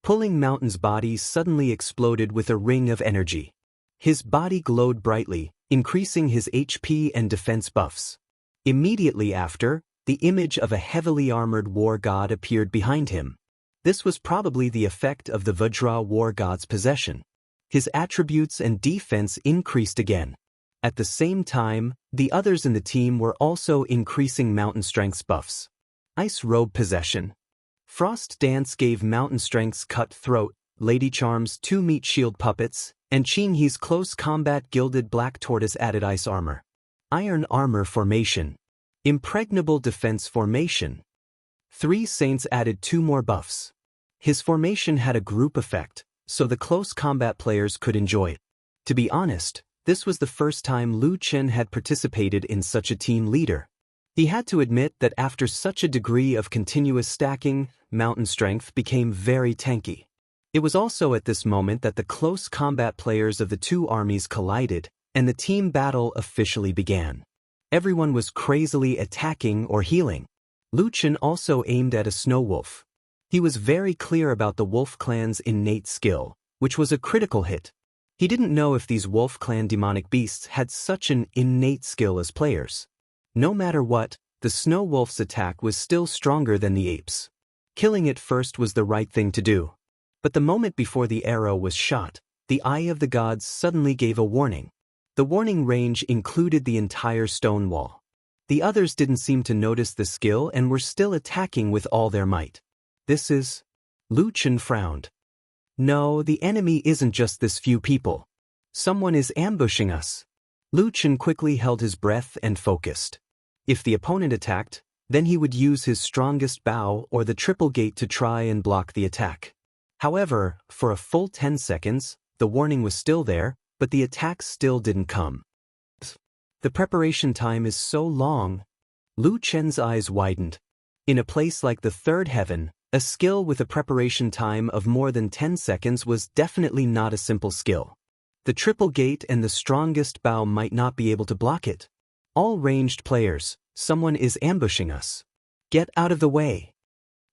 Pulling Mountain's body suddenly exploded with a ring of energy. His body glowed brightly, increasing his HP and defense buffs. Immediately after, the image of a heavily armored war god appeared behind him. This was probably the effect of the Vajra war god's possession. His attributes and defense increased again. At the same time, the others in the team were also increasing mountain strength's buffs. Ice Robe Possession. Frost Dance gave mountain strength's Cutthroat, Lady Charm's 2 Meat Shield Puppets, and Qinghe's Close Combat Gilded Black Tortoise added ice armor. Iron Armor Formation. Impregnable Defense Formation. 3 Saints added 2 more buffs. His formation had a group effect, so the close combat players could enjoy it. To be honest, this was the first time Lu Chen had participated in such a team leader. He had to admit that after such a degree of continuous stacking, mountain strength became very tanky. It was also at this moment that the close combat players of the two armies collided, and the team battle officially began. Everyone was crazily attacking or healing. Lu Chen also aimed at a snow wolf. He was very clear about the Wolf Clan's innate skill, which was a critical hit. He didn't know if these Wolf Clan demonic beasts had such an innate skill as players. No matter what, the Snow Wolf's attack was still stronger than the ape's. Killing it first was the right thing to do. But the moment before the arrow was shot, the Eye of the Gods suddenly gave a warning. The warning range included the entire stone wall. The others didn't seem to notice the skill and were still attacking with all their might. This is... Lu Chen frowned. No, the enemy isn't just this few people. Someone is ambushing us. Lu Chen quickly held his breath and focused. If the opponent attacked, then he would use his strongest bow or the triple gate to try and block the attack. However, for a full 10 seconds, the warning was still there, but the attacks still didn't come. The preparation time is so long. Lu Chen's eyes widened. In a place like the third heaven, a skill with a preparation time of more than 10 seconds was definitely not a simple skill. The triple gate and the strongest bow might not be able to block it. All ranged players, someone is ambushing us. Get out of the way.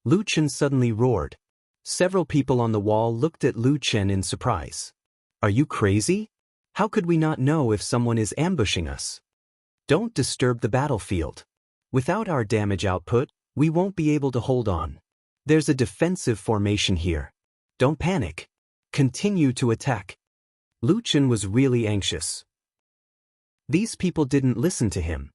Lu Chen suddenly roared. Several people on the wall looked at Lu Chen in surprise. Are you crazy? How could we not know if someone is ambushing us? Don't disturb the battlefield. Without our damage output, we won't be able to hold on. There's a defensive formation here. Don't panic. Continue to attack. Lu Chen was really anxious. These people didn't listen to him.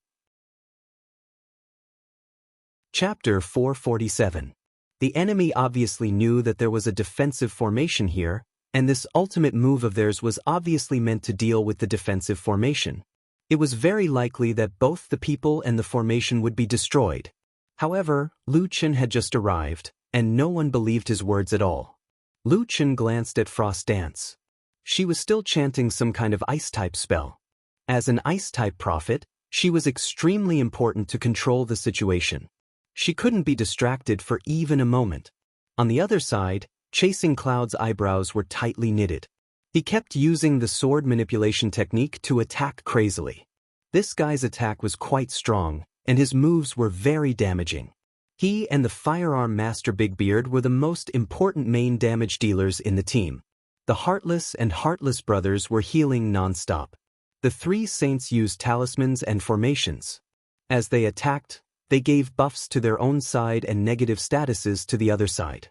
Chapter 447. The enemy obviously knew that there was a defensive formation here, and this ultimate move of theirs was obviously meant to deal with the defensive formation. It was very likely that both the people and the formation would be destroyed. However, Lu Chen had just arrived, and no one believed his words at all. Lu Chen glanced at Frost Dance. She was still chanting some kind of ice-type spell. As an ice-type prophet, she was extremely important to control the situation. She couldn't be distracted for even a moment. On the other side, Chasing Cloud's eyebrows were tightly knitted. He kept using the sword manipulation technique to attack crazily. This guy's attack was quite strong, and his moves were very damaging. He and the Firearm Master Bigbeard were the most important main damage dealers in the team. The Heartless and Heartless brothers were healing non-stop. The 3 saints used talismans and formations. As they attacked, they gave buffs to their own side and negative statuses to the other side.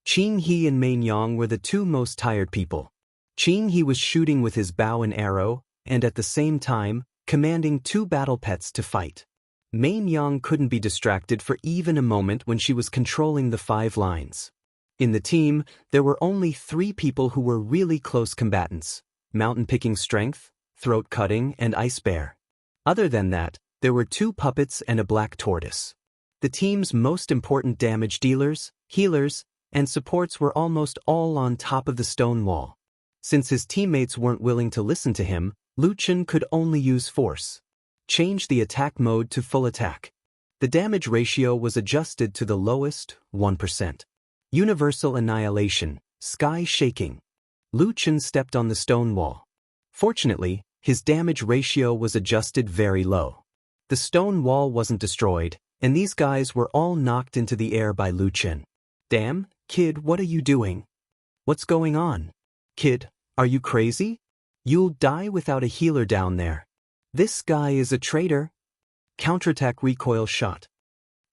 Qinghe and Mainyang were the 2 most tired people. Qinghe was shooting with his bow and arrow, and at the same time, commanding 2 battle pets to fight. Mainyang couldn't be distracted for even a moment when she was controlling the 5 lines. In the team, there were only 3 people who were really close combatants: Mountain Picking Strength, Throat Cutting, and Ice Bear. Other than that, there were 2 puppets and a black tortoise. The team's most important damage dealers, healers, and supports were almost all on top of the stone wall. Since his teammates weren't willing to listen to him, Lu Chen could only use force. Change the attack mode to full attack. The damage ratio was adjusted to the lowest, 1%. Universal Annihilation, Sky Shaking. Lu Chen stepped on the stone wall. Fortunately, his damage ratio was adjusted very low. The stone wall wasn't destroyed, and these guys were all knocked into the air by Lu Chen. Damn, kid, what are you doing? What's going on? Kid, are you crazy? You'll die without a healer down there. This guy is a traitor. Counterattack recoil shot.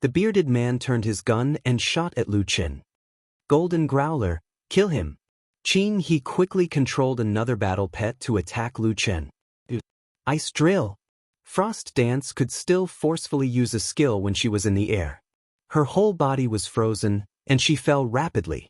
The bearded man turned his gun and shot at Lu Chen. Golden Growler, kill him. Qin He quickly controlled another battle pet to attack Lu Chen. Ice Drill. Frost Dance could still forcefully use a skill when she was in the air. Her whole body was frozen, and she fell rapidly.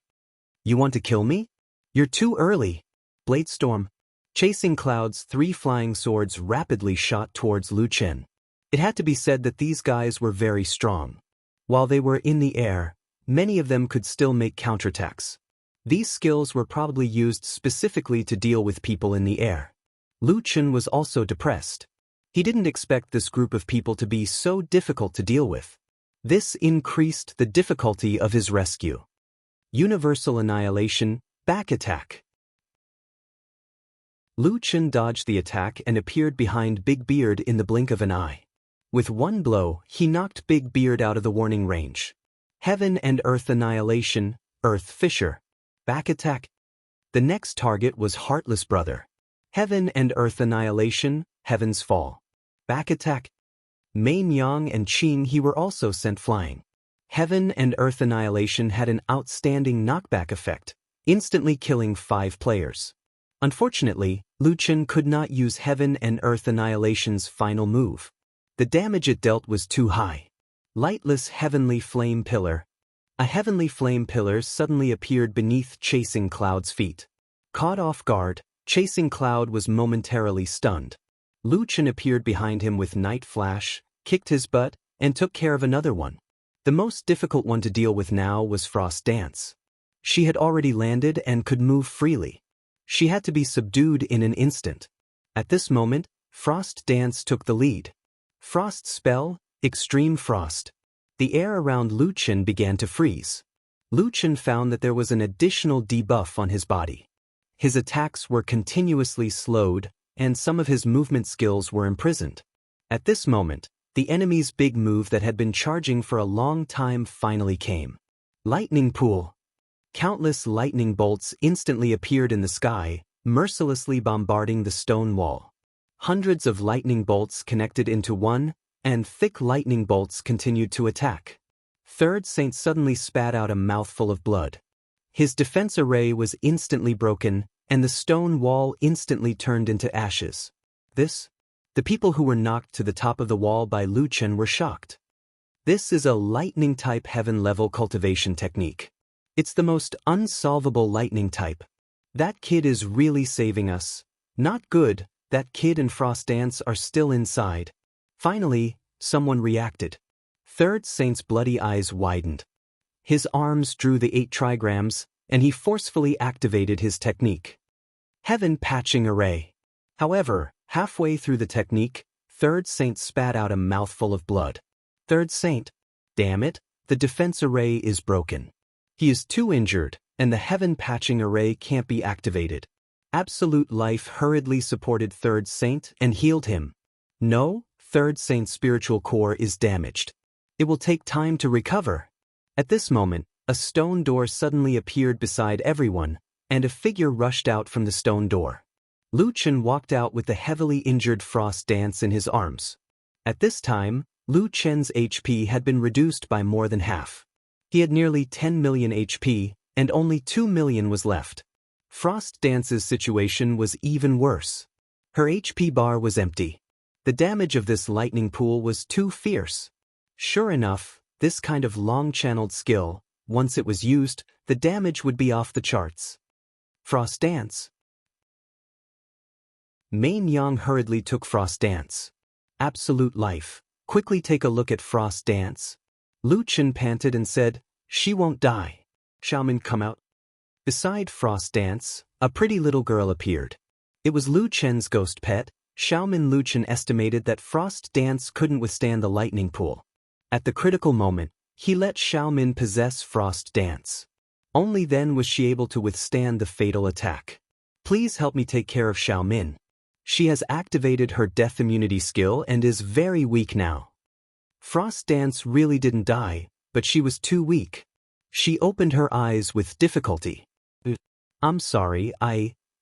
You want to kill me? You're too early. Bladestorm. Chasing clouds, 3 flying swords rapidly shot towards Lu Chen. It had to be said that these guys were very strong. While they were in the air, many of them could still make counterattacks. These skills were probably used specifically to deal with people in the air. Lu Chen was also depressed. He didn't expect this group of people to be so difficult to deal with. This increased the difficulty of his rescue. Universal Annihilation, Back Attack. Lu Chen dodged the attack and appeared behind Big Beard in the blink of an eye. With one blow, he knocked Big Beard out of the warning range. Heaven and Earth Annihilation, Earth Fisher. Back Attack. The next target was Heartless Brother. Heaven and Earth Annihilation, Heaven's Fall. Back Attack. Main Yang and Qin He were also sent flying. Heaven and Earth Annihilation had an outstanding knockback effect, instantly killing 5 players. Unfortunately, Lu Chen could not use Heaven and Earth Annihilation's final move. The damage it dealt was too high. Lightless Heavenly Flame Pillar. A heavenly flame pillar suddenly appeared beneath Chasing Cloud's feet. Caught off guard, Chasing Cloud was momentarily stunned. Lu Chen appeared behind him with Night Flash, kicked his butt, and took care of another one. The most difficult one to deal with now was Frost Dance. She had already landed and could move freely. She had to be subdued in an instant. At this moment, Frost Dance took the lead. Frost Spell, Extreme Frost. The air around Lu Chen began to freeze. Lu Chen found that there was an additional debuff on his body. His attacks were continuously slowed, and some of his movement skills were imprisoned. At this moment, the enemy's big move that had been charging for a long time finally came. Lightning Pool. Countless lightning bolts instantly appeared in the sky, mercilessly bombarding the stone wall. Hundreds of lightning bolts connected into one, and thick lightning bolts continued to attack. Third Saint suddenly spat out a mouthful of blood. His defense array was instantly broken, and the stone wall instantly turned into ashes. The people who were knocked to the top of the wall by Lu Chen were shocked. This is a lightning-type heaven-level cultivation technique. It's the most unsolvable lightning type. That kid is really saving us. Not good, that kid and Frost Dance are still inside. Finally, someone reacted. Third Saint's bloody eyes widened. His arms drew the 8 trigrams, and he forcefully activated his technique. Heaven Patching Array. However, halfway through the technique, Third Saint spat out a mouthful of blood. Third Saint, damn it, the defense array is broken. He is too injured, and the Heaven Patching Array can't be activated. Absolute Life hurriedly supported Third Saint and healed him. No, Third Saint's spiritual core is damaged. It will take time to recover. At this moment, a stone door suddenly appeared beside everyone, and a figure rushed out from the stone door. Lu Chen walked out with the heavily injured Frost Dance in his arms. At this time, Lu Chen's HP had been reduced by more than half. He had nearly 10 million HP, and only 2 million was left. Frost Dance's situation was even worse. Her HP bar was empty. The damage of this lightning pool was too fierce. Sure enough, this kind of long-channeled skill, once it was used, the damage would be off the charts. Frost Dance. Main Yang hurriedly took Frost Dance. Absolute Life. Quickly take a look at Frost Dance. Lu Chen panted and said, she won't die. Xiaomin, come out. Beside Frost Dance, a pretty little girl appeared. It was Lu Chen's ghost pet. Xiaomin. Lu Chen estimated that Frost Dance couldn't withstand the lightning pool. At the critical moment, he let Xiaomin possess Frost Dance. Only then was she able to withstand the fatal attack. Please help me take care of Xiaomin. She has activated her death immunity skill and is very weak now. Frost Dance really didn't die, but she was too weak. She opened her eyes with difficulty. I'm sorry,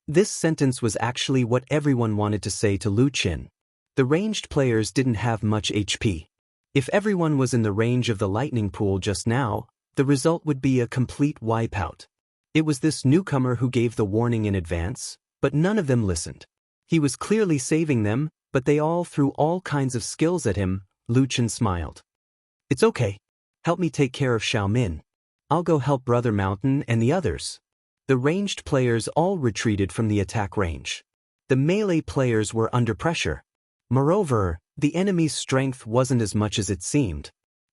This sentence was actually what everyone wanted to say to Lu Chen. The ranged players didn't have much HP. If everyone was in the range of the lightning pool just now, the result would be a complete wipeout. It was this newcomer who gave the warning in advance, but none of them listened. He was clearly saving them, but they all threw all kinds of skills at him. Lu Chen smiled. It's okay. Help me take care of Xiaomin. I'll go help Brother Mountain and the others. The ranged players all retreated from the attack range. The melee players were under pressure. Moreover, the enemy's strength wasn't as much as it seemed.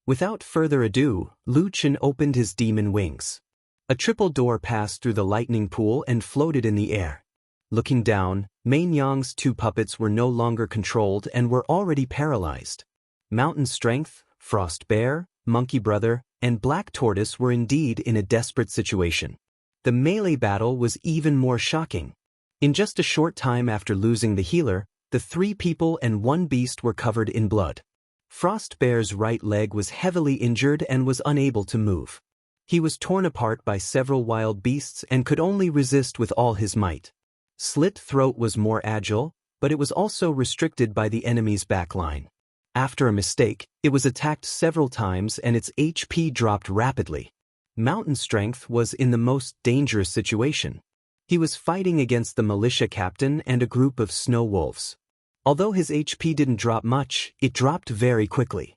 Without further ado, Lu Chen opened his demon wings. A triple door passed through the lightning pool and floated in the air. Looking down, Main Yang's two puppets were no longer controlled and were already paralyzed. Mountain Strength, Frost Bear, Monkey Brother, and Black Tortoise were indeed in a desperate situation. The melee battle was even more shocking. In just a short time after losing the healer, the 3 people and 1 beast were covered in blood. Frost Bear's right leg was heavily injured and was unable to move. He was torn apart by several wild beasts and could only resist with all his might. Slit Throat was more agile, but it was also restricted by the enemy's backline. After a mistake, it was attacked several times and its HP dropped rapidly. Mountain Strength was in the most dangerous situation. He was fighting against the militia captain and a group of snow wolves. Although his HP didn't drop much, it dropped very quickly.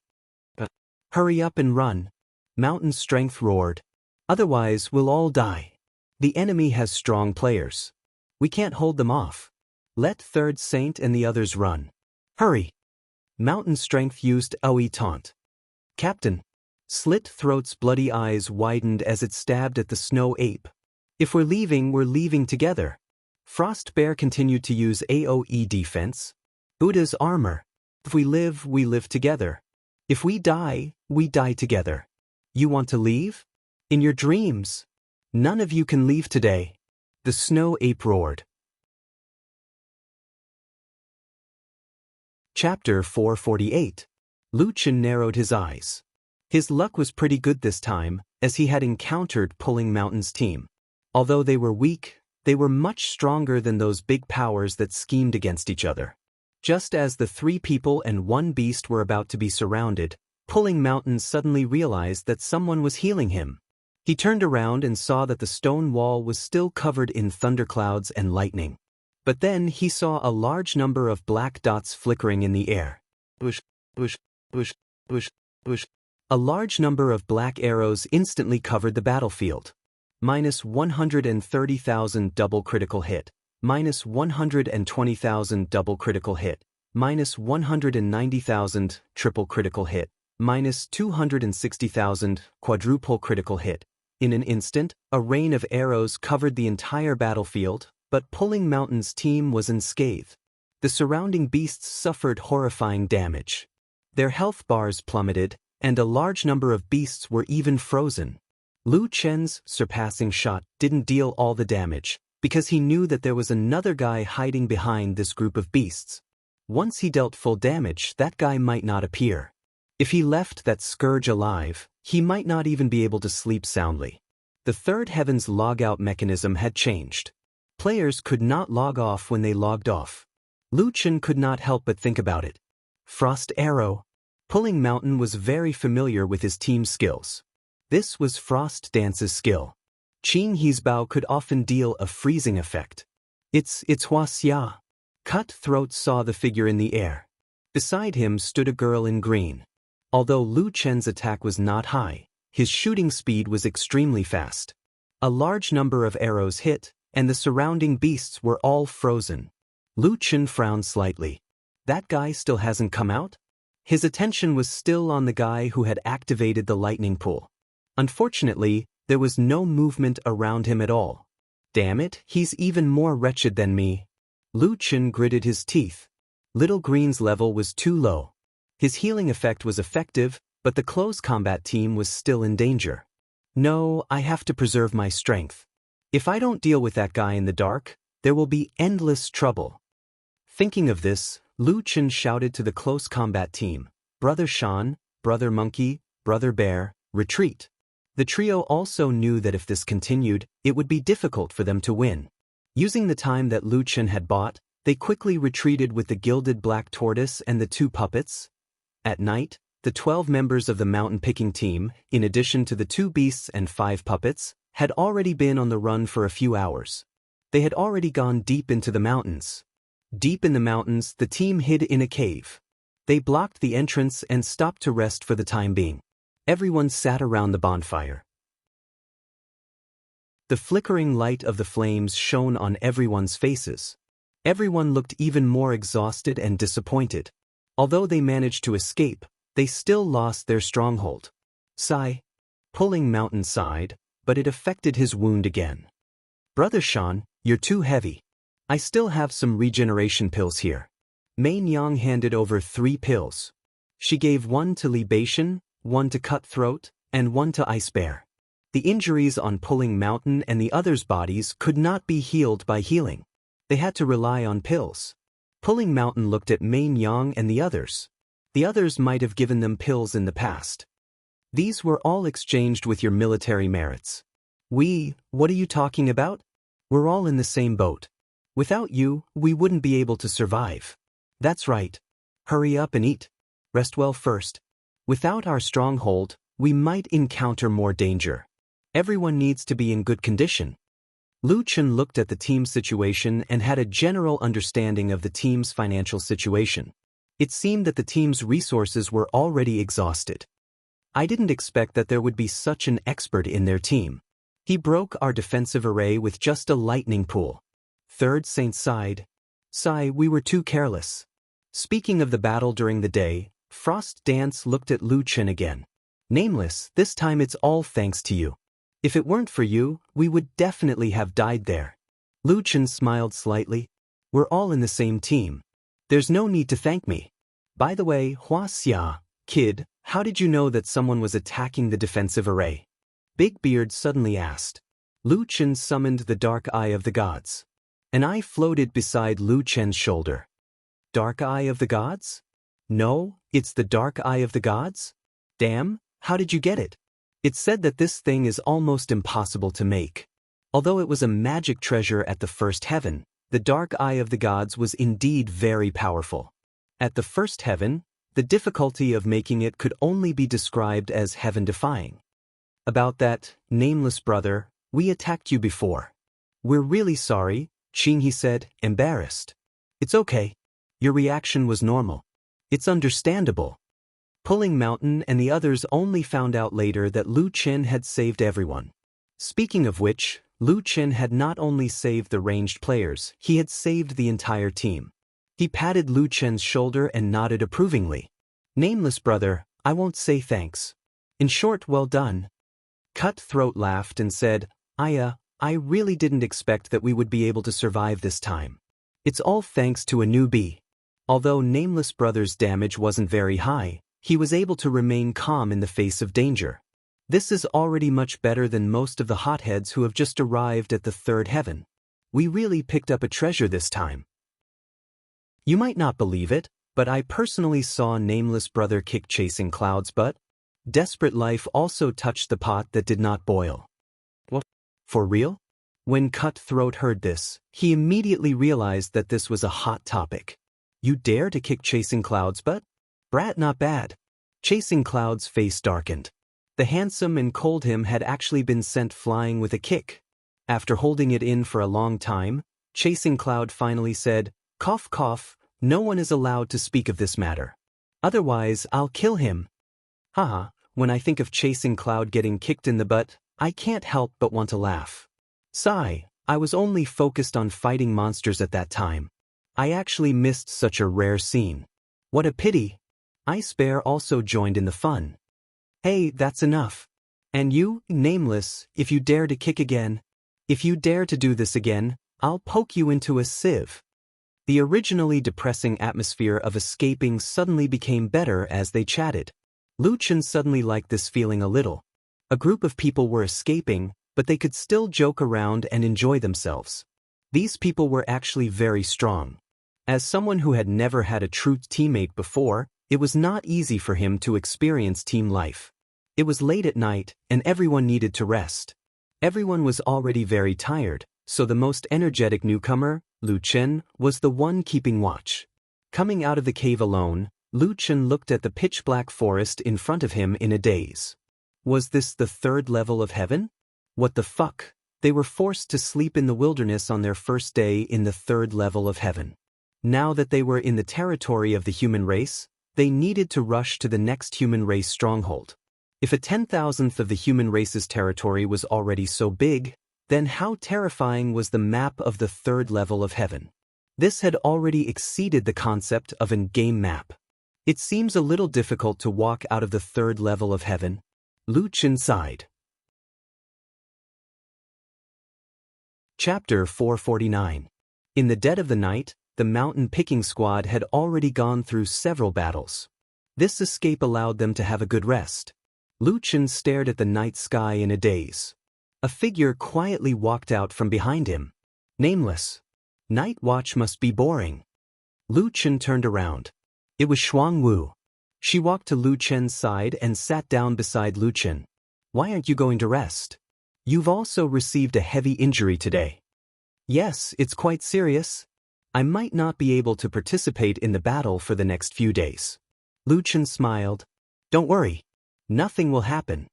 Hurry up and run. Mountain Strength roared. Otherwise, we'll all die. The enemy has strong players. We can't hold them off. Let Third Saint and the others run. Hurry. Mountain Strength used Aoi taunt. Captain. Slit Throat's bloody eyes widened as it stabbed at the snow ape. If we're leaving together. Frost Bear continued to use AoE defense. Buddha's armor. If we live together. If we die together. You want to leave? In your dreams. None of you can leave today. The snow ape roared. Chapter 448. Lu Chen narrowed his eyes. His luck was pretty good this time, as he had encountered Pulling Mountain's team. Although they were weak, they were much stronger than those big powers that schemed against each other. Just as the 3 people and 1 beast were about to be surrounded, Pulling Mountain suddenly realized that someone was healing him. He turned around and saw that the stone wall was still covered in thunderclouds and lightning. But then he saw a large number of black dots flickering in the air. Bush, bush, bush, bush, bush. A large number of black arrows instantly covered the battlefield. Minus 130,000 double critical hit. Minus 120,000 double critical hit. Minus 190,000 triple critical hit. Minus 260,000 quadruple critical hit. In an instant, a rain of arrows covered the entire battlefield, but Pulling Mountain's team was unscathed. The surrounding beasts suffered horrifying damage. Their health bars plummeted, and a large number of beasts were even frozen. Lu Chen's surpassing shot didn't deal all the damage, because he knew that there was another guy hiding behind this group of beasts. Once he dealt full damage, that guy might not appear. If he left that scourge alive, he might not even be able to sleep soundly. The Third Heaven's logout mechanism had changed. Players could not log off when they logged off. Lu Chen could not help but think about it. Frost Arrow. Pulling Mountain was very familiar with his team's skills. This was Frost Dance's skill. Qing He's Bao could often deal a freezing effect. It's Hua Xia. Cut Throat saw the figure in the air. Beside him stood a girl in green. Although Lu Chen's attack was not high, his shooting speed was extremely fast. A large number of arrows hit, and the surrounding beasts were all frozen. Lu Chen frowned slightly. That guy still hasn't come out? His attention was still on the guy who had activated the lightning pool. Unfortunately, there was no movement around him at all. Damn it, he's even more wretched than me. Lu Chen gritted his teeth. Little Green's level was too low. His healing effect was effective, but the close combat team was still in danger. No, I have to preserve my strength. If I don't deal with that guy in the dark, there will be endless trouble. Thinking of this, Lu Chen shouted to the close combat team, Brother Shan, Brother Monkey, Brother Bear, retreat. The trio also knew that if this continued, it would be difficult for them to win. Using the time that Lu Chen had bought, they quickly retreated with the gilded black tortoise and the 2 puppets. At night, the 12 members of the mountain picking team, in addition to the 2 beasts and 5 puppets, had already been on the run for a few hours. They had already gone deep into the mountains. Deep in the mountains, the team hid in a cave. They blocked the entrance and stopped to rest for the time being. Everyone sat around the bonfire. The flickering light of the flames shone on everyone's faces. Everyone looked even more exhausted and disappointed. Although they managed to escape, they still lost their stronghold. Sigh. Pulling Mountain sighed, but it affected his wound again. Brother Shan, you're too heavy. I still have some regeneration pills here. Mei Nyang handed over 3 pills. She gave one to Li Baishan, one to Cutthroat, and one to Ice Bear. The injuries on Pulling Mountain and the others' bodies could not be healed by healing. They had to rely on pills. Pulling Mountain looked at Mei Nyang and the others. The others might have given them pills in the past. These were all exchanged with your military merits. What are you talking about? We're all in the same boat. Without you, we wouldn't be able to survive. That's right. Hurry up and eat. Rest well first. Without our stronghold, we might encounter more danger. Everyone needs to be in good condition. Lu Chen looked at the team's situation and had a general understanding of the team's financial situation. It seemed that the team's resources were already exhausted. I didn't expect that there would be such an expert in their team. He broke our defensive array with just a lightning pool. Third Saint sighed. Sigh, we were too careless. Speaking of the battle during the day, Frost Dance looked at Lu Chen again. Nameless, this time it's all thanks to you. If it weren't for you, we would definitely have died there. Lu Chen smiled slightly. We're all in the same team. There's no need to thank me. By the way, Hua Xia, kid, how did you know that someone was attacking the defensive array? Big Beard suddenly asked. Lu Chen summoned the Dark Eye of the Gods. An eye floated beside Lu Chen's shoulder. Dark Eye of the Gods? No, it's the Dark Eye of the Gods? Damn, how did you get it? It's said that this thing is almost impossible to make. Although it was a magic treasure at the first heaven, the Dark Eye of the Gods was indeed very powerful. At the first heaven, the difficulty of making it could only be described as heaven-defying. About that, nameless brother, we attacked you before. We're really sorry, Qinghe said, embarrassed. It's okay. Your reaction was normal. It's understandable. Pulling Mountain and the others only found out later that Lu Chen had saved everyone. Speaking of which, Lu Chen had not only saved the ranged players, he had saved the entire team. He patted Lu Chen's shoulder and nodded approvingly. Nameless brother, I won't say thanks. In short, well done. Cutthroat laughed and said, I really didn't expect that we would be able to survive this time. It's all thanks to a newbie. Although Nameless brother's damage wasn't very high, he was able to remain calm in the face of danger. This is already much better than most of the hotheads who have just arrived at the third heaven. We really picked up a treasure this time. You might not believe it, but I personally saw Nameless brother kick Chasing Cloud's butt. Desperate Life also touched the pot that did not boil. What? For real? When Cutthroat heard this, he immediately realized that this was a hot topic. You dare to kick Chasing Cloud's butt? Brat, not bad. Chasing Cloud's face darkened. The handsome and cold him had actually been sent flying with a kick. After holding it in for a long time, Chasing Cloud finally said, cough cough, no one is allowed to speak of this matter. Otherwise, I'll kill him. Haha, when I think of Chasing Cloud getting kicked in the butt, I can't help but want to laugh. Sigh, I was only focused on fighting monsters at that time. I actually missed such a rare scene. What a pity. Ice Bear also joined in the fun. Hey, that's enough. And you, Nameless, if you dare to kick again, if you dare to do this again, I'll poke you into a sieve. The originally depressing atmosphere of escaping suddenly became better as they chatted. Lu Chen suddenly liked this feeling a little. A group of people were escaping, but they could still joke around and enjoy themselves. These people were actually very strong. As someone who had never had a true teammate before, it was not easy for him to experience team life. It was late at night, and everyone needed to rest. Everyone was already very tired, so the most energetic newcomer, Lu Chen, was the one keeping watch. Coming out of the cave alone, Lu Chen looked at the pitch-black forest in front of him in a daze. Was this the third level of heaven? What the fuck? They were forced to sleep in the wilderness on their first day in the third level of heaven. Now that they were in the territory of the human race, they needed to rush to the next human race stronghold. If a 10,000th of the human race's territory was already so big, then how terrifying was the map of the third level of heaven? This had already exceeded the concept of an game map. It seems a little difficult to walk out of the third level of heaven. Lu Chen sighed. Chapter 449. In the dead of the night, the mountain picking squad had already gone through several battles. This escape allowed them to have a good rest. Lu Chen stared at the night sky in a daze. A figure quietly walked out from behind him. Nameless. Night watch must be boring. Lu Chen turned around. It was Shuang Wu. She walked to Lu Chen's side and sat down beside Lu Chen. Why aren't you going to rest? You've also received a heavy injury today. Yes, it's quite serious. I might not be able to participate in the battle for the next few days. Lu Chen smiled. Don't worry. Nothing will happen.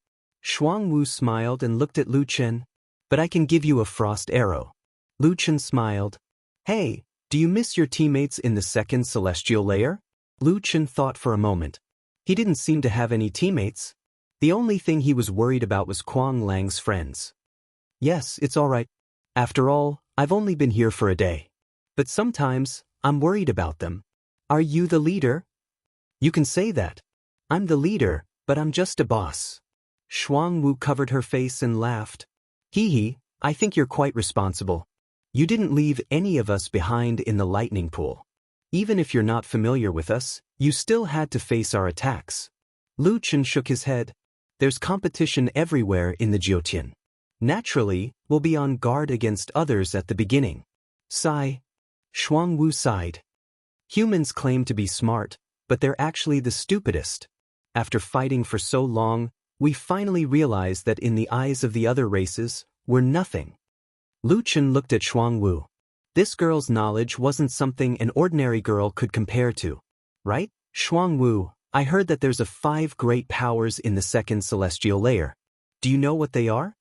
Shuang Wu smiled and looked at Lu Chen. But I can give you a frost arrow. Lu Chen smiled. Hey, do you miss your teammates in the second celestial layer? Lu Chen thought for a moment. He didn't seem to have any teammates. The only thing he was worried about was Kuang Lang's friends. Yes, it's all right. After all, I've only been here for a day. But sometimes, I'm worried about them. Are you the leader? You can say that. I'm the leader, but I'm just a boss. Shuang Wu covered her face and laughed. Hee hee, I think you're quite responsible. You didn't leave any of us behind in the lightning pool. Even if you're not familiar with us, you still had to face our attacks. Lu Chen shook his head. There's competition everywhere in the Jiutian. Naturally, we'll be on guard against others at the beginning. Sigh. Shuang Wu sighed. Humans claim to be smart, but they're actually the stupidest. After fighting for so long, we finally realized that in the eyes of the other races, we're nothing. Lu Chen looked at Shuang Wu. This girl's knowledge wasn't something an ordinary girl could compare to. Right? Shuang Wu, I heard that there's 5 great powers in the second celestial layer. Do you know what they are?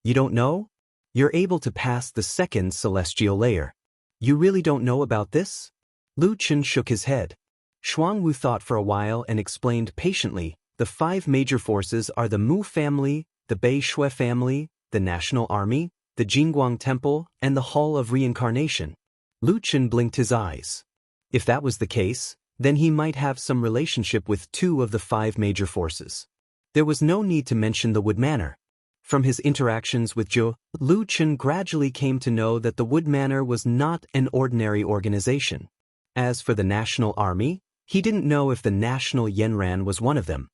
You don't know? You're able to pass the second celestial layer. You really don't know about this? Lu Chen shook his head. Shuang Wu thought for a while and explained patiently, the 5 major forces are the Mu family, the Bei Shui family, the National Army, the Jingguang Temple, and the Hall of Reincarnation. Lu Chen blinked his eyes. If that was the case, then he might have some relationship with 2 of the 5 major forces. There was no need to mention the Wood Manor. From his interactions with Zhou, Lu Chen gradually came to know that the Wood Manor was not an ordinary organization. As for the National Army, he didn't know if the National Yanran was one of them.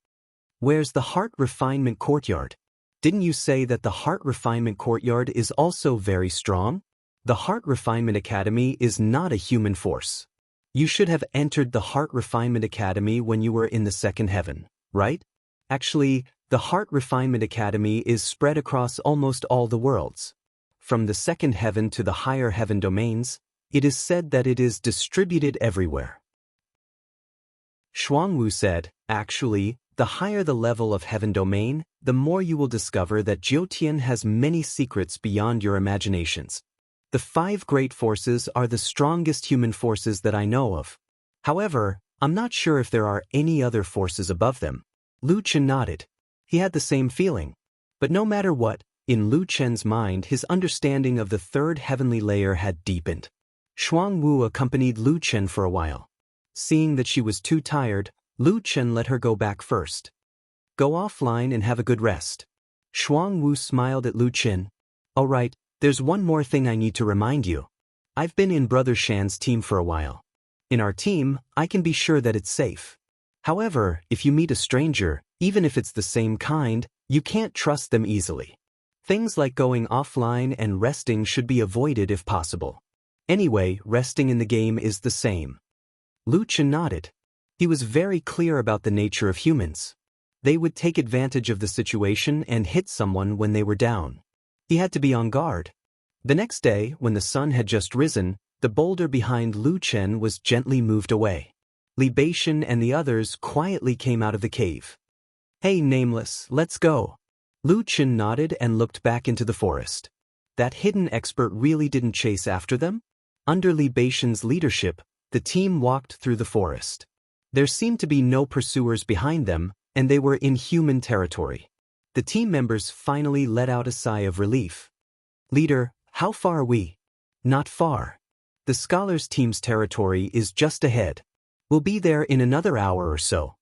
Where's the Heart Refinement Courtyard? Didn't you say that the Heart Refinement Courtyard is also very strong? The Heart Refinement Academy is not a human force. You should have entered the Heart Refinement Academy when you were in the second heaven, right? Actually, the Heart Refinement Academy is spread across almost all the worlds. From the second heaven to the higher heaven domains, it is said that it is distributed everywhere. Shuang Wu said, actually, the higher the level of heaven domain, the more you will discover that Jiutian has many secrets beyond your imaginations. The 5 great forces are the strongest human forces that I know of. However, I'm not sure if there are any other forces above them. Lu Chen nodded. He had the same feeling. But no matter what, in Lu Chen's mind his understanding of the 3rd heavenly layer had deepened. Shuang Wu accompanied Lu Chen for a while. Seeing that she was too tired, Lu Chen let her go back first. Go offline and have a good rest. Shuang Wu smiled at Lu Chen. All right, there's one more thing I need to remind you. I've been in Brother Shan's team for a while. In our team, I can be sure that it's safe. However, if you meet a stranger, even if it's the same kind, you can't trust them easily. Things like going offline and resting should be avoided if possible. Anyway, resting in the game is the same. Lu Chen nodded. He was very clear about the nature of humans. They would take advantage of the situation and hit someone when they were down. He had to be on guard. The next day, when the sun had just risen, the boulder behind Lu Chen was gently moved away. Li Beishan and the others quietly came out of the cave. Hey, Nameless, let's go. Lu Chen nodded and looked back into the forest. That hidden expert really didn't chase after them? Under Li Beishan's leadership, the team walked through the forest. There seemed to be no pursuers behind them, and they were in human territory. The team members finally let out a sigh of relief. Leader, how far are we? Not far. The scholars team's territory is just ahead. We'll be there in another hour or so.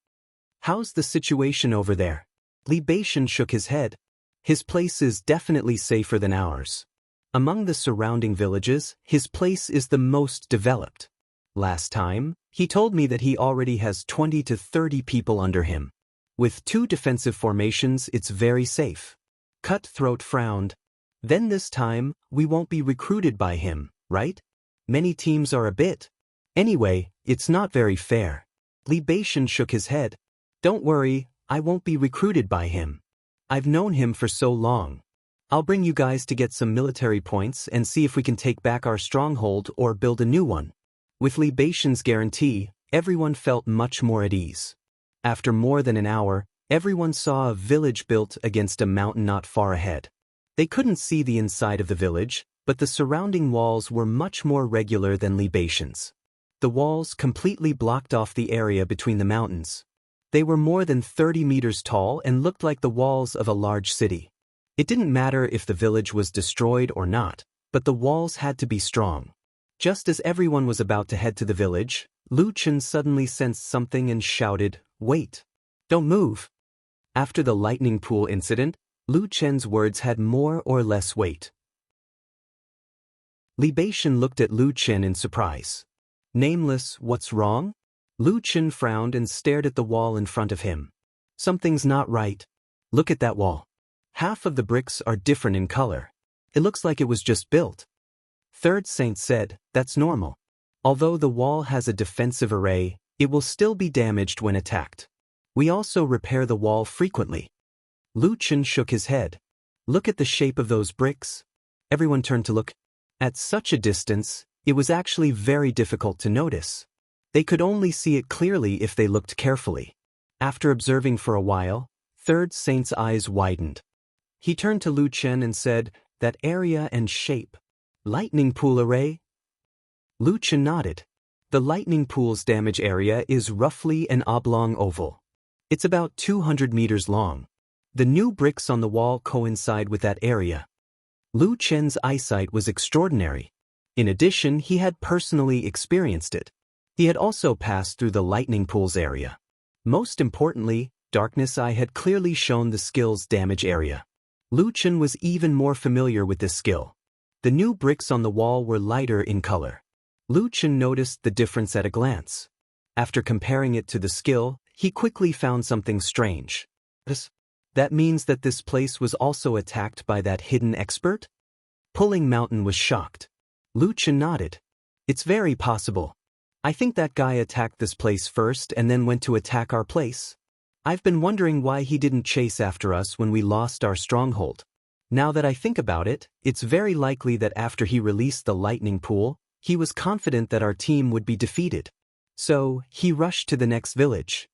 How's the situation over there? Li Beishan shook his head. His place is definitely safer than ours. Among the surrounding villages, his place is the most developed. Last time, he told me that he already has 20 to 30 people under him. With 2 defensive formations, it's very safe. Cutthroat frowned. Then this time, we won't be recruited by him, right? Many teams are a bit. Anyway, it's not very fair. Li Beishan shook his head. Don't worry, I won't be recruited by him. I've known him for so long. I'll bring you guys to get some military points and see if we can take back our stronghold or build a new one. With Li Beishan's guarantee, everyone felt much more at ease. After more than an hour, everyone saw a village built against a mountain not far ahead. They couldn't see the inside of the village, but the surrounding walls were much more regular than Li Beishan's. The walls completely blocked off the area between the mountains. They were more than 30 meters tall and looked like the walls of a large city. It didn't matter if the village was destroyed or not, but the walls had to be strong. Just as everyone was about to head to the village, Lu Chen suddenly sensed something and shouted, "Wait! Don't move!" After the lightning pool incident, Lu Chen's words had more or less weight. Li Beishan looked at Lu Chen in surprise. Nameless, what's wrong? Lu Chen frowned and stared at the wall in front of him. Something's not right. Look at that wall. Half of the bricks are different in color. It looks like it was just built. Third Saint said, that's normal. Although the wall has a defensive array, it will still be damaged when attacked. We also repair the wall frequently. Lu Chen shook his head. Look at the shape of those bricks. Everyone turned to look. At such a distance, it was actually very difficult to notice. They could only see it clearly if they looked carefully. After observing for a while, Third Saint's eyes widened. He turned to Lu Chen and said, that area and shape. Lightning pool array? Lu Chen nodded. The lightning pool's damage area is roughly an oblong oval. It's about 200 meters long. The new bricks on the wall coincide with that area. Lu Chen's eyesight was extraordinary. In addition, he had personally experienced it. He had also passed through the lightning pool's area. Most importantly, Darkness Eye had clearly shown the skill's damage area. Lu Chen was even more familiar with this skill. The new bricks on the wall were lighter in color. Lu Chen noticed the difference at a glance. After comparing it to the skill, he quickly found something strange. That means that this place was also attacked by that hidden expert? Pulling Mountain was shocked. Lu Chen nodded. It's very possible. I think that guy attacked this place first and then went to attack our place. I've been wondering why he didn't chase after us when we lost our stronghold. Now that I think about it, it's very likely that after he released the lightning pool, he was confident that our team would be defeated. So, he rushed to the next village.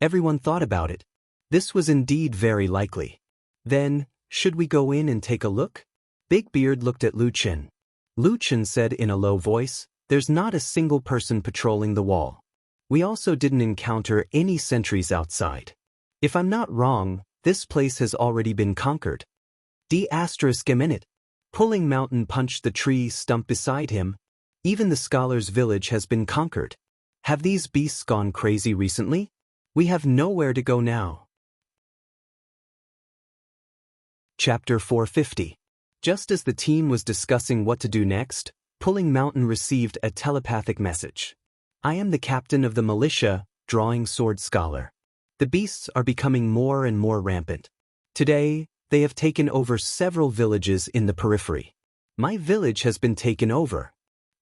Everyone thought about it. This was indeed very likely. Then, should we go in and take a look? Big Beard looked at Lu Chen. Lu Chen said in a low voice, there's not a single person patrolling the wall. We also didn't encounter any sentries outside. If I'm not wrong, this place has already been conquered. D****. Pulling Mountain punched the tree stump beside him. Even the scholar's village has been conquered. Have these beasts gone crazy recently? We have nowhere to go now. Chapter 450. Just as the team was discussing what to do next, Pulling Mountain received a telepathic message. I am the captain of the militia, Drawing Sword Scholar. The beasts are becoming more and more rampant. Today, they have taken over several villages in the periphery. My village has been taken over.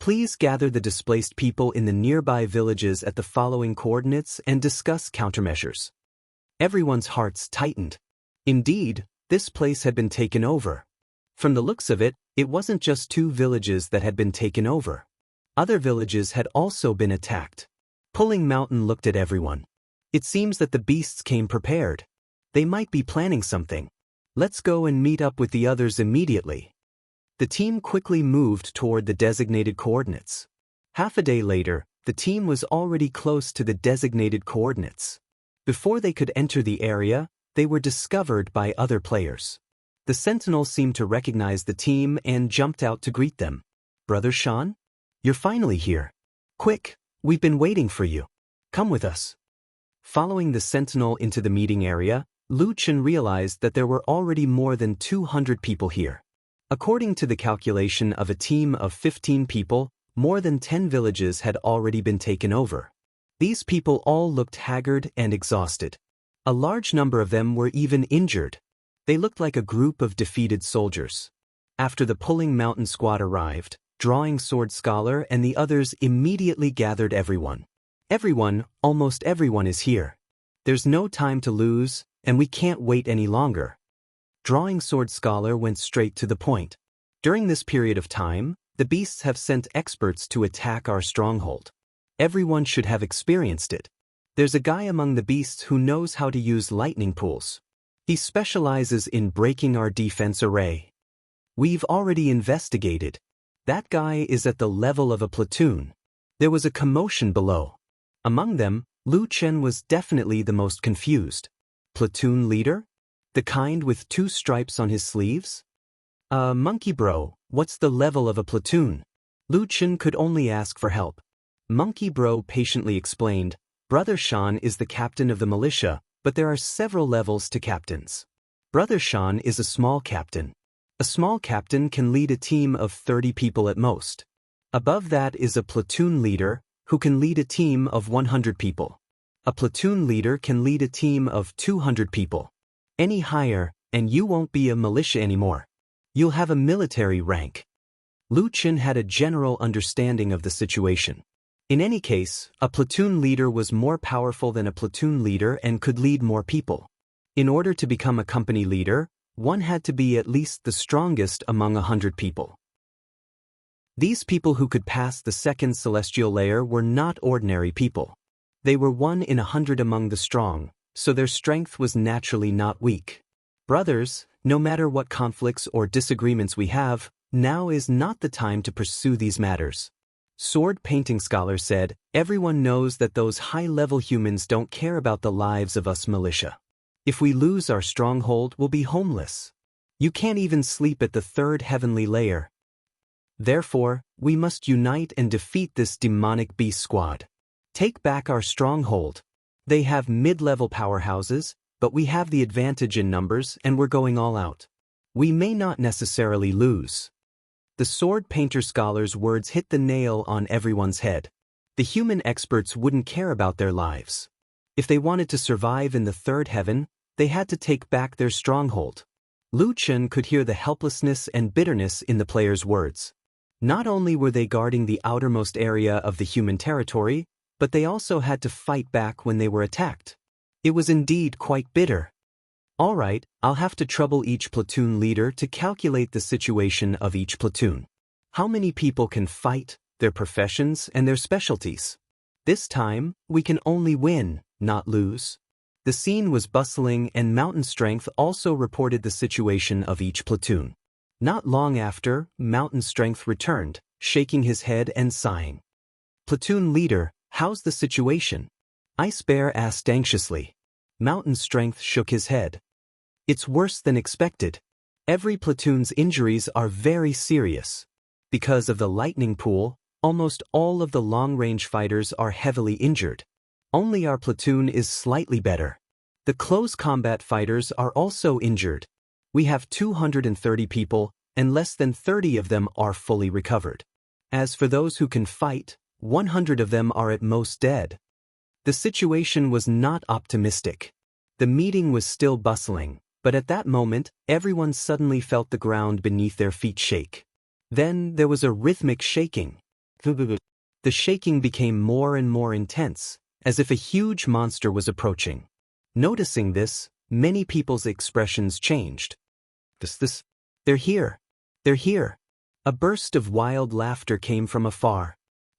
Please gather the displaced people in the nearby villages at the following coordinates and discuss countermeasures. Everyone's hearts tightened. Indeed, this place had been taken over. From the looks of it, it wasn't just 2 villages that had been taken over. Other villages had also been attacked. Pulling Mountain looked at everyone. It seems that the beasts came prepared. They might be planning something. Let's go and meet up with the others immediately. The team quickly moved toward the designated coordinates. Half a day later, the team was already close to the designated coordinates. Before they could enter the area, they were discovered by other players. The sentinel seemed to recognize the team and jumped out to greet them. Brother Sean? You're finally here. Quick, we've been waiting for you. Come with us. Following the sentinel into the meeting area, Lu Chen realized that there were already more than 200 people here. According to the calculation of a team of 15 people, more than 10 villages had already been taken over. These people all looked haggard and exhausted. A large number of them were even injured. They looked like a group of defeated soldiers. After the Pulling Mountain squad arrived, Drawing Sword Scholar and the others immediately gathered everyone. Almost everyone is here. There's no time to lose, and we can't wait any longer. Drawing Sword Scholar went straight to the point. During this period of time, the beasts have sent experts to attack our stronghold. Everyone should have experienced it. There's a guy among the beasts who knows how to use lightning pools. He specializes in breaking our defense array. We've already investigated. That guy is at the level of a platoon. There was a commotion below. Among them, Lu Chen was definitely the most confused. Platoon leader? The kind with 2 stripes on his sleeves? Monkey bro, what's the level of a platoon? Lu Chen could only ask for help. Monkey bro patiently explained, Brother Shan is the captain of the militia, but there are several levels to captains. Brother Shan is a small captain. A small captain can lead a team of 30 people at most. Above that is a platoon leader, who can lead a team of 100 people. A platoon leader can lead a team of 200 people. Any higher, and you won't be a militia anymore. You'll have a military rank. Lu Chen had a general understanding of the situation. In any case, a platoon leader was more powerful than a platoon leader and could lead more people. In order to become a company leader, one had to be at least the strongest among 100 people. These people who could pass the second celestial layer were not ordinary people. They were 1 in 100 among the strong, so their strength was naturally not weak. Brothers, no matter what conflicts or disagreements we have, now is not the time to pursue these matters. Sword Painting Scholar said, everyone knows that those high-level humans don't care about the lives of us militia. If we lose our stronghold, we'll be homeless. You can't even sleep at the 3rd heavenly layer. Therefore, we must unite and defeat this demonic beast squad. Take back our stronghold. They have mid-level powerhouses, but we have the advantage in numbers and we're going all out. We may not necessarily lose. The Sword Painter Scholar's words hit the nail on everyone's head. The human experts wouldn't care about their lives. If they wanted to survive in the 3rd heaven, they had to take back their stronghold. Lu Chen could hear the helplessness and bitterness in the players' words. Not only were they guarding the outermost area of the human territory, but they also had to fight back when they were attacked. It was indeed quite bitter. All right, I'll have to trouble each platoon leader to calculate the situation of each platoon. How many people can fight, their professions, and their specialties? This time, we can only win, not lose. The scene was bustling and Mountain Strength also reported the situation of each platoon. Not long after, Mountain Strength returned, shaking his head and sighing. Platoon leader, how's the situation? Ice Bear asked anxiously. Mountain Strength shook his head. It's worse than expected. Every platoon's injuries are very serious. Because of the lightning pool, almost all of the long-range fighters are heavily injured. Only our platoon is slightly better. The close combat fighters are also injured. We have 230 people, and less than 30 of them are fully recovered. As for those who can fight, 100 of them are at most dead. The situation was not optimistic. The meeting was still bustling, but at that moment, everyone suddenly felt the ground beneath their feet shake. Then there was a rhythmic shaking. The shaking became more and more intense, as if a huge monster was approaching. Noticing this, many people's expressions changed. They're here. They're here. A burst of wild laughter came from afar.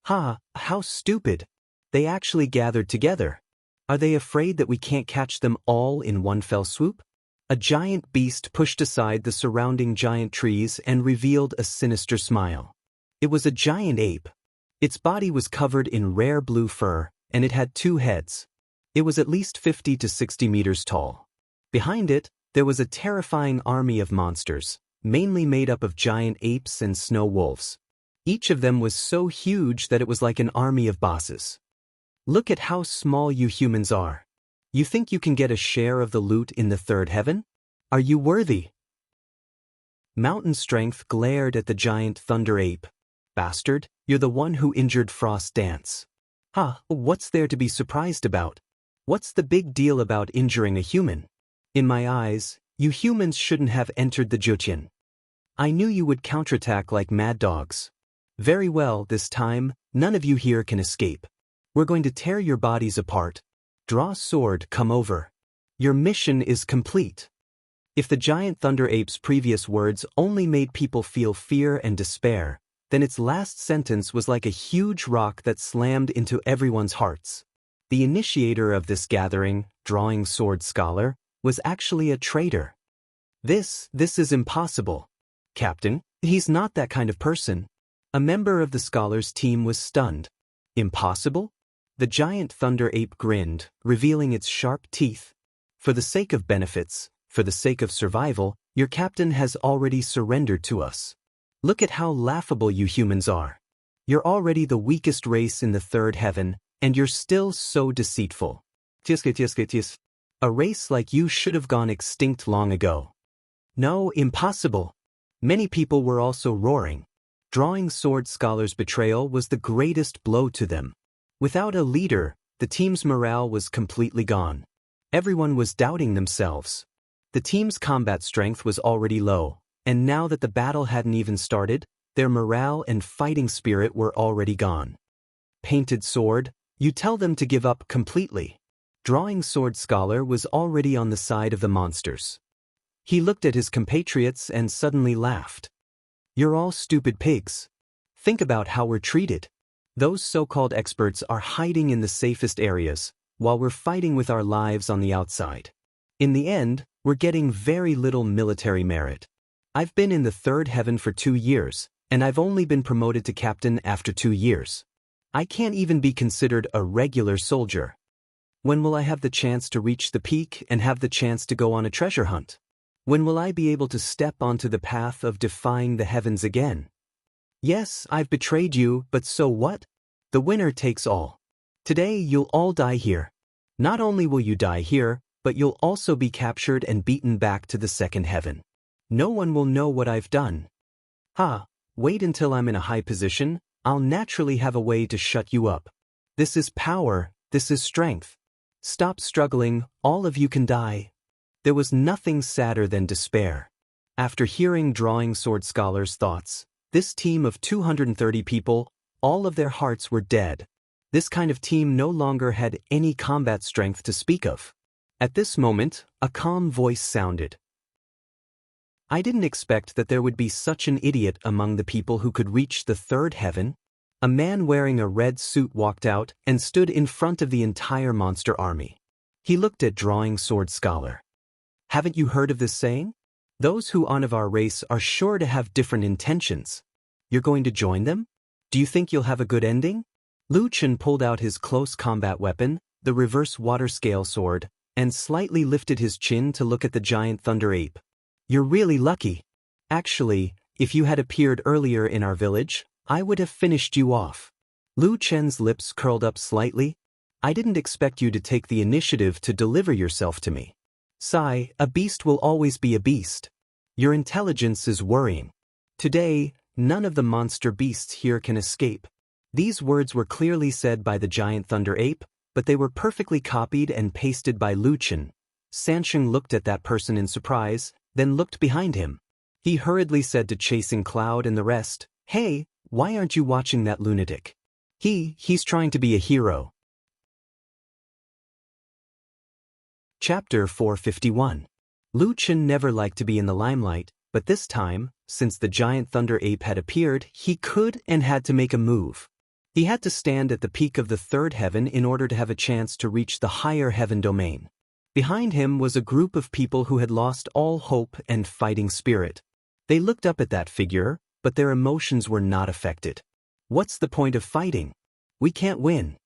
Ha, how stupid. They actually gathered together. Are they afraid that we can't catch them all in one fell swoop? A giant beast pushed aside the surrounding giant trees and revealed a sinister smile. It was a giant ape. Its body was covered in rare blue fur, and it had 2 heads. It was at least 50 to 60 meters tall. Behind it, there was a terrifying army of monsters, mainly made up of giant apes and snow wolves. Each of them was so huge that it was like an army of bosses. Look at how small you humans are. You think you can get a share of the loot in the 3rd heaven? Are you worthy? Mountain Strength glared at the giant thunder ape. Bastard, you're the one who injured Frost Dance. What's there to be surprised about? What's the big deal about injuring a human? In my eyes, you humans shouldn't have entered the Jutien. I knew you would counterattack like mad dogs. Very well, this time, none of you here can escape. We're going to tear your bodies apart. Draw sword, come over. Your mission is complete. If the giant thunder ape's previous words only made people feel fear and despair, then its last sentence was like a huge rock that slammed into everyone's hearts. The initiator of this gathering, Drawing Sword Scholar, was actually a traitor. This is impossible. Captain, he's not that kind of person. A member of the scholars' team was stunned. Impossible? The giant thunder ape grinned, revealing its sharp teeth. For the sake of benefits, for the sake of survival, your captain has already surrendered to us. Look at how laughable you humans are. You're already the weakest race in the 3rd heaven, and you're still so deceitful. A race like you should have gone extinct long ago. No, impossible. Many people were also roaring. Drawing Sword Scholar's betrayal was the greatest blow to them. Without a leader, the team's morale was completely gone. Everyone was doubting themselves. The team's combat strength was already low, and now that the battle hadn't even started, their morale and fighting spirit were already gone. Painted Sword, you tell them to give up completely. Drawing Sword Scholar was already on the side of the monsters. He looked at his compatriots and suddenly laughed. You're all stupid pigs. Think about how we're treated. Those so-called experts are hiding in the safest areas, while we're fighting with our lives on the outside. In the end, we're getting very little military merit. I've been in the 3rd heaven for 2 years, and I've only been promoted to captain after 2 years. I can't even be considered a regular soldier. When will I have the chance to reach the peak and have the chance to go on a treasure hunt? When will I be able to step onto the path of defying the heavens again? Yes, I've betrayed you, but so what? The winner takes all. Today you'll all die here. Not only will you die here, but you'll also be captured and beaten back to the 2nd heaven. No one will know what I've done. Wait until I'm in a high position, I'll naturally have a way to shut you up. This is power, this is strength. Stop struggling, all of you can die. There was nothing sadder than despair. After hearing Drawing Sword Scholar's thoughts, this team of 230 people, all of their hearts were dead. This kind of team no longer had any combat strength to speak of. At this moment, a calm voice sounded. I didn't expect that there would be such an idiot among the people who could reach the 3rd heaven. A man wearing a red suit walked out and stood in front of the entire monster army. He looked at Drawing Sword Scholar. Haven't you heard of this saying? Those who aren't of our race are sure to have different intentions. You're going to join them? Do you think you'll have a good ending? Lu Chen pulled out his close combat weapon, the reverse water scale sword, and slightly lifted his chin to look at the giant thunder ape. You're really lucky. Actually, if you had appeared earlier in our village, I would have finished you off. Lu Chen's lips curled up slightly. I didn't expect you to take the initiative to deliver yourself to me. Sigh, a beast will always be a beast. Your intelligence is worrying. Today, none of the monster beasts here can escape. These words were clearly said by the giant thunder ape, but they were perfectly copied and pasted by Lu Chen. Sansheng looked at that person in surprise, then looked behind him. He hurriedly said to Chasing Cloud and the rest, Hey, why aren't you watching that lunatic? He's trying to be a hero. Chapter 451. Lu Chen never liked to be in the limelight, but this time, since the giant thunder ape had appeared, he could and had to make a move. He had to stand at the peak of the 3rd heaven in order to have a chance to reach the higher heaven domain. Behind him was a group of people who had lost all hope and fighting spirit. They looked up at that figure, but their emotions were not affected. What's the point of fighting? We can't win.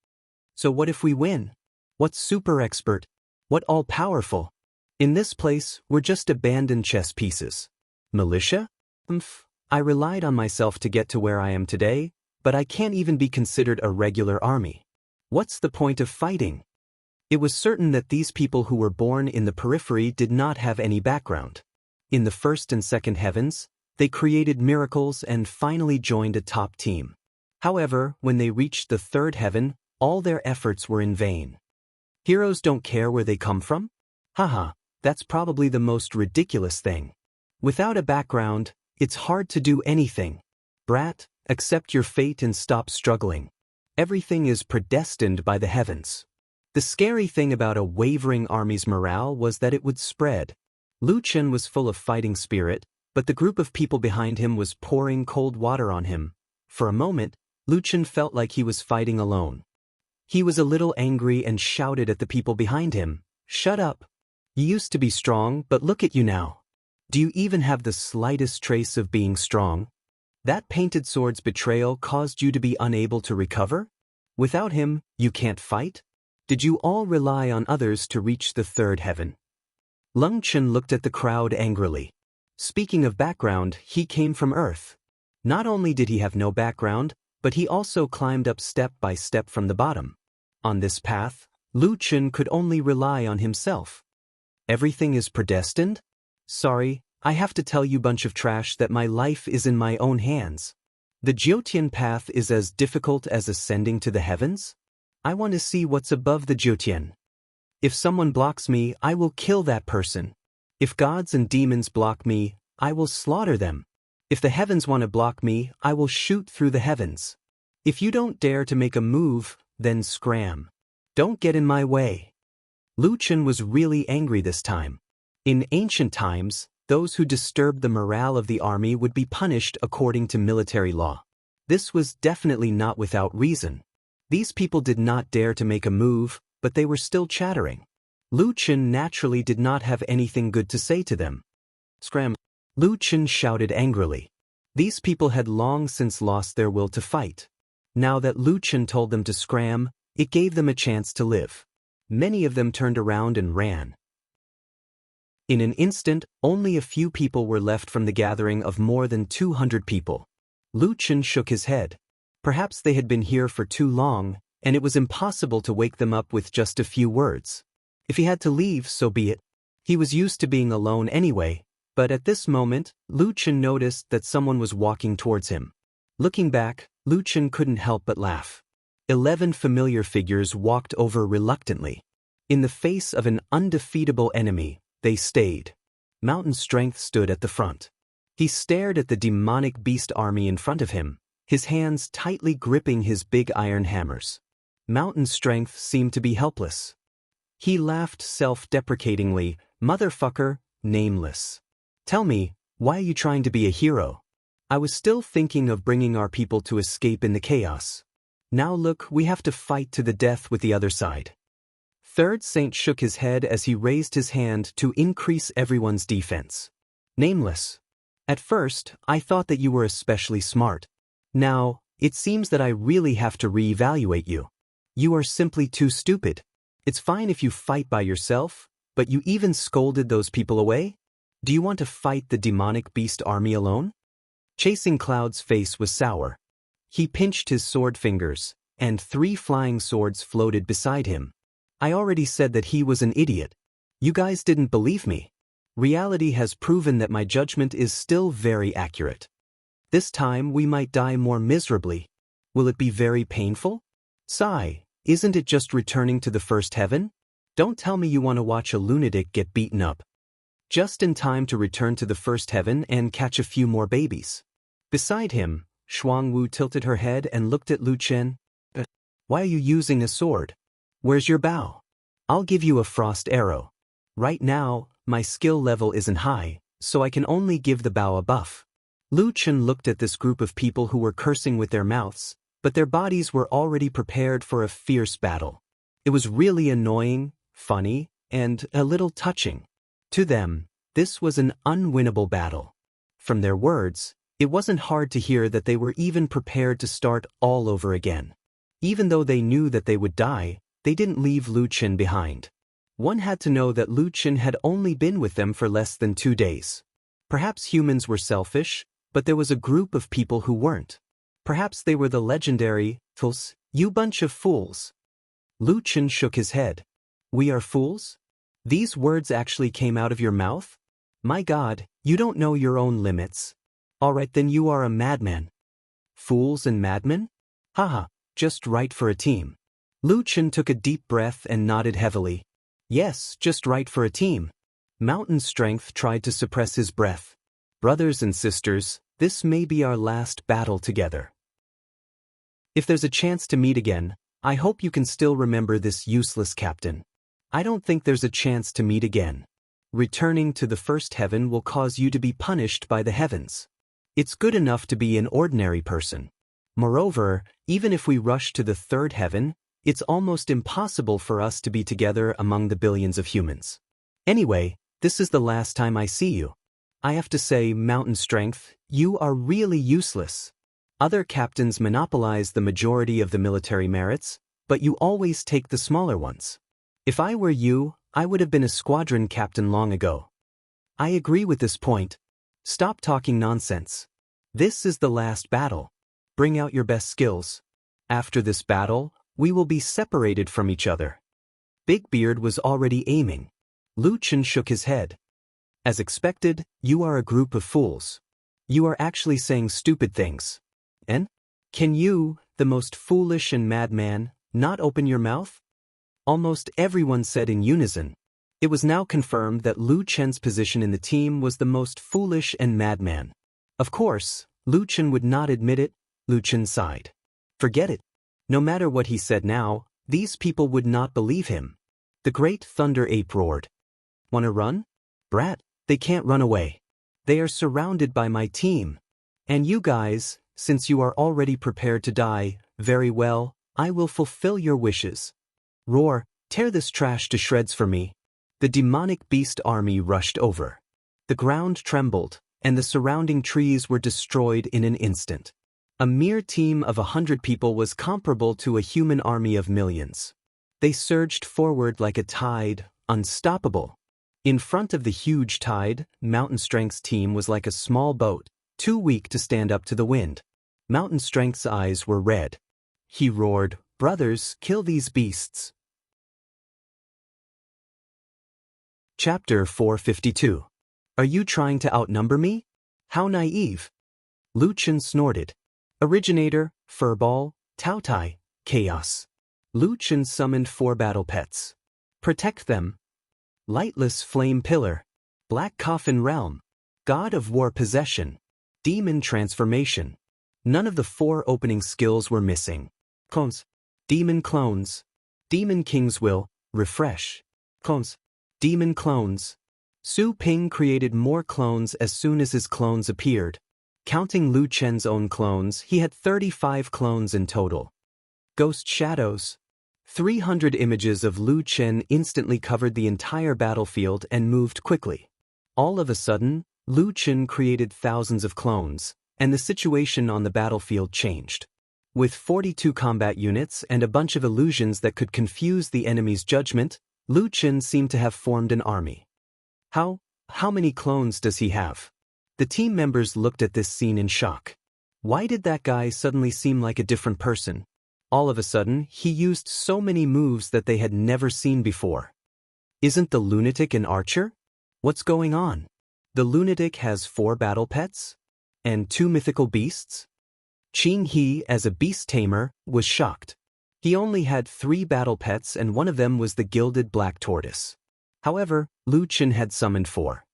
So what if we win? What super expert? What all-powerful? In this place, we're just abandoned chess pieces. Militia? I relied on myself to get to where I am today, but I can't even be considered a regular army. What's the point of fighting? It was certain that these people who were born in the periphery did not have any background. In the first and second heavens, they created miracles and finally joined a top team. However, when they reached the third heaven, all their efforts were in vain. Heroes don't care where they come from? Haha, that's probably the most ridiculous thing. Without a background, it's hard to do anything. Brat, accept your fate and stop struggling. Everything is predestined by the heavens. The scary thing about a wavering army's morale was that it would spread. Lu Chen was full of fighting spirit, but the group of people behind him was pouring cold water on him. For a moment, Lu Chen felt like he was fighting alone. He was a little angry and shouted at the people behind him, "Shut up! You used to be strong, but look at you now. Do you even have the slightest trace of being strong? That painted sword's betrayal caused you to be unable to recover? Without him, you can't fight? Did you all rely on others to reach the third heaven?" Lung Chen looked at the crowd angrily. Speaking of background, he came from Earth. Not only did he have no background, but he also climbed up step by step from the bottom. On this path, Lu Chen could only rely on himself. Everything is predestined? Sorry, I have to tell you bunch of trash that my life is in my own hands. The Jiutian path is as difficult as ascending to the heavens? I want to see what's above the Jiutian. If someone blocks me, I will kill that person. If gods and demons block me, I will slaughter them. If the heavens want to block me, I will shoot through the heavens. If you don't dare to make a move, then scram. Don't get in my way. Lu Chen was really angry this time. In ancient times, those who disturbed the morale of the army would be punished according to military law. This was definitely not without reason. These people did not dare to make a move, but they were still chattering. Lu Chen naturally did not have anything good to say to them. Scram! Lu Chen shouted angrily. These people had long since lost their will to fight. Now that Lu Chen told them to scram, it gave them a chance to live. Many of them turned around and ran. In an instant, only a few people were left from the gathering of more than 200 people. Lu Chen shook his head. Perhaps they had been here for too long, and it was impossible to wake them up with just a few words. If he had to leave, so be it. He was used to being alone anyway, but at this moment, Lu Chen noticed that someone was walking towards him. Looking back, Lu Chen couldn't help but laugh. 11 familiar figures walked over reluctantly. In the face of an undefeatable enemy, they stayed. Mountain Strength stood at the front. He stared at the demonic beast army in front of him, his hands tightly gripping his big iron hammers. Mountain Strength seemed to be helpless. He laughed self-deprecatingly, "Motherfucker, nameless. Tell me, why are you trying to be a hero? I was still thinking of bringing our people to escape in the chaos. Now look, we have to fight to the death with the other side." Third Saint shook his head as he raised his hand to increase everyone's defense. "Nameless. At first, I thought that you were especially smart. Now, it seems that I really have to reevaluate you. You are simply too stupid. It's fine if you fight by yourself, but you even scolded those people away? Do you want to fight the demonic beast army alone?" Chasing Cloud's face was sour. He pinched his sword fingers, and 3 flying swords floated beside him. "I already said that he was an idiot. You guys didn't believe me. Reality has proven that my judgment is still very accurate. This time we might die more miserably. Will it be very painful? Sigh, isn't it just returning to the first heaven? Don't tell me you want to watch a lunatic get beaten up. Just in time to return to the first heaven and catch a few more babies." Beside him, Shuangwu tilted her head and looked at Lu Chen. Why are you using a sword? Where's your bow? I'll give you a frost arrow. Right now, my skill level isn't high, so I can only give the bow a buff." Lu Chen looked at this group of people who were cursing with their mouths, but their bodies were already prepared for a fierce battle. It was really annoying, funny, and a little touching. To them, this was an unwinnable battle. From their words, it wasn't hard to hear that they were even prepared to start all over again. Even though they knew that they would die, they didn't leave Lu Qin behind. One had to know that Lu Qin had only been with them for less than 2 days. Perhaps humans were selfish, but there was a group of people who weren't. Perhaps they were the legendary, fools, you bunch of fools. Lu Qin shook his head. We are fools? These words actually came out of your mouth? My God, you don't know your own limits. Alright, then you are a madman. Fools and madmen? Haha, just right for a team. Lu Qin took a deep breath and nodded heavily. Yes, just right for a team. Mountain Strength tried to suppress his breath. Brothers and sisters, this may be our last battle together. If there's a chance to meet again, I hope you can still remember this useless captain. I don't think there's a chance to meet again. Returning to the first heaven will cause you to be punished by the heavens. It's good enough to be an ordinary person. Moreover, even if we rush to the third heaven, it's almost impossible for us to be together among the billions of humans. Anyway, this is the last time I see you. I have to say, Mountain Strength, you are really useless. Other captains monopolize the majority of the military merits, but you always take the smaller ones. If I were you, I would have been a squadron captain long ago. I agree with this point. Stop talking nonsense. This is the last battle. Bring out your best skills. After this battle, we will be separated from each other. Big Beard was already aiming. Lu Qin shook his head. As expected, you are a group of fools. You are actually saying stupid things. And? Can you, the most foolish and madman, not open your mouth? Almost everyone said in unison. It was now confirmed that Lu Qin's position in the team was the most foolish and madman. Of course, Lu Qin would not admit it. Lu Qin sighed. Forget it. No matter what he said now, these people would not believe him. The great Thunder Ape roared. Wanna run? Brat, they can't run away. They are surrounded by my team. And you guys, since you are already prepared to die, very well, I will fulfill your wishes. Roar, tear this trash to shreds for me. The demonic beast army rushed over. The ground trembled, and the surrounding trees were destroyed in an instant. A mere team of 100 people was comparable to a human army of millions. They surged forward like a tide, unstoppable. In front of the huge tide, Mountain Strength's team was like a small boat, too weak to stand up to the wind. Mountain Strength's eyes were red. He roared, "Brothers, kill these beasts." Chapter 452. Are you trying to outnumber me? How naive. Lu Qin snorted. Originator, Furball, Taotai, Chaos. Lu Qin summoned 4 battle pets. Protect them. Lightless Flame Pillar. Black Coffin Realm. God of War Possession. Demon Transformation. None of the 4 opening skills were missing. Clones. Demon Clones. Demon King's Will, Refresh. Clones. Demon Clones. Su Ping created more clones as soon as his clones appeared. Counting Lu Chen's own clones, he had 35 clones in total. Ghost Shadows. 300 images of Lu Chen instantly covered the entire battlefield and moved quickly. All of a sudden, Lu Chen created thousands of clones, and the situation on the battlefield changed. With 42 combat units and a bunch of illusions that could confuse the enemy's judgment, Lu Chen seemed to have formed an army. How many clones does he have? The team members looked at this scene in shock. Why did that guy suddenly seem like a different person? All of a sudden, he used so many moves that they had never seen before. Isn't the lunatic an archer? What's going on? The lunatic has 4 battle pets? And 2 mythical beasts? Qing He, as a beast tamer, was shocked. He only had 3 battle pets and one of them was the gilded black tortoise. However, Lu Qin had summoned 4.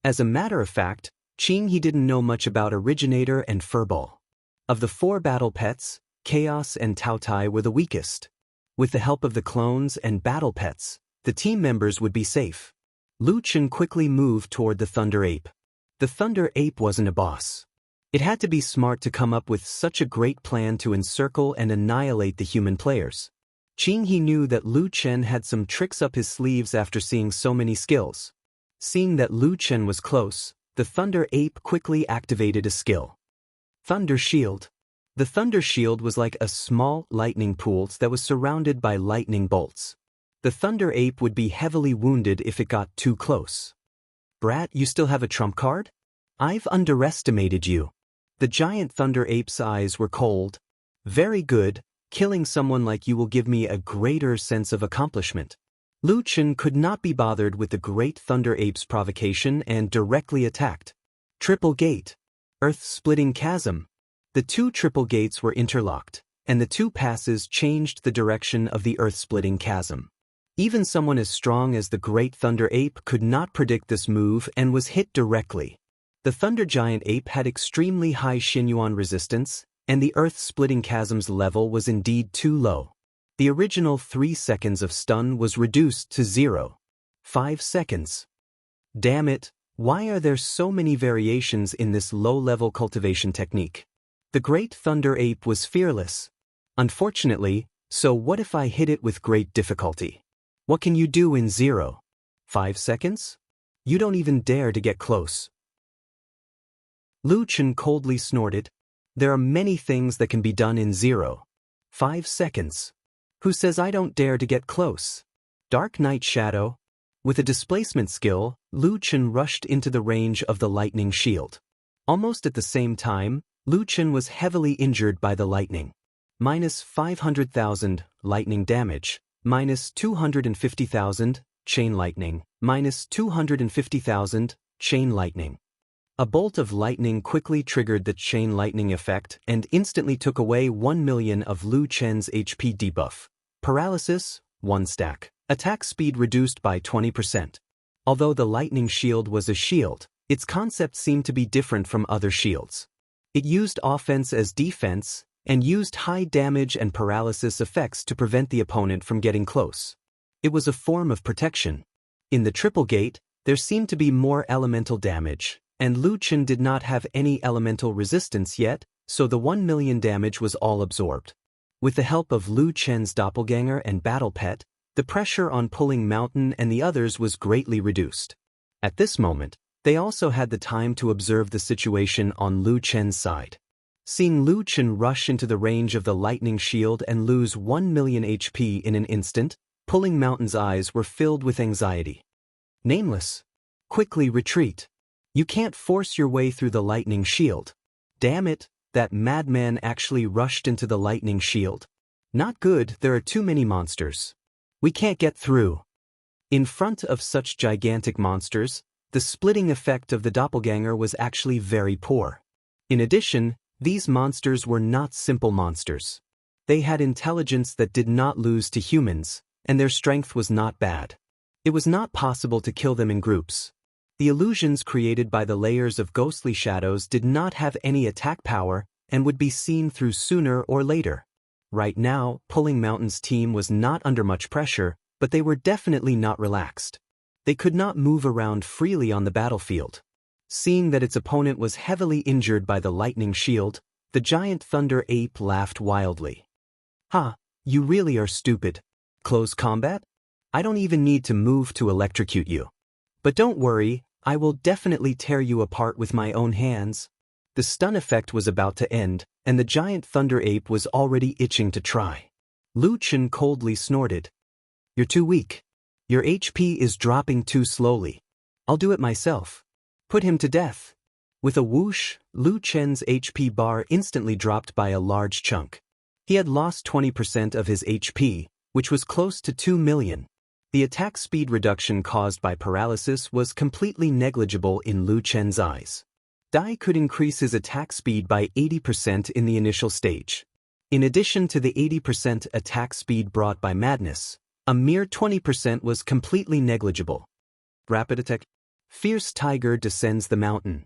As a matter of fact, Qing He didn't know much about Originator and Furball. Of the 4 battle pets, Chaos and Taotai were the weakest. With the help of the clones and battle pets, the team members would be safe. Lu Qin quickly moved toward the Thunder Ape. The Thunder Ape wasn't a boss. It had to be smart to come up with such a great plan to encircle and annihilate the human players. Qing He knew that Lu Chen had some tricks up his sleeves after seeing so many skills. Seeing that Lu Chen was close, the Thunder Ape quickly activated a skill. Thunder Shield. The Thunder Shield was like a small lightning pool that was surrounded by lightning bolts. The Thunder Ape would be heavily wounded if it got too close. Brat, you still have a trump card? I've underestimated you. The giant Thunder Ape's eyes were cold. Very good, killing someone like you will give me a greater sense of accomplishment. Lu Chen could not be bothered with the great Thunder Ape's provocation and directly attacked. Triple Gate. Earth-splitting chasm. The two triple gates were interlocked, and the two passes changed the direction of the earth-splitting chasm. Even someone as strong as the great Thunder Ape could not predict this move and was hit directly. The Thunder Giant Ape had extremely high Xinyuan resistance, and the earth-splitting chasm's level was indeed too low. The original 3 seconds of stun was reduced to 0. 5 seconds. Damn it, why are there so many variations in this low-level cultivation technique? The great Thunder Ape was fearless. Unfortunately, so what if I hit it with great difficulty? What can you do in 0? 5 seconds? You don't even dare to get close. Lu Chen coldly snorted. There are many things that can be done in 0. 5 seconds. Who says I don't dare to get close? Dark Night Shadow. With a displacement skill, Lu Chen rushed into the range of the lightning shield. Almost at the same time, Lu Chen was heavily injured by the lightning. Minus 500,000 lightning damage, minus 250,000 chain lightning, minus 250,000 chain lightning. A bolt of lightning quickly triggered the chain lightning effect and instantly took away 1 million of Lu Chen's HP debuff. Paralysis, 1 stack. Attack speed reduced by 20%. Although the lightning shield was a shield, its concept seemed to be different from other shields. It used offense as defense, and used high damage and paralysis effects to prevent the opponent from getting close. It was a form of protection. In the Triple Gate, there seemed to be more elemental damage, and Lu Chen did not have any elemental resistance yet, so the 1 million damage was all absorbed. With the help of Lu Chen's doppelganger and battle pet, the pressure on Pulling Mountain and the others was greatly reduced. At this moment, they also had the time to observe the situation on Lu Chen's side. Seeing Lu Chen rush into the range of the lightning shield and lose 1 million HP in an instant, Pulling Mountain's eyes were filled with anxiety. Nameless. Quickly retreat. You can't force your way through the lightning shield. Damn it, that madman actually rushed into the lightning shield. Not good, there are too many monsters. We can't get through. In front of such gigantic monsters, the splitting effect of the doppelganger was actually very poor. In addition, these monsters were not simple monsters. They had intelligence that did not lose to humans, and their strength was not bad. It was not possible to kill them in groups. The illusions created by the layers of ghostly shadows did not have any attack power and would be seen through sooner or later. Right now, Pulling Mountain's team was not under much pressure, but they were definitely not relaxed. They could not move around freely on the battlefield. Seeing that its opponent was heavily injured by the lightning shield, the giant Thunder Ape laughed wildly. Ha, you really are stupid. Close combat? I don't even need to move to electrocute you. But don't worry, I will definitely tear you apart with my own hands. The stun effect was about to end, and the giant Thunder Ape was already itching to try. Lu Chen coldly snorted. You're too weak. Your HP is dropping too slowly. I'll do it myself. Put him to death. With a whoosh, Lu Chen's HP bar instantly dropped by a large chunk. He had lost 20% of his HP, which was close to 2 million. The attack speed reduction caused by paralysis was completely negligible in Lu Chen's eyes. Dai could increase his attack speed by 80% in the initial stage. In addition to the 80% attack speed brought by madness, a mere 20% was completely negligible. Rapid attack. Fierce Tiger descends the mountain.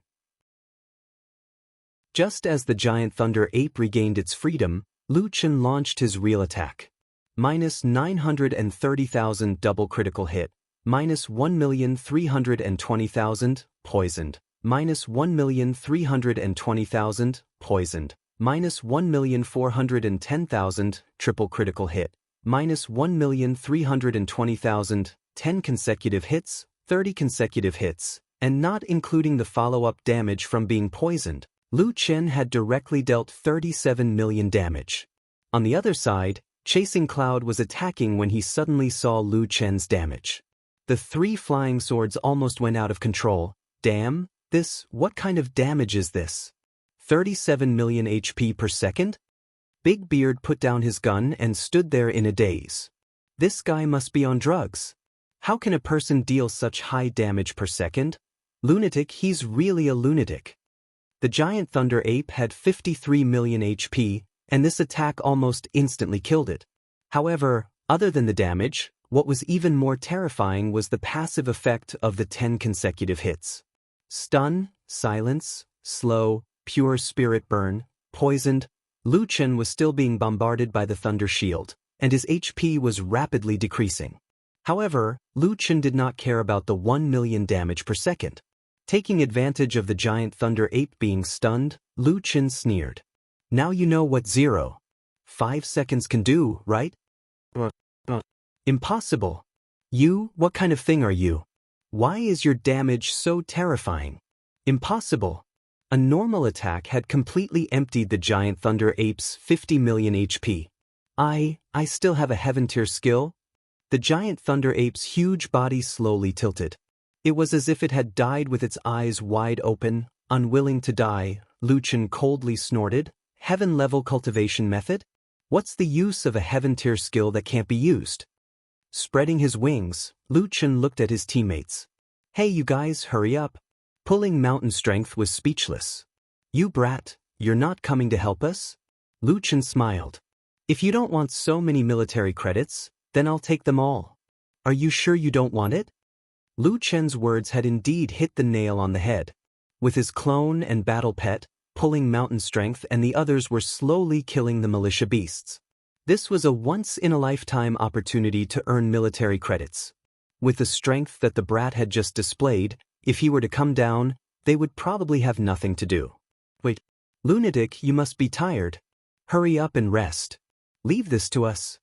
Just as the giant Thunder Ape regained its freedom, Lu Chen launched his real attack. Minus 930,000 double critical hit, minus 1,320,000 poisoned, minus 1,320,000 poisoned, minus 1,410,000 triple critical hit, minus 1,320,000, 10 consecutive hits, 30 consecutive hits, and not including the follow-up damage from being poisoned, Lu Chen had directly dealt 37 million damage. On the other side, Chasing Cloud was attacking when he suddenly saw Lu Chen's damage. The 3 flying swords almost went out of control. Damn, what kind of damage is this? 37 million HP per second? Big Beard put down his gun and stood there in a daze. This guy must be on drugs. How can a person deal such high damage per second? Lunatic, he's really a lunatic. The giant thunder ape had 53 million HP, and this attack almost instantly killed it. However, other than the damage, what was even more terrifying was the passive effect of the 10 consecutive hits. Stun, silence, slow, pure spirit burn, poisoned. Lu Chen was still being bombarded by the thunder shield, and his HP was rapidly decreasing. However, Lu Chen did not care about the 1 million damage per second. Taking advantage of the giant thunder ape being stunned, Lu Chen sneered. Now you know what 0.5 seconds can do, right? Impossible. What kind of thing are you? Why is your damage so terrifying? Impossible. A normal attack had completely emptied the giant thunder ape's 50 million HP. I still have a heaven tier skill? The giant thunder ape's huge body slowly tilted. It was as if it had died with its eyes wide open, unwilling to die. Lu Chen coldly snorted. Heaven-level cultivation method? What's the use of a heaven tier skill that can't be used? Spreading his wings, Lu Chen looked at his teammates. Hey you guys, hurry up. Pulling Mountain Strength was speechless. You brat, you're not coming to help us? Lu Chen smiled. If you don't want so many military credits, then I'll take them all. Are you sure you don't want it? Lu Chen's words had indeed hit the nail on the head. With his clone and battle pet, Pulling Mountain Strength and the others were slowly killing the militia beasts. This was a once-in-a-lifetime opportunity to earn military credits. With the strength that the brat had just displayed, if he were to come down, they would probably have nothing to do. Wait, lunatic, you must be tired. Hurry up and rest. Leave this to us.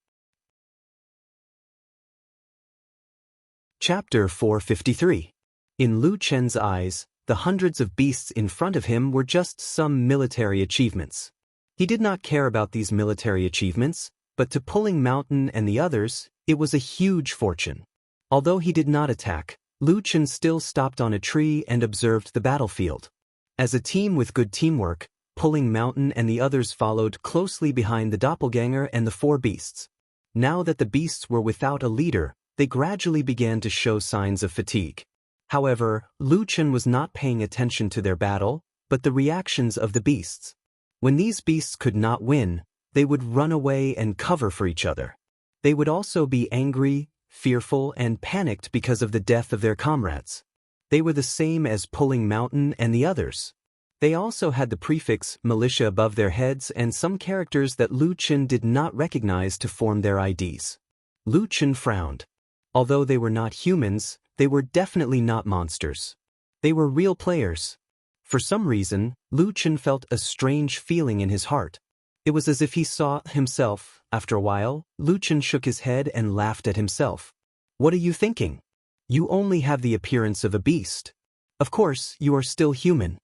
Chapter 453. In Lu Chen's eyes, the hundreds of beasts in front of him were just some military achievements. He did not care about these military achievements, but to Pulling Mountain and the others, it was a huge fortune. Although he did not attack, Lu Chen still stopped on a tree and observed the battlefield. As a team with good teamwork, Pulling Mountain and the others followed closely behind the doppelganger and the 4 beasts. Now that the beasts were without a leader, they gradually began to show signs of fatigue. However, Lu Chen was not paying attention to their battle, but the reactions of the beasts. When these beasts could not win, they would run away and cover for each other. They would also be angry, fearful, and panicked because of the death of their comrades. They were the same as Pulling Mountain and the others. They also had the prefix militia above their heads and some characters that Lu Chen did not recognize to form their IDs. Lu Chen frowned. Although they were not humans, they were definitely not monsters. They were real players. For some reason, Lu Chen felt a strange feeling in his heart. It was as if he saw himself. After a while, Lu Chen shook his head and laughed at himself. What are you thinking? You only have the appearance of a beast. Of course, you are still human.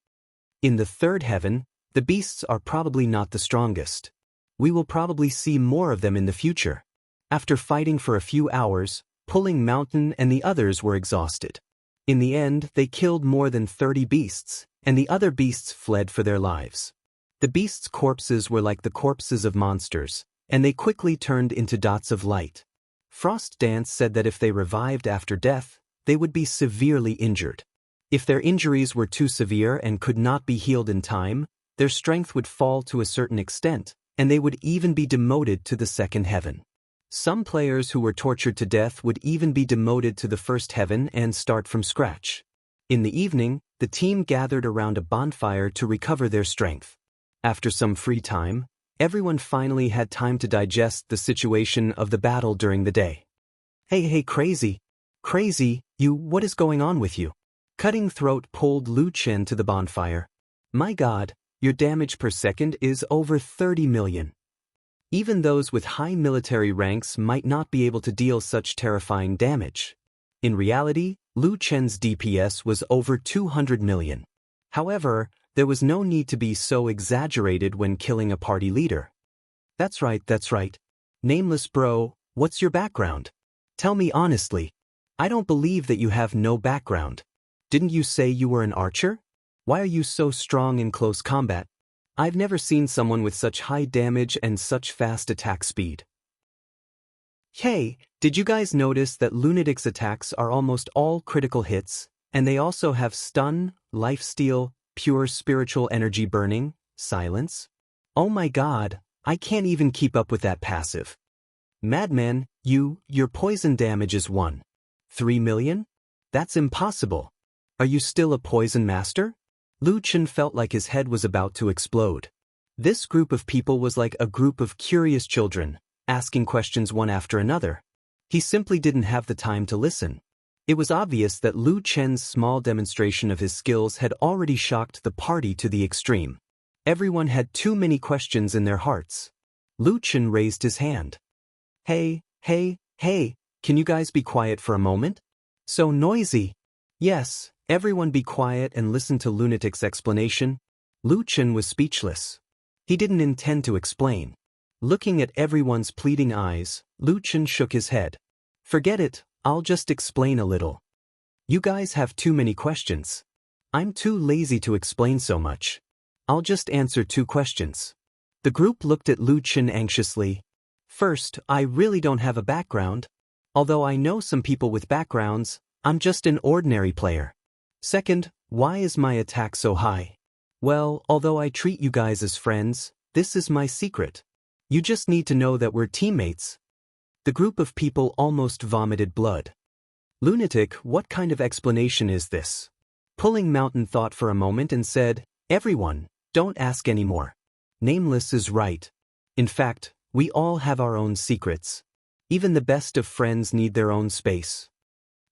In the third heaven, the beasts are probably not the strongest. We will probably see more of them in the future. After fighting for a few hours, Pulling Mountain and the others were exhausted. In the end, they killed more than 30 beasts, and the other beasts fled for their lives. The beasts' corpses were like the corpses of monsters, and they quickly turned into dots of light. Frost Dance said that if they revived after death, they would be severely injured. If their injuries were too severe and could not be healed in time, their strength would fall to a certain extent, and they would even be demoted to the second heaven. Some players who were tortured to death would even be demoted to the first heaven and start from scratch. In the evening, the team gathered around a bonfire to recover their strength. After some free time, everyone finally had time to digest the situation of the battle during the day. Hey, crazy, what is going on with you? Cutting Throat pulled Lu Chen to the bonfire. My God, your damage per second is over 30 million. Even those with high military ranks might not be able to deal such terrifying damage. In reality, Lu Chen's DPS was over 200 million. However, there was no need to be so exaggerated when killing a party leader. That's right. Nameless bro, what's your background? Tell me honestly. I don't believe that you have no background. Didn't you say you were an archer? Why are you so strong in close combat? I've never seen someone with such high damage and such fast attack speed. Hey, did you guys notice that Lunatic's attacks are almost all critical hits, and they also have stun, lifesteal, pure spiritual energy burning, silence? Oh my god, I can't even keep up with that passive. Madman, your poison damage is 3 million? That's impossible. Are you still a poison master? Lu Chen felt like his head was about to explode. This group of people was like a group of curious children, asking questions one after another. He simply didn't have the time to listen. It was obvious that Lu Chen's small demonstration of his skills had already shocked the party to the extreme. Everyone had too many questions in their hearts. Lu Chen raised his hand. Hey, can you guys be quiet for a moment? So noisy. Yes, everyone be quiet and listen to Lunatic's explanation. Lu Chen was speechless. He didn't intend to explain. Looking at everyone's pleading eyes, Lu Chen shook his head. Forget it, I'll just explain a little. You guys have too many questions. I'm too lazy to explain so much. I'll just answer 2 questions. The group looked at Lu Chen anxiously. First, I really don't have a background. Although I know some people with backgrounds, I'm just an ordinary player. Second, why is my attack so high? Well, although I treat you guys as friends, this is my secret. You just need to know that we're teammates. The group of people almost vomited blood. Lunatic, what kind of explanation is this? Pulling Mountain thought for a moment and said, everyone, don't ask anymore. Nameless is right. In fact, we all have our own secrets. Even the best of friends need their own space.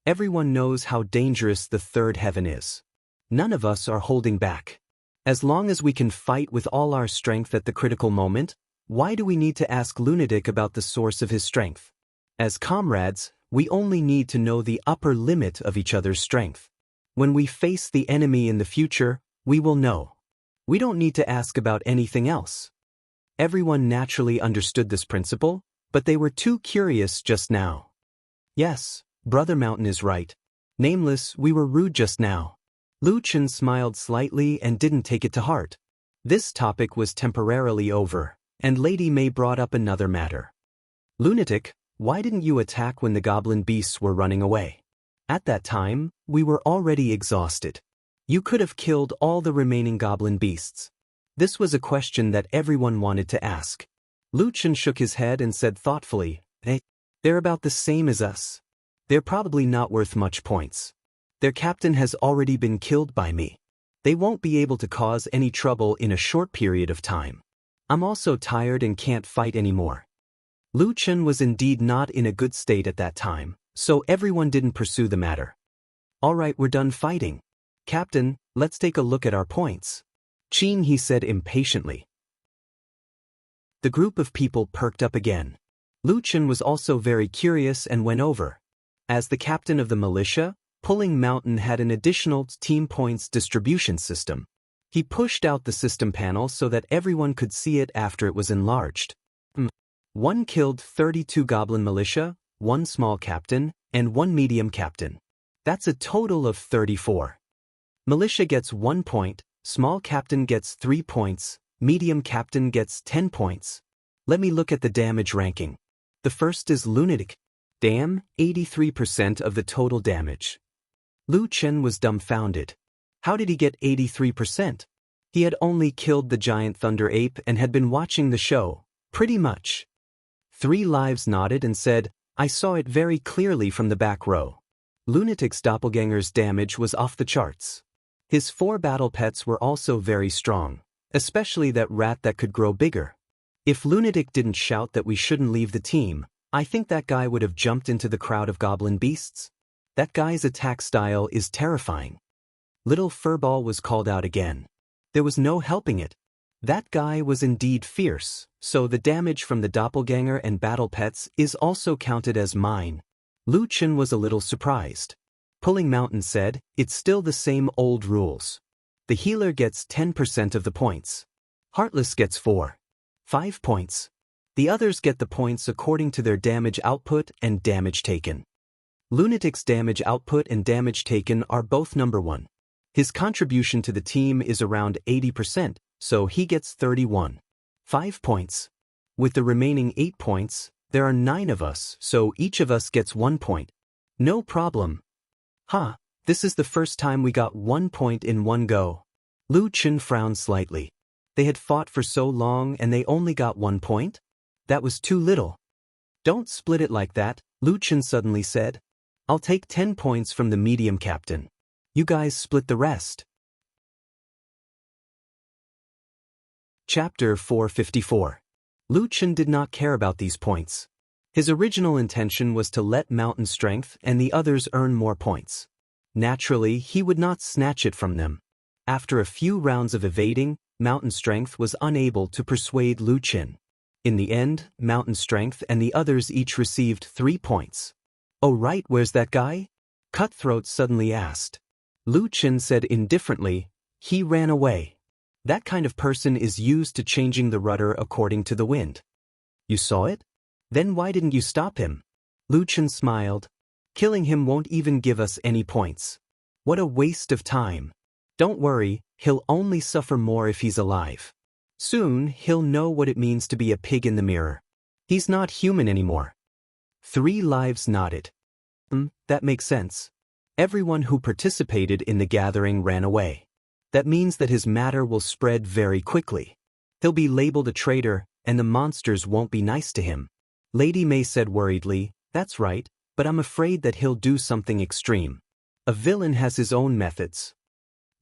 Everyone knows how dangerous the third heaven is. None of us are holding back. As long as we can fight with all our strength at the critical moment, why do we need to ask Lunatic about the source of his strength? As comrades, we only need to know the upper limit of each other's strength. When we face the enemy in the future, we will know. We don't need to ask about anything else. Everyone naturally understood this principle, but they were too curious just now. Yes, Brother Mountain is right. Nameless, we were rude just now. Lu Chen smiled slightly and didn't take it to heart. This topic was temporarily over, and Lady May brought up another matter. Lunatic, why didn't you attack when the goblin beasts were running away? At that time, we were already exhausted. You could have killed all the remaining goblin beasts. This was a question that everyone wanted to ask. Lu Chen shook his head and said thoughtfully, they're about the same as us. They're probably not worth much points. Their captain has already been killed by me. They won't be able to cause any trouble in a short period of time. I'm also tired and can't fight anymore. Lu Chen was indeed not in a good state at that time, so everyone didn't pursue the matter. Alright, we're done fighting. Captain, let's take a look at our points. Qin, he said impatiently. The group of people perked up again. Lu Chen was also very curious and went over. As the captain of the militia, Pulling Mountain had an additional team points distribution system. He pushed out the system panel so that everyone could see it after it was enlarged. 1 killed 32 goblin militia, 1 small captain, and 1 medium captain. That's a total of 34. Militia gets 1 point, small captain gets 3 points, medium captain gets 10 points. Let me look at the damage ranking. The first is Lunatic. Damn, 83% of the total damage. Lu Chen was dumbfounded. How did he get 83%? He had only killed the giant thunder ape and had been watching the show, pretty much. 3 Lives nodded and said, I saw it very clearly from the back row. Lunatic's doppelganger's damage was off the charts. His 4 battle pets were also very strong, especially that rat that could grow bigger. If Lunatic didn't shout that we shouldn't leave the team, I think that guy would have jumped into the crowd of goblin beasts. That guy's attack style is terrifying. Little Furball was called out again. There was no helping it. That guy was indeed fierce, so the damage from the doppelganger and battle pets is also counted as mine. Lu Chen was a little surprised. Pulling Mountain said, it's still the same old rules. The healer gets 10% of the points. Heartless gets 5 points. The others get the points according to their damage output and damage taken. Lunatic's damage output and damage taken are both number 1. His contribution to the team is around 80%, so he gets 5 points. With the remaining 8 points, there are 9 of us, so each of us gets 1 point. No problem. This is the first time we got 1 point in one go. Lu Chen frowned slightly. They had fought for so long and they only got 1 point? That was too little. Don't split it like that, Lu Chen suddenly said. I'll take 10 points from the medium captain. You guys split the rest. Chapter 454. Lu Chen did not care about these points. His original intention was to let Mountain Strength and the others earn more points. Naturally, he would not snatch it from them. After a few rounds of evading, Mountain Strength was unable to persuade Lu Chen. In the end, Mountain Strength and the others each received 3 points. Oh right, where's that guy? Cutthroat suddenly asked. Lu Chen said indifferently, he ran away. That kind of person is used to changing the rudder according to the wind. You saw it? Then why didn't you stop him? Lu Chen smiled. Killing him won't even give us any points. What a waste of time. Don't worry, he'll only suffer more if he's alive. Soon, he'll know what it means to be a pig in the mirror. He's not human anymore. 3 lives nodded. That makes sense. Everyone who participated in the gathering ran away. That means that his matter will spread very quickly. He'll be labeled a traitor, and the monsters won't be nice to him. Lady May said worriedly, that's right, but I'm afraid that he'll do something extreme. A villain has his own methods.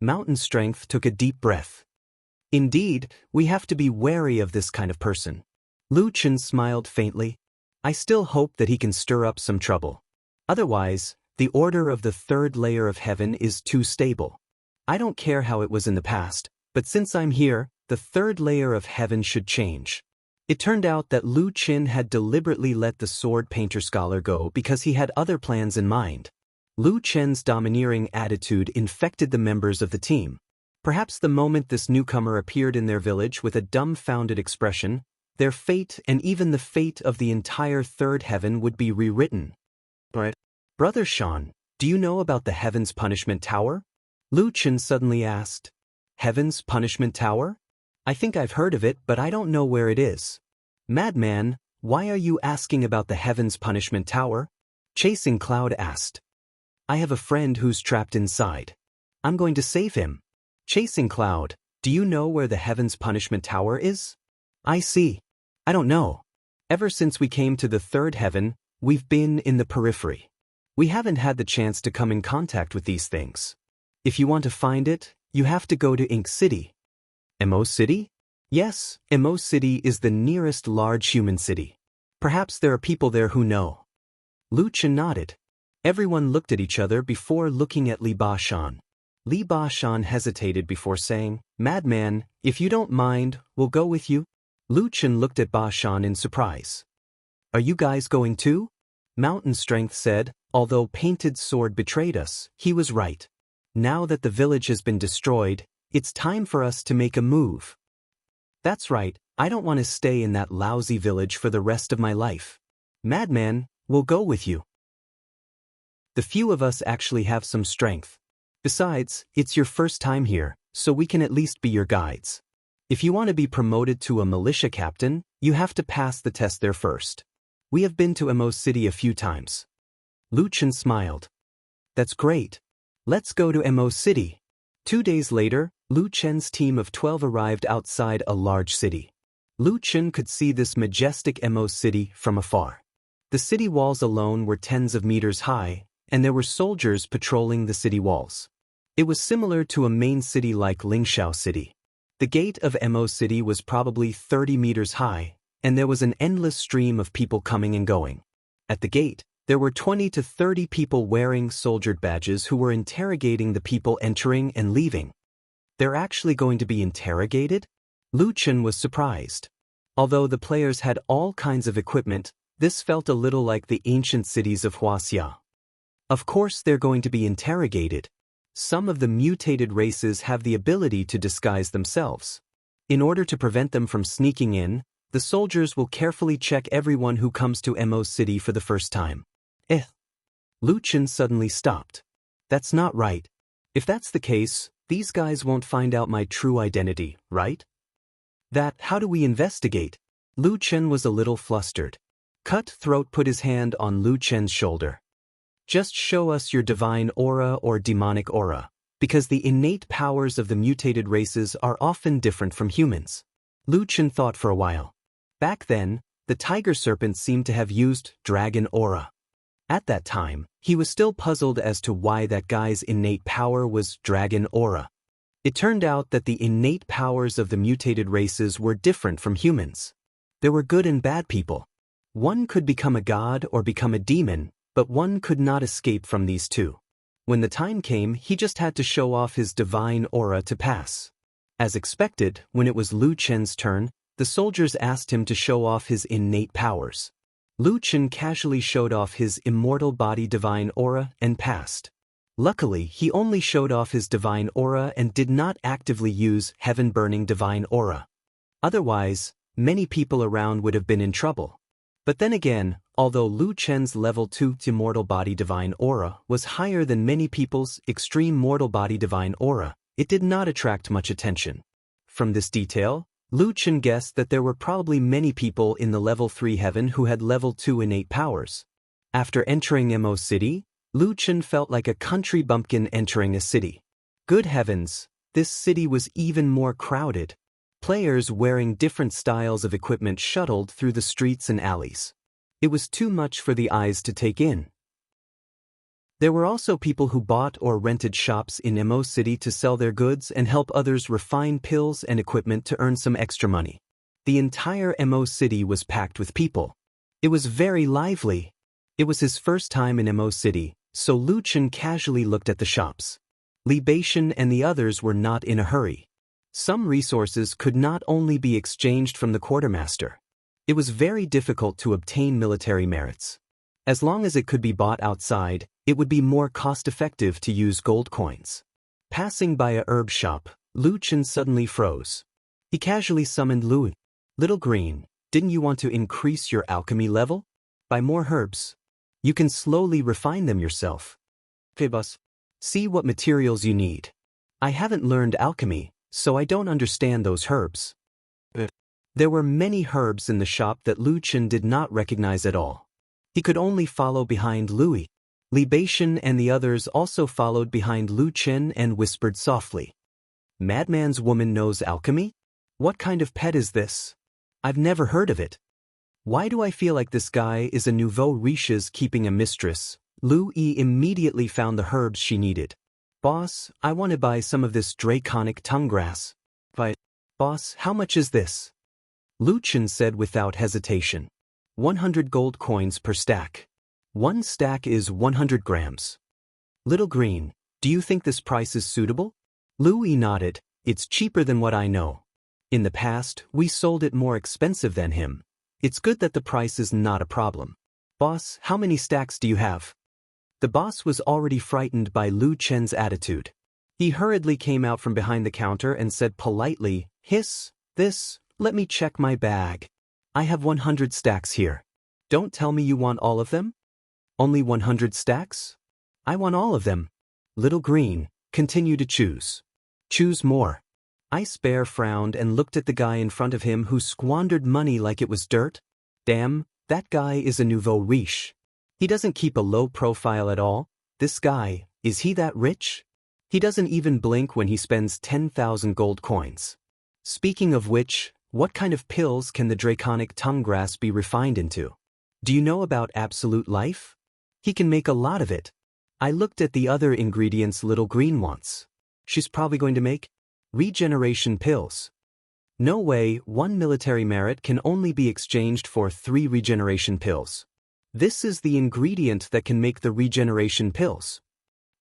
Mountain Strength took a deep breath. Indeed, we have to be wary of this kind of person. Lu Chen smiled faintly. I still hope that he can stir up some trouble. Otherwise, the order of the 3rd layer of heaven is too stable. I don't care how it was in the past, but since I'm here, the 3rd layer of heaven should change. It turned out that Lu Chen had deliberately let the sword painter scholar go because he had other plans in mind. Lu Chen's domineering attitude infected the members of the team. Perhaps the moment this newcomer appeared in their village with a dumbfounded expression, their fate and even the fate of the entire 3rd heaven would be rewritten. Brother Shan, do you know about the Heaven's Punishment Tower? Lu Chen suddenly asked. Heaven's Punishment Tower? I think I've heard of it, but I don't know where it is. Madman, why are you asking about the Heaven's Punishment Tower? Chasing Cloud asked. I have a friend who's trapped inside. I'm going to save him. Chasing Cloud, do you know where the Heaven's Punishment Tower is? I see. I don't know. Ever since we came to the 3rd heaven, we've been in the periphery. We haven't had the chance to come in contact with these things. If you want to find it, you have to go to Ink City. Mo City? Yes, Mo City is the nearest large human city. Perhaps there are people there who know. Lu Chen nodded. Everyone looked at each other before looking at Li Ba Shan. Li Ba Shan hesitated before saying, Madman, if you don't mind, we'll go with you. Lu Chen looked at Ba Shan in surprise. Are you guys going too? Mountain Strength said, although Painted Sword betrayed us, he was right. Now that the village has been destroyed, it's time for us to make a move. That's right, I don't want to stay in that lousy village for the rest of my life. Madman, we'll go with you. The few of us actually have some strength. Besides, it's your first time here, so we can at least be your guides. If you want to be promoted to a militia captain, you have to pass the test there first. We have been to Mo City a few times. Lu Chen smiled. That's great. Let's go to Mo City. 2 days later, Lu Chen's team of 12 arrived outside a large city. Lu Chen could see this majestic Mo City from afar. The city walls alone were tens of meters high, and there were soldiers patrolling the city walls. It was similar to a main city like Lingxiao City. The gate of Mo City was probably 30 meters high, and there was an endless stream of people coming and going. At the gate, there were 20 to 30 people wearing soldier badges who were interrogating the people entering and leaving. They're actually going to be interrogated? Lu Chen was surprised. Although the players had all kinds of equipment, this felt a little like the ancient cities of Huaxia. Of course they're going to be interrogated. Some of the mutated races have the ability to disguise themselves. In order to prevent them from sneaking in, the soldiers will carefully check everyone who comes to Mo City for the first time. Lu Chen suddenly stopped. That's not right. If that's the case, these guys won't find out my true identity, right? How do we investigate? Lu Chen was a little flustered. Cutthroat put his hand on Lu Chen's shoulder. Just show us your divine aura or demonic aura, because the innate powers of the mutated races are often different from humans. Lu Chen thought for a while. Back then, the tiger serpent seemed to have used dragon aura. At that time, he was still puzzled as to why that guy's innate power was dragon aura. It turned out that the innate powers of the mutated races were different from humans. There were good and bad people. One could become a god or become a demon, but one could not escape from these two. When the time came, he just had to show off his divine aura to pass. As expected, when it was Lu Chen's turn, the soldiers asked him to show off his innate powers. Lu Chen casually showed off his immortal body divine aura and passed. Luckily, he only showed off his divine aura and did not actively use heaven-burning divine aura. Otherwise, many people around would have been in trouble. But then again, although Lu Chen's level 2 immortal body divine aura was higher than many people's extreme mortal body divine aura, it did not attract much attention. From this detail, Lu Chen guessed that there were probably many people in the level 3 heaven who had level 2 innate powers. After entering Mo City, Lu Chen felt like a country bumpkin entering a city. Good heavens, this city was even more crowded. Players wearing different styles of equipment shuttled through the streets and alleys. It was too much for the eyes to take in. There were also people who bought or rented shops in Mo City to sell their goods and help others refine pills and equipment to earn some extra money. The entire Mo City was packed with people. It was very lively. It was his first time in Mo City, so Lu Chen casually looked at the shops. Libation and the others were not in a hurry. Some resources could not only be exchanged from the quartermaster. It was very difficult to obtain military merits. As long as it could be bought outside, it would be more cost-effective to use gold coins. Passing by a herb shop, Lu Chen suddenly froze. He casually summoned Louis. Little Green, didn't you want to increase your alchemy level? Buy more herbs. You can slowly refine them yourself. Okay, boss. See what materials you need. I haven't learned alchemy, so I don't understand those herbs. There were many herbs in the shop that Lu Chen did not recognize at all. He could only follow behind Louis. Libation and the others also followed behind Lu Chen and whispered softly. Madman's woman knows alchemy? What kind of pet is this? I've never heard of it. Why do I feel like this guy is a nouveau riche's keeping a mistress? Louis immediately found the herbs she needed. Boss, I want to buy some of this draconic tongue grass. Boss, how much is this? Lu Chen said without hesitation. 100 gold coins per stack. One stack is 100 grams. Little Green, do you think this price is suitable? Louis nodded. It's cheaper than what I know. In the past, we sold it more expensive than him. It's good that the price is not a problem. Boss, how many stacks do you have? The boss was already frightened by Lu Chen's attitude. He hurriedly came out from behind the counter and said politely, let me check my bag. I have 100 stacks here. Don't tell me you want all of them? Only 100 stacks? I want all of them. Little Green, continue to choose. Choose more. Ice Bear frowned and looked at the guy in front of him who squandered money like it was dirt. Damn, that guy is a nouveau riche. He doesn't keep a low profile at all. This guy, is he that rich? He doesn't even blink when he spends 10,000 gold coins. Speaking of which, what kind of pills can the draconic tongue grass be refined into? Do you know about absolute life? He can make a lot of it. I looked at the other ingredients Little Green wants. She's probably going to make regeneration pills. No way, 1 military merit can only be exchanged for 3 regeneration pills. This is the ingredient that can make the regeneration pills.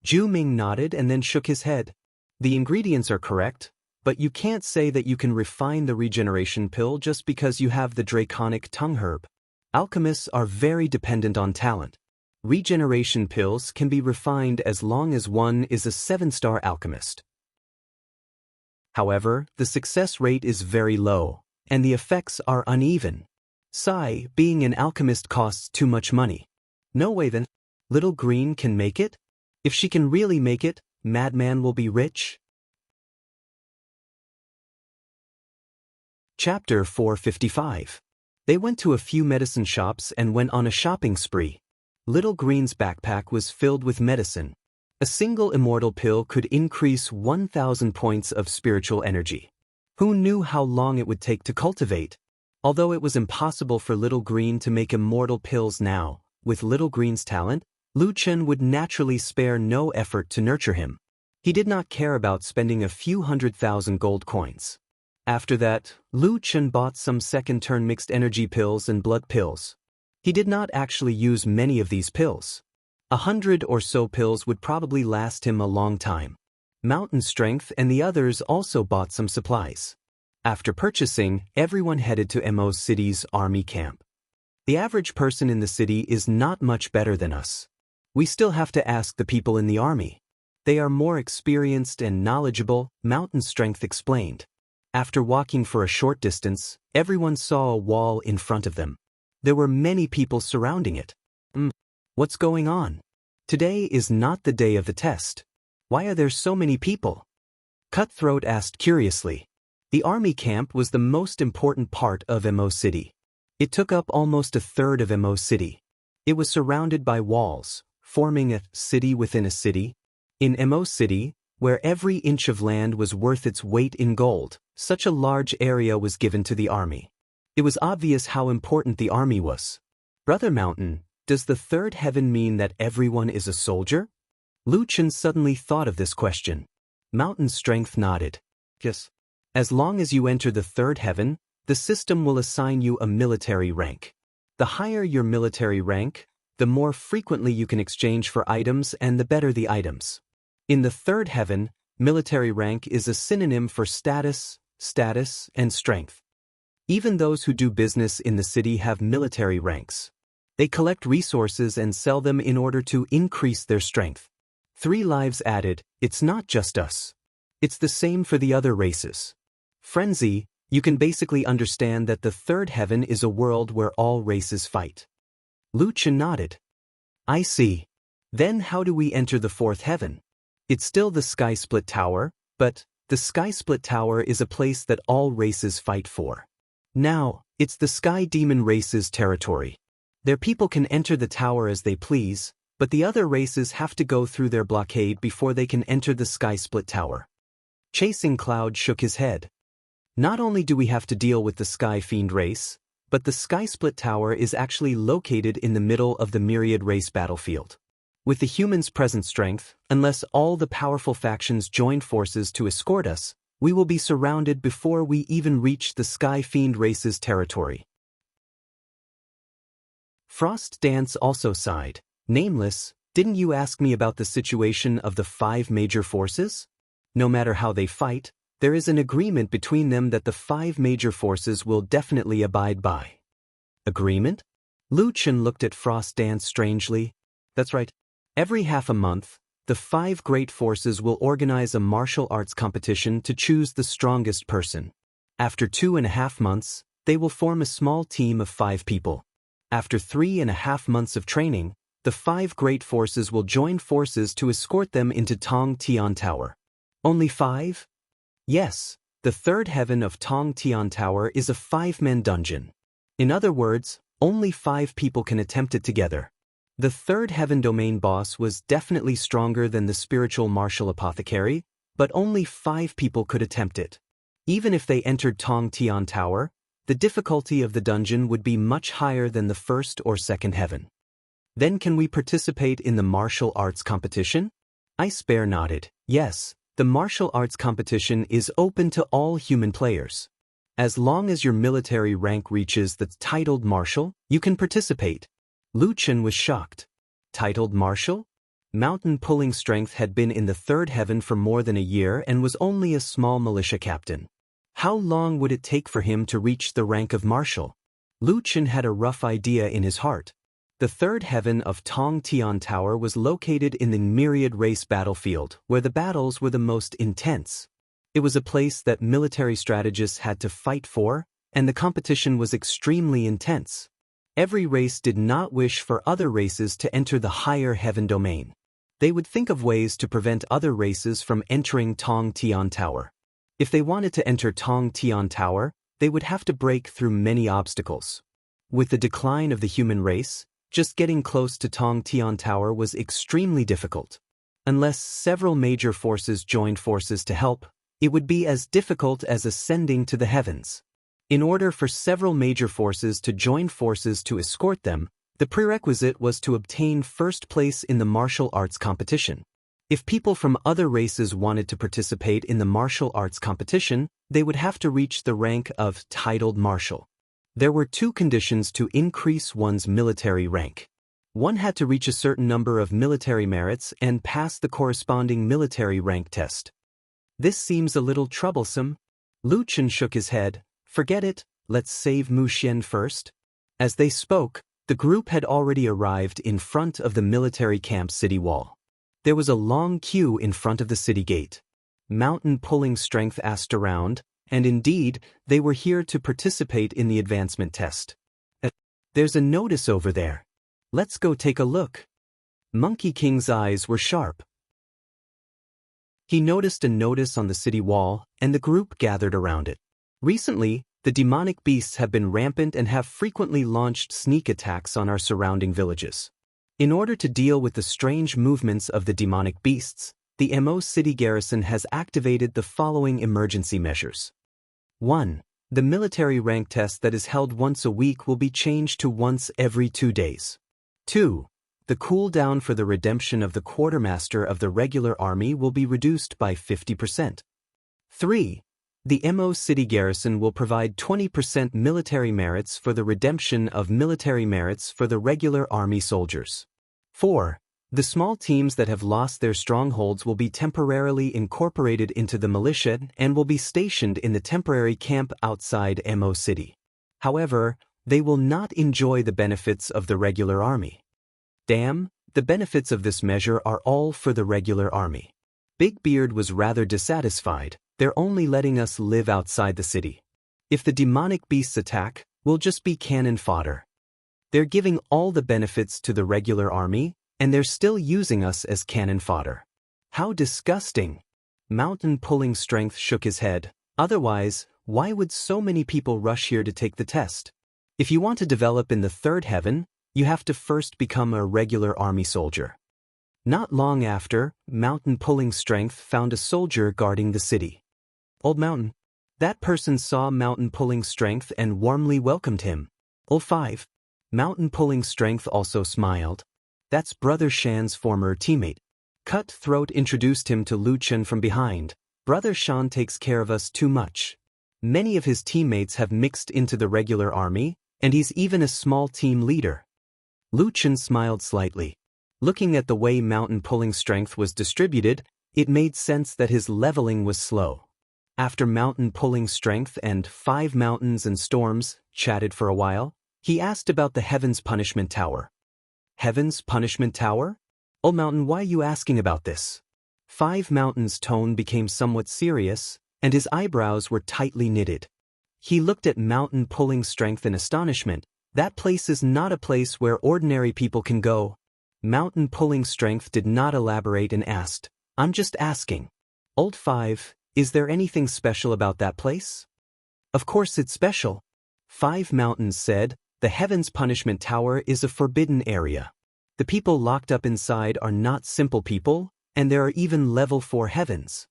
Ju Ming nodded and then shook his head. The ingredients are correct, but you can't say that you can refine the regeneration pill just because you have the draconic tongue herb. Alchemists are very dependent on talent. Regeneration pills can be refined as long as one is a 7-star alchemist. However, the success rate is very low, and the effects are uneven. Sigh, being an alchemist costs too much money. No way then. Little Green can make it? If she can really make it, Madman will be rich? Chapter 455. They went to a few medicine shops and went on a shopping spree. Little Green's backpack was filled with medicine. A single immortal pill could increase 1,000 points of spiritual energy. Who knew how long it would take to cultivate? Although it was impossible for Little Green to make immortal pills now, with Little Green's talent, Lu Chen would naturally spare no effort to nurture him. He did not care about spending a few 100,000 gold coins. After that, Lu Chen bought some second-turn mixed energy pills and blood pills. He did not actually use many of these pills. 100 or so pills would probably last him a long time. Mountain Strength and the others also bought some supplies. After purchasing, everyone headed to Mo City's army camp. The average person in the city is not much better than us. We still have to ask the people in the army. They are more experienced and knowledgeable, Mountain Strength explained. After walking for a short distance, everyone saw a wall in front of them. There were many people surrounding it. What's going on? Today is not the day of the test. Why are there so many people? Cutthroat asked curiously. The army camp was the most important part of Mo City. It took up almost a third of Mo City. It was surrounded by walls, forming a city within a city. In Mo City, where every inch of land was worth its weight in gold, such a large area was given to the army. It was obvious how important the army was. Brother Mountain, does the third heaven mean that everyone is a soldier? Lu Chen suddenly thought of this question. Mountain Strength nodded. Yes. As long as you enter the third heaven, the system will assign you a military rank. The higher your military rank, the more frequently you can exchange for items and the better the items. In the third heaven, military rank is a synonym for status, and strength. Even those who do business in the city have military ranks. They collect resources and sell them in order to increase their strength. 3 Lives added, it's not just us. It's the same for the other races. Frenzy, you can basically understand that the third heaven is a world where all races fight. Lu Chen nodded. I see. Then how do we enter the fourth heaven? It's still the Sky Split Tower, but the Sky Split Tower is a place that all races fight for. Now, it's the Sky Demon race's territory. Their people can enter the tower as they please, but the other races have to go through their blockade before they can enter the Sky Split Tower. Chasing Cloud shook his head. Not only do we have to deal with the Sky Fiend race, but the Sky Split Tower is actually located in the middle of the Myriad race battlefield. With the humans' present strength, unless all the powerful factions join forces to escort us, we will be surrounded before we even reach the Sky Fiend race's territory. Frost Dance also sighed. Nameless, didn't you ask me about the situation of the 5 major forces? No matter how they fight, there is an agreement between them that the 5 major forces will definitely abide by. Agreement? Lu Chen looked at Frost Dance strangely. That's right. Every half a month, the 5 great forces will organize a martial arts competition to choose the strongest person. After 2.5 months, they will form a small team of 5 people. After 3.5 months of training, the 5 great forces will join forces to escort them into Tong Tian Tower. Only 5? Yes, the third heaven of Tong Tian Tower is a 5-man dungeon. In other words, only 5 people can attempt it together. The third heaven domain boss was definitely stronger than the spiritual martial apothecary, but only 5 people could attempt it. Even if they entered Tong Tian Tower, the difficulty of the dungeon would be much higher than the first or second heaven. Then can we participate in the martial arts competition? Ice Bear nodded. Yes, the martial arts competition is open to all human players. As long as your military rank reaches the titled marshal, you can participate. Lu Chen was shocked. Titled marshal? Mountain Pulling Strength had been in the third heaven for more than a year and was only a small militia captain. How long would it take for him to reach the rank of marshal? Lu Chen had a rough idea in his heart. The third heaven of Tong Tian Tower was located in the Myriad Race battlefield, where the battles were the most intense. It was a place that military strategists had to fight for, and the competition was extremely intense. Every race did not wish for other races to enter the higher heaven domain. They would think of ways to prevent other races from entering Tong Tian Tower. If they wanted to enter Tong Tian Tower, they would have to break through many obstacles. With the decline of the human race, just getting close to Tong Tian Tower was extremely difficult. Unless several major forces joined forces to help, it would be as difficult as ascending to the heavens. In order for several major forces to join forces to escort them, the prerequisite was to obtain first place in the martial arts competition. If people from other races wanted to participate in the martial arts competition, they would have to reach the rank of titled marshal. There were two conditions to increase one's military rank. One had to reach a certain number of military merits and pass the corresponding military rank test. This seems a little troublesome. Lu Chen shook his head. Forget it, let's save Mu Xian first. As they spoke, the group had already arrived in front of the military camp city wall. There was a long queue in front of the city gate. Mountain Pulling Strength asked around, and indeed, they were here to participate in the advancement test. There's a notice over there. Let's go take a look. Monkey King's eyes were sharp. He noticed a notice on the city wall, and the group gathered around it. Recently, the demonic beasts have been rampant and have frequently launched sneak attacks on our surrounding villages. In order to deal with the strange movements of the demonic beasts, the Mo City garrison has activated the following emergency measures. 1. The military rank test that is held once a week will be changed to once every 2 days. 2. The cooldown for the redemption of the quartermaster of the regular army will be reduced by 50%. 3. The Mo City garrison will provide 20% military merits for the redemption of military merits for the regular army soldiers. 4. The small teams that have lost their strongholds will be temporarily incorporated into the militia and will be stationed in the temporary camp outside Mo City. However, they will not enjoy the benefits of the regular army. Damn, the benefits of this measure are all for the regular army. Big Beard was rather dissatisfied. They're only letting us live outside the city. If the demonic beasts attack, we'll just be cannon fodder. They're giving all the benefits to the regular army, and they're still using us as cannon fodder. How disgusting! Mountain Pulling Strength shook his head. Otherwise, why would so many people rush here to take the test? If you want to develop in the third heaven, you have to first become a regular army soldier. Not long after, Mountain Pulling Strength found a soldier guarding the city. Old Mountain. That person saw Mountain Pulling Strength and warmly welcomed him. Old 5. Mountain Pulling Strength also smiled. That's Brother Shan's former teammate. Cutthroat introduced him to Lu Chen from behind. Brother Shan takes care of us too much. Many of his teammates have mixed into the regular army, and he's even a small team leader. Lu Chen smiled slightly. Looking at the way Mountain Pulling Strength was distributed, it made sense that his leveling was slow. After Mountain Pulling Strength and 5 Mountains and Storms chatted for a while, he asked about the Heaven's Punishment Tower. Heaven's Punishment Tower? Old Mountain, why are you asking about this? 5 Mountains' tone became somewhat serious, and his eyebrows were tightly knitted. He looked at Mountain Pulling Strength in astonishment. That place is not a place where ordinary people can go. Mountain Pulling Strength did not elaborate and asked, I'm just asking. Old 5, is there anything special about that place? Of course it's special. 5 Mountains said, the Heaven's Punishment Tower is a forbidden area. The people locked up inside are not simple people, and there are even level 4 heavens.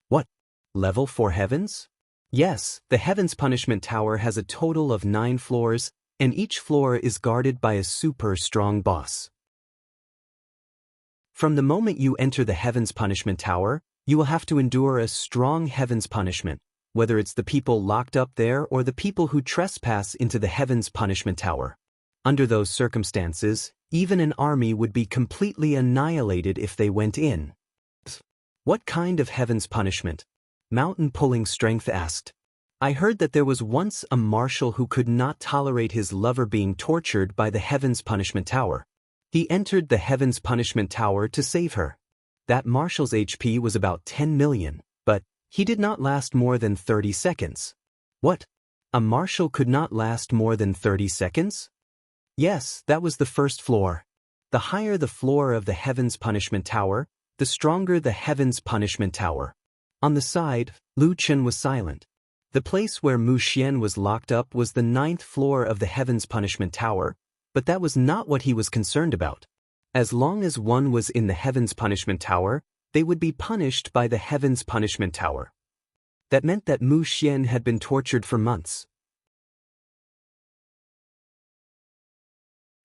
What? Level 4 heavens? Yes, the Heaven's Punishment Tower has a total of 9 floors, and each floor is guarded by a super strong boss. From the moment you enter the Heaven's Punishment Tower, you will have to endure a strong Heaven's punishment, whether it's the people locked up there or the people who trespass into the Heaven's Punishment Tower. Under those circumstances, Even an army would be completely annihilated if they went in. What kind of heaven's punishment? Mountain Pulling Strength asked. I heard that there was once a marshal who could not tolerate his lover being tortured by the Heaven's Punishment Tower. He entered the Heaven's Punishment Tower to save her. That marshal's HP was about 10 million, but he did not last more than 30 seconds. What? A marshal could not last more than 30 seconds? Yes, that was the first floor. The higher the floor of the Heaven's Punishment Tower, the stronger the Heaven's Punishment Tower. On the side, Lu Chen was silent. The place where Mu Xian was locked up was the 9th floor of the Heaven's Punishment Tower, but that was not what he was concerned about. As long as one was in the Heaven's Punishment Tower, they would be punished by the Heaven's Punishment Tower. That meant that Mu Xian had been tortured for months.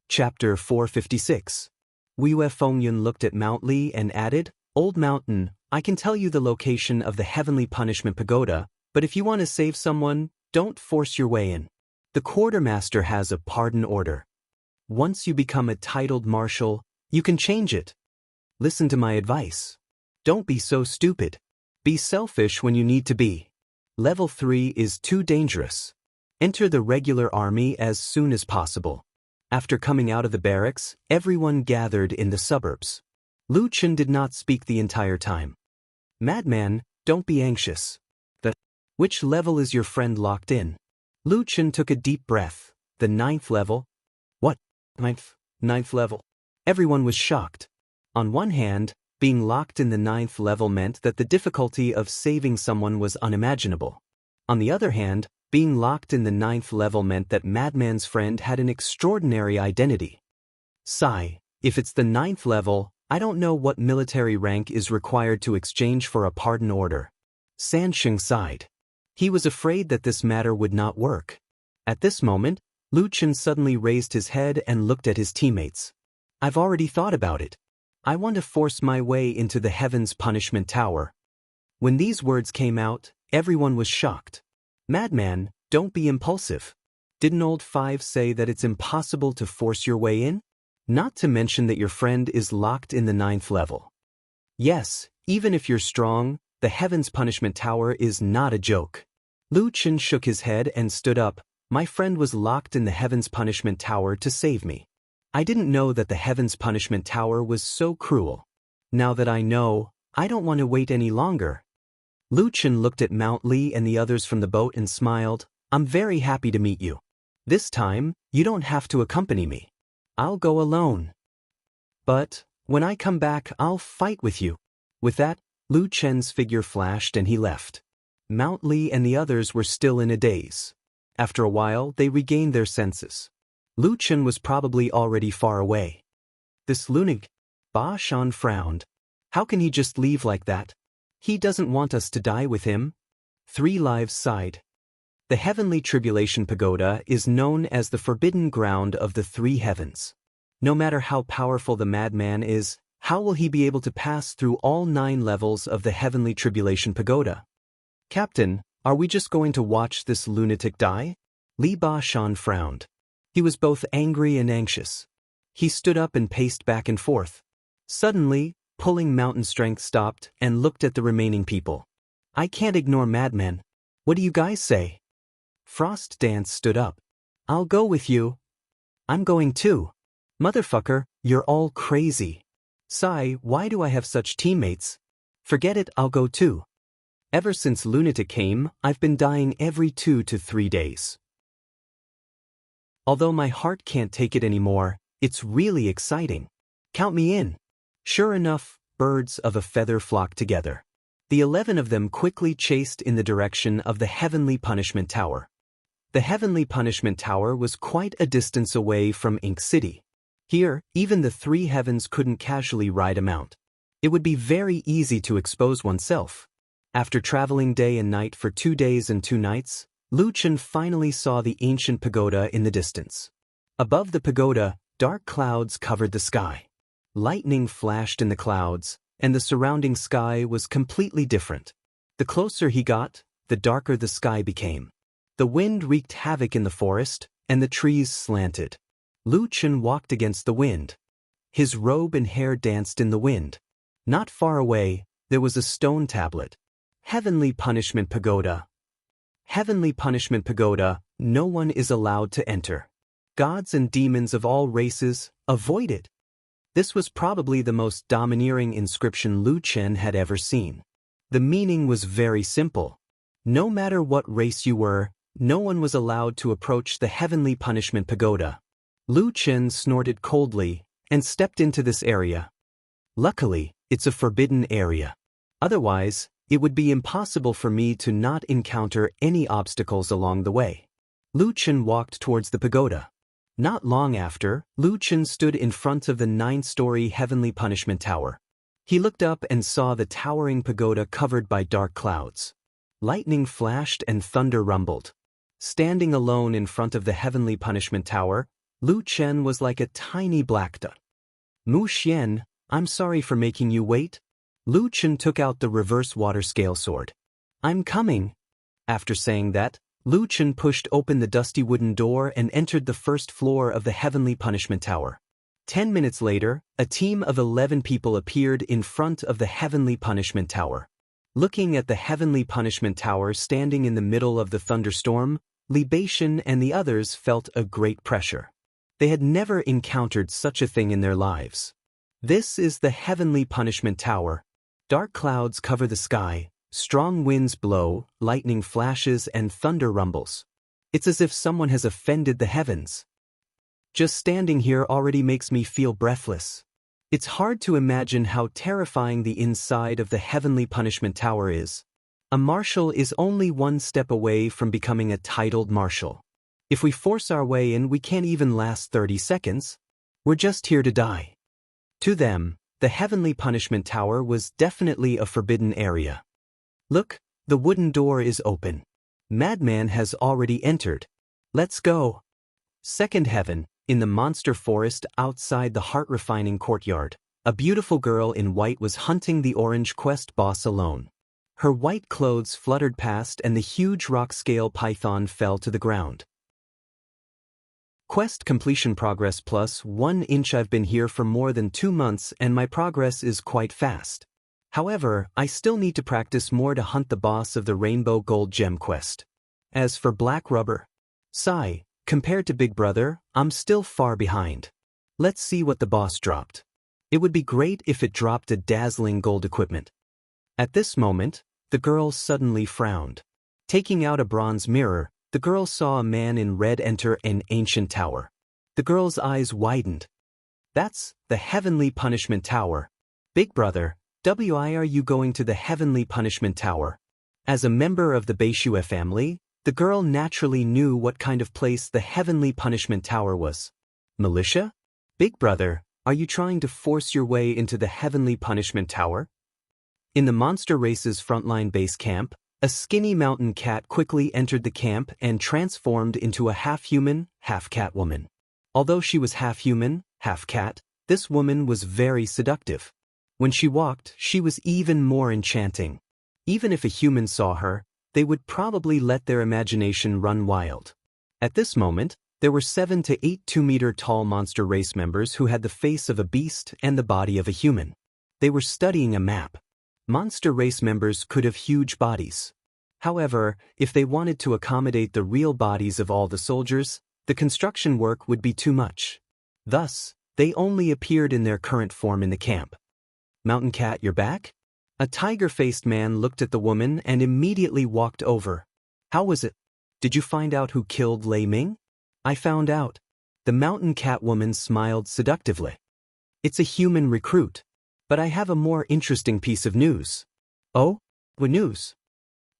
Chapter 456. Wei Fengyun looked at Mount Li and added, Old Mountain, I can tell you the location of the Heavenly Punishment Pagoda, but if you want to save someone, don't force your way in. The quartermaster has a pardon order. Once you become a titled marshal, you can change it. Listen to my advice. Don't be so stupid. Be selfish when you need to be. Level 3 is too dangerous. Enter the regular army as soon as possible. After coming out of the barracks, everyone gathered in the suburbs. Lu Chen did not speak the entire time. Madman, don't be anxious. Which level is your friend locked in? Lu Chen took a deep breath. The 9th level? What? Ninth level? Everyone was shocked. On one hand, being locked in the 9th level meant that the difficulty of saving someone was unimaginable. On the other hand, being locked in the 9th level meant that Madman's friend had an extraordinary identity. Sigh, if it's the 9th level, I don't know what military rank is required to exchange for a pardon order. Sansheng sighed. He was afraid that this matter would not work. At this moment, Lu Chen suddenly raised his head and looked at his teammates. I've already thought about it. I want to force my way into the Heaven's Punishment Tower. When these words came out, everyone was shocked. Madman, don't be impulsive. Didn't Old Five say that it's impossible to force your way in? Not to mention that your friend is locked in the 9th level. Yes, even if you're strong, the Heaven's Punishment Tower is not a joke. Lu Chen shook his head and stood up. My friend was locked in the Heaven's Punishment Tower to save me. I didn't know that the Heaven's Punishment Tower was so cruel. Now that I know, I don't want to wait any longer. Lu Chen looked at Mount Li and the others from the boat and smiled. I'm very happy to meet you. This time, you don't have to accompany me. I'll go alone. But, when I come back, I'll fight with you. With that, Lu Chen's figure flashed and he left. Mount Li and the others were still in a daze. After a while, they regained their senses. Lu Chen was probably already far away. This lunatic. Ba Shan frowned. How can he just leave like that? He doesn't want us to die with him. 3 Lives sighed. The Heavenly Tribulation Pagoda is known as the forbidden ground of the 3 heavens. No matter how powerful the madman is, how will he be able to pass through all 9 levels of the Heavenly Tribulation Pagoda? Captain, are we just going to watch this lunatic die? Li Ba Shan frowned. He was both angry and anxious. He stood up and paced back and forth. Suddenly, Pulling Mountain Strength stopped and looked at the remaining people. I can't ignore Madman. What do you guys say? Frost Dance stood up. I'll go with you. I'm going too. Motherfucker, you're all crazy. Sigh, why do I have such teammates? Forget it, I'll go too. Ever since Lunatic came, I've been dying every 2 to 3 days. Although my heart can't take it anymore, it's really exciting. Count me in. Sure enough, birds of a feather flocked together. The 11 of them quickly chased in the direction of the Heavenly Punishment Tower. The Heavenly Punishment Tower was quite a distance away from Ink City. Here, even the 3 heavens couldn't casually ride a mount. It would be very easy to expose oneself. After traveling day and night for 2 days and 2 nights, Lu Chen finally saw the ancient pagoda in the distance. Above the pagoda, dark clouds covered the sky. Lightning flashed in the clouds, and the surrounding sky was completely different. The closer he got, the darker the sky became. The wind wreaked havoc in the forest, and the trees slanted. Lu Chen walked against the wind. His robe and hair danced in the wind. Not far away, there was a stone tablet. Heavenly Punishment Pagoda. Heavenly Punishment Pagoda, no one is allowed to enter. Gods and demons of all races, avoid it. This was probably the most domineering inscription Lu Chen had ever seen. The meaning was very simple. No matter what race you were, no one was allowed to approach the Heavenly Punishment Pagoda. Lu Chen snorted coldly and stepped into this area. Luckily, it's a forbidden area. Otherwise, it would be impossible for me to not encounter any obstacles along the way. Lu Chen walked towards the pagoda. Not long after, Lu Chen stood in front of the 9-story Heavenly Punishment Tower. He looked up and saw the towering pagoda covered by dark clouds. Lightning flashed and thunder rumbled. Standing alone in front of the Heavenly Punishment Tower, Lu Chen was like a tiny black dot. Mu Xian, I'm sorry for making you wait. Lu Chen took out the reverse water scale sword. I'm coming. After saying that, Lu Chen pushed open the dusty wooden door and entered the first floor of the Heavenly Punishment Tower. 10 minutes later, a team of 11 people appeared in front of the Heavenly Punishment Tower. Looking at the Heavenly Punishment Tower standing in the middle of the thunderstorm, Li Beishan and the others felt a great pressure. They had never encountered such a thing in their lives. This is the Heavenly Punishment Tower. Dark clouds cover the sky, strong winds blow, lightning flashes and thunder rumbles. It's as if someone has offended the heavens. Just standing here already makes me feel breathless. It's hard to imagine how terrifying the inside of the Heavenly Punishment Tower is. A marshal is only one step away from becoming a titled marshal. If we force our way in, we can't even last 30 seconds. We're just here to die. To them, the Heavenly Punishment Tower was definitely a forbidden area. Look, the wooden door is open. Madman has already entered. Let's go. Second heaven, in the monster forest outside the heart-refining courtyard, a beautiful girl in white was hunting the orange quest boss alone. Her white clothes fluttered past and the huge rock-scale python fell to the ground. Quest completion progress +1 inch. I've been here for more than 2 months and my progress is quite fast. However, I still need to practice more to hunt the boss of the Rainbow Gold Gem quest. As for Black Rubber, sigh, compared to Big Brother, I'm still far behind. Let's see what the boss dropped. It would be great if it dropped a dazzling gold equipment. At this moment, the girl suddenly frowned. Taking out a bronze mirror, the girl saw a man in red enter an ancient tower. The girl's eyes widened. That's the Heavenly Punishment Tower. Big Brother, why are you going to the Heavenly Punishment Tower? As a member of the Beishue family, the girl naturally knew what kind of place the Heavenly Punishment Tower was. Militia? Big Brother, are you trying to force your way into the Heavenly Punishment Tower? In the Monster Race's frontline base camp, a skinny mountain cat quickly entered the camp and transformed into a half-human, half-cat woman. Although she was half-human, half-cat, this woman was very seductive. When she walked, she was even more enchanting. Even if a human saw her, they would probably let their imagination run wild. At this moment, there were 7 to 8 2-meter-tall Monster Race members who had the face of a beast and the body of a human. They were studying a map. Monster Race members could have huge bodies. However, if they wanted to accommodate the real bodies of all the soldiers, the construction work would be too much. Thus, they only appeared in their current form in the camp. Mountain Cat, you're back? A tiger-faced man looked at the woman and immediately walked over. How was it? Did you find out who killed Lei Ming? I found out. The Mountain Cat woman smiled seductively. It's a human recruit. But I have a more interesting piece of news. Oh? What news?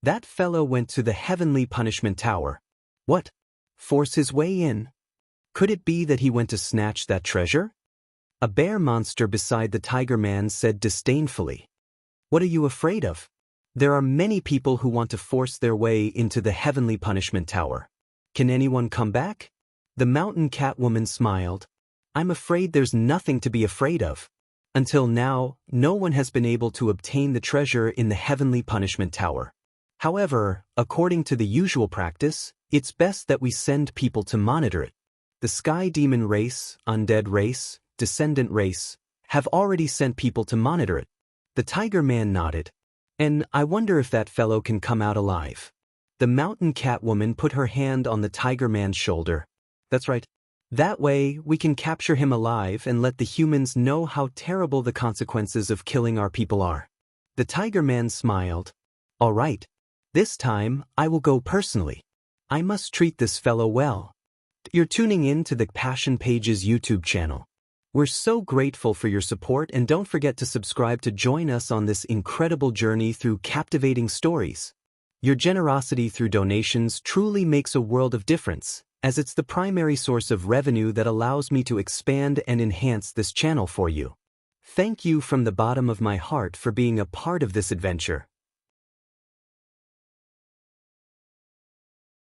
That fellow went to the Heavenly Punishment Tower. What? Force his way in? Could it be that he went to snatch that treasure? A bear monster beside the tiger man said disdainfully. What are you afraid of? There are many people who want to force their way into the Heavenly Punishment Tower. Can anyone come back? The Mountain Cat woman smiled. I'm afraid there's nothing to be afraid of. Until now, no one has been able to obtain the treasure in the Heavenly Punishment Tower. However, according to the usual practice, it's best that we send people to monitor it. The Sky Demon race, Undead race, Descendant race, have already sent people to monitor it. The Tiger Man nodded. And I wonder if that fellow can come out alive. The Mountain Cat Woman put her hand on the Tiger Man's shoulder. That's right. That way, we can capture him alive and let the humans know how terrible the consequences of killing our people are. The Tiger Man smiled. All right. This time, I will go personally. I must treat this fellow well. You're tuning in to the Passion Pages YouTube channel. We're so grateful for your support, and don't forget to subscribe to join us on this incredible journey through captivating stories. Your generosity through donations truly makes a world of difference, as it's the primary source of revenue that allows me to expand and enhance this channel for you. Thank you from the bottom of my heart for being a part of this adventure.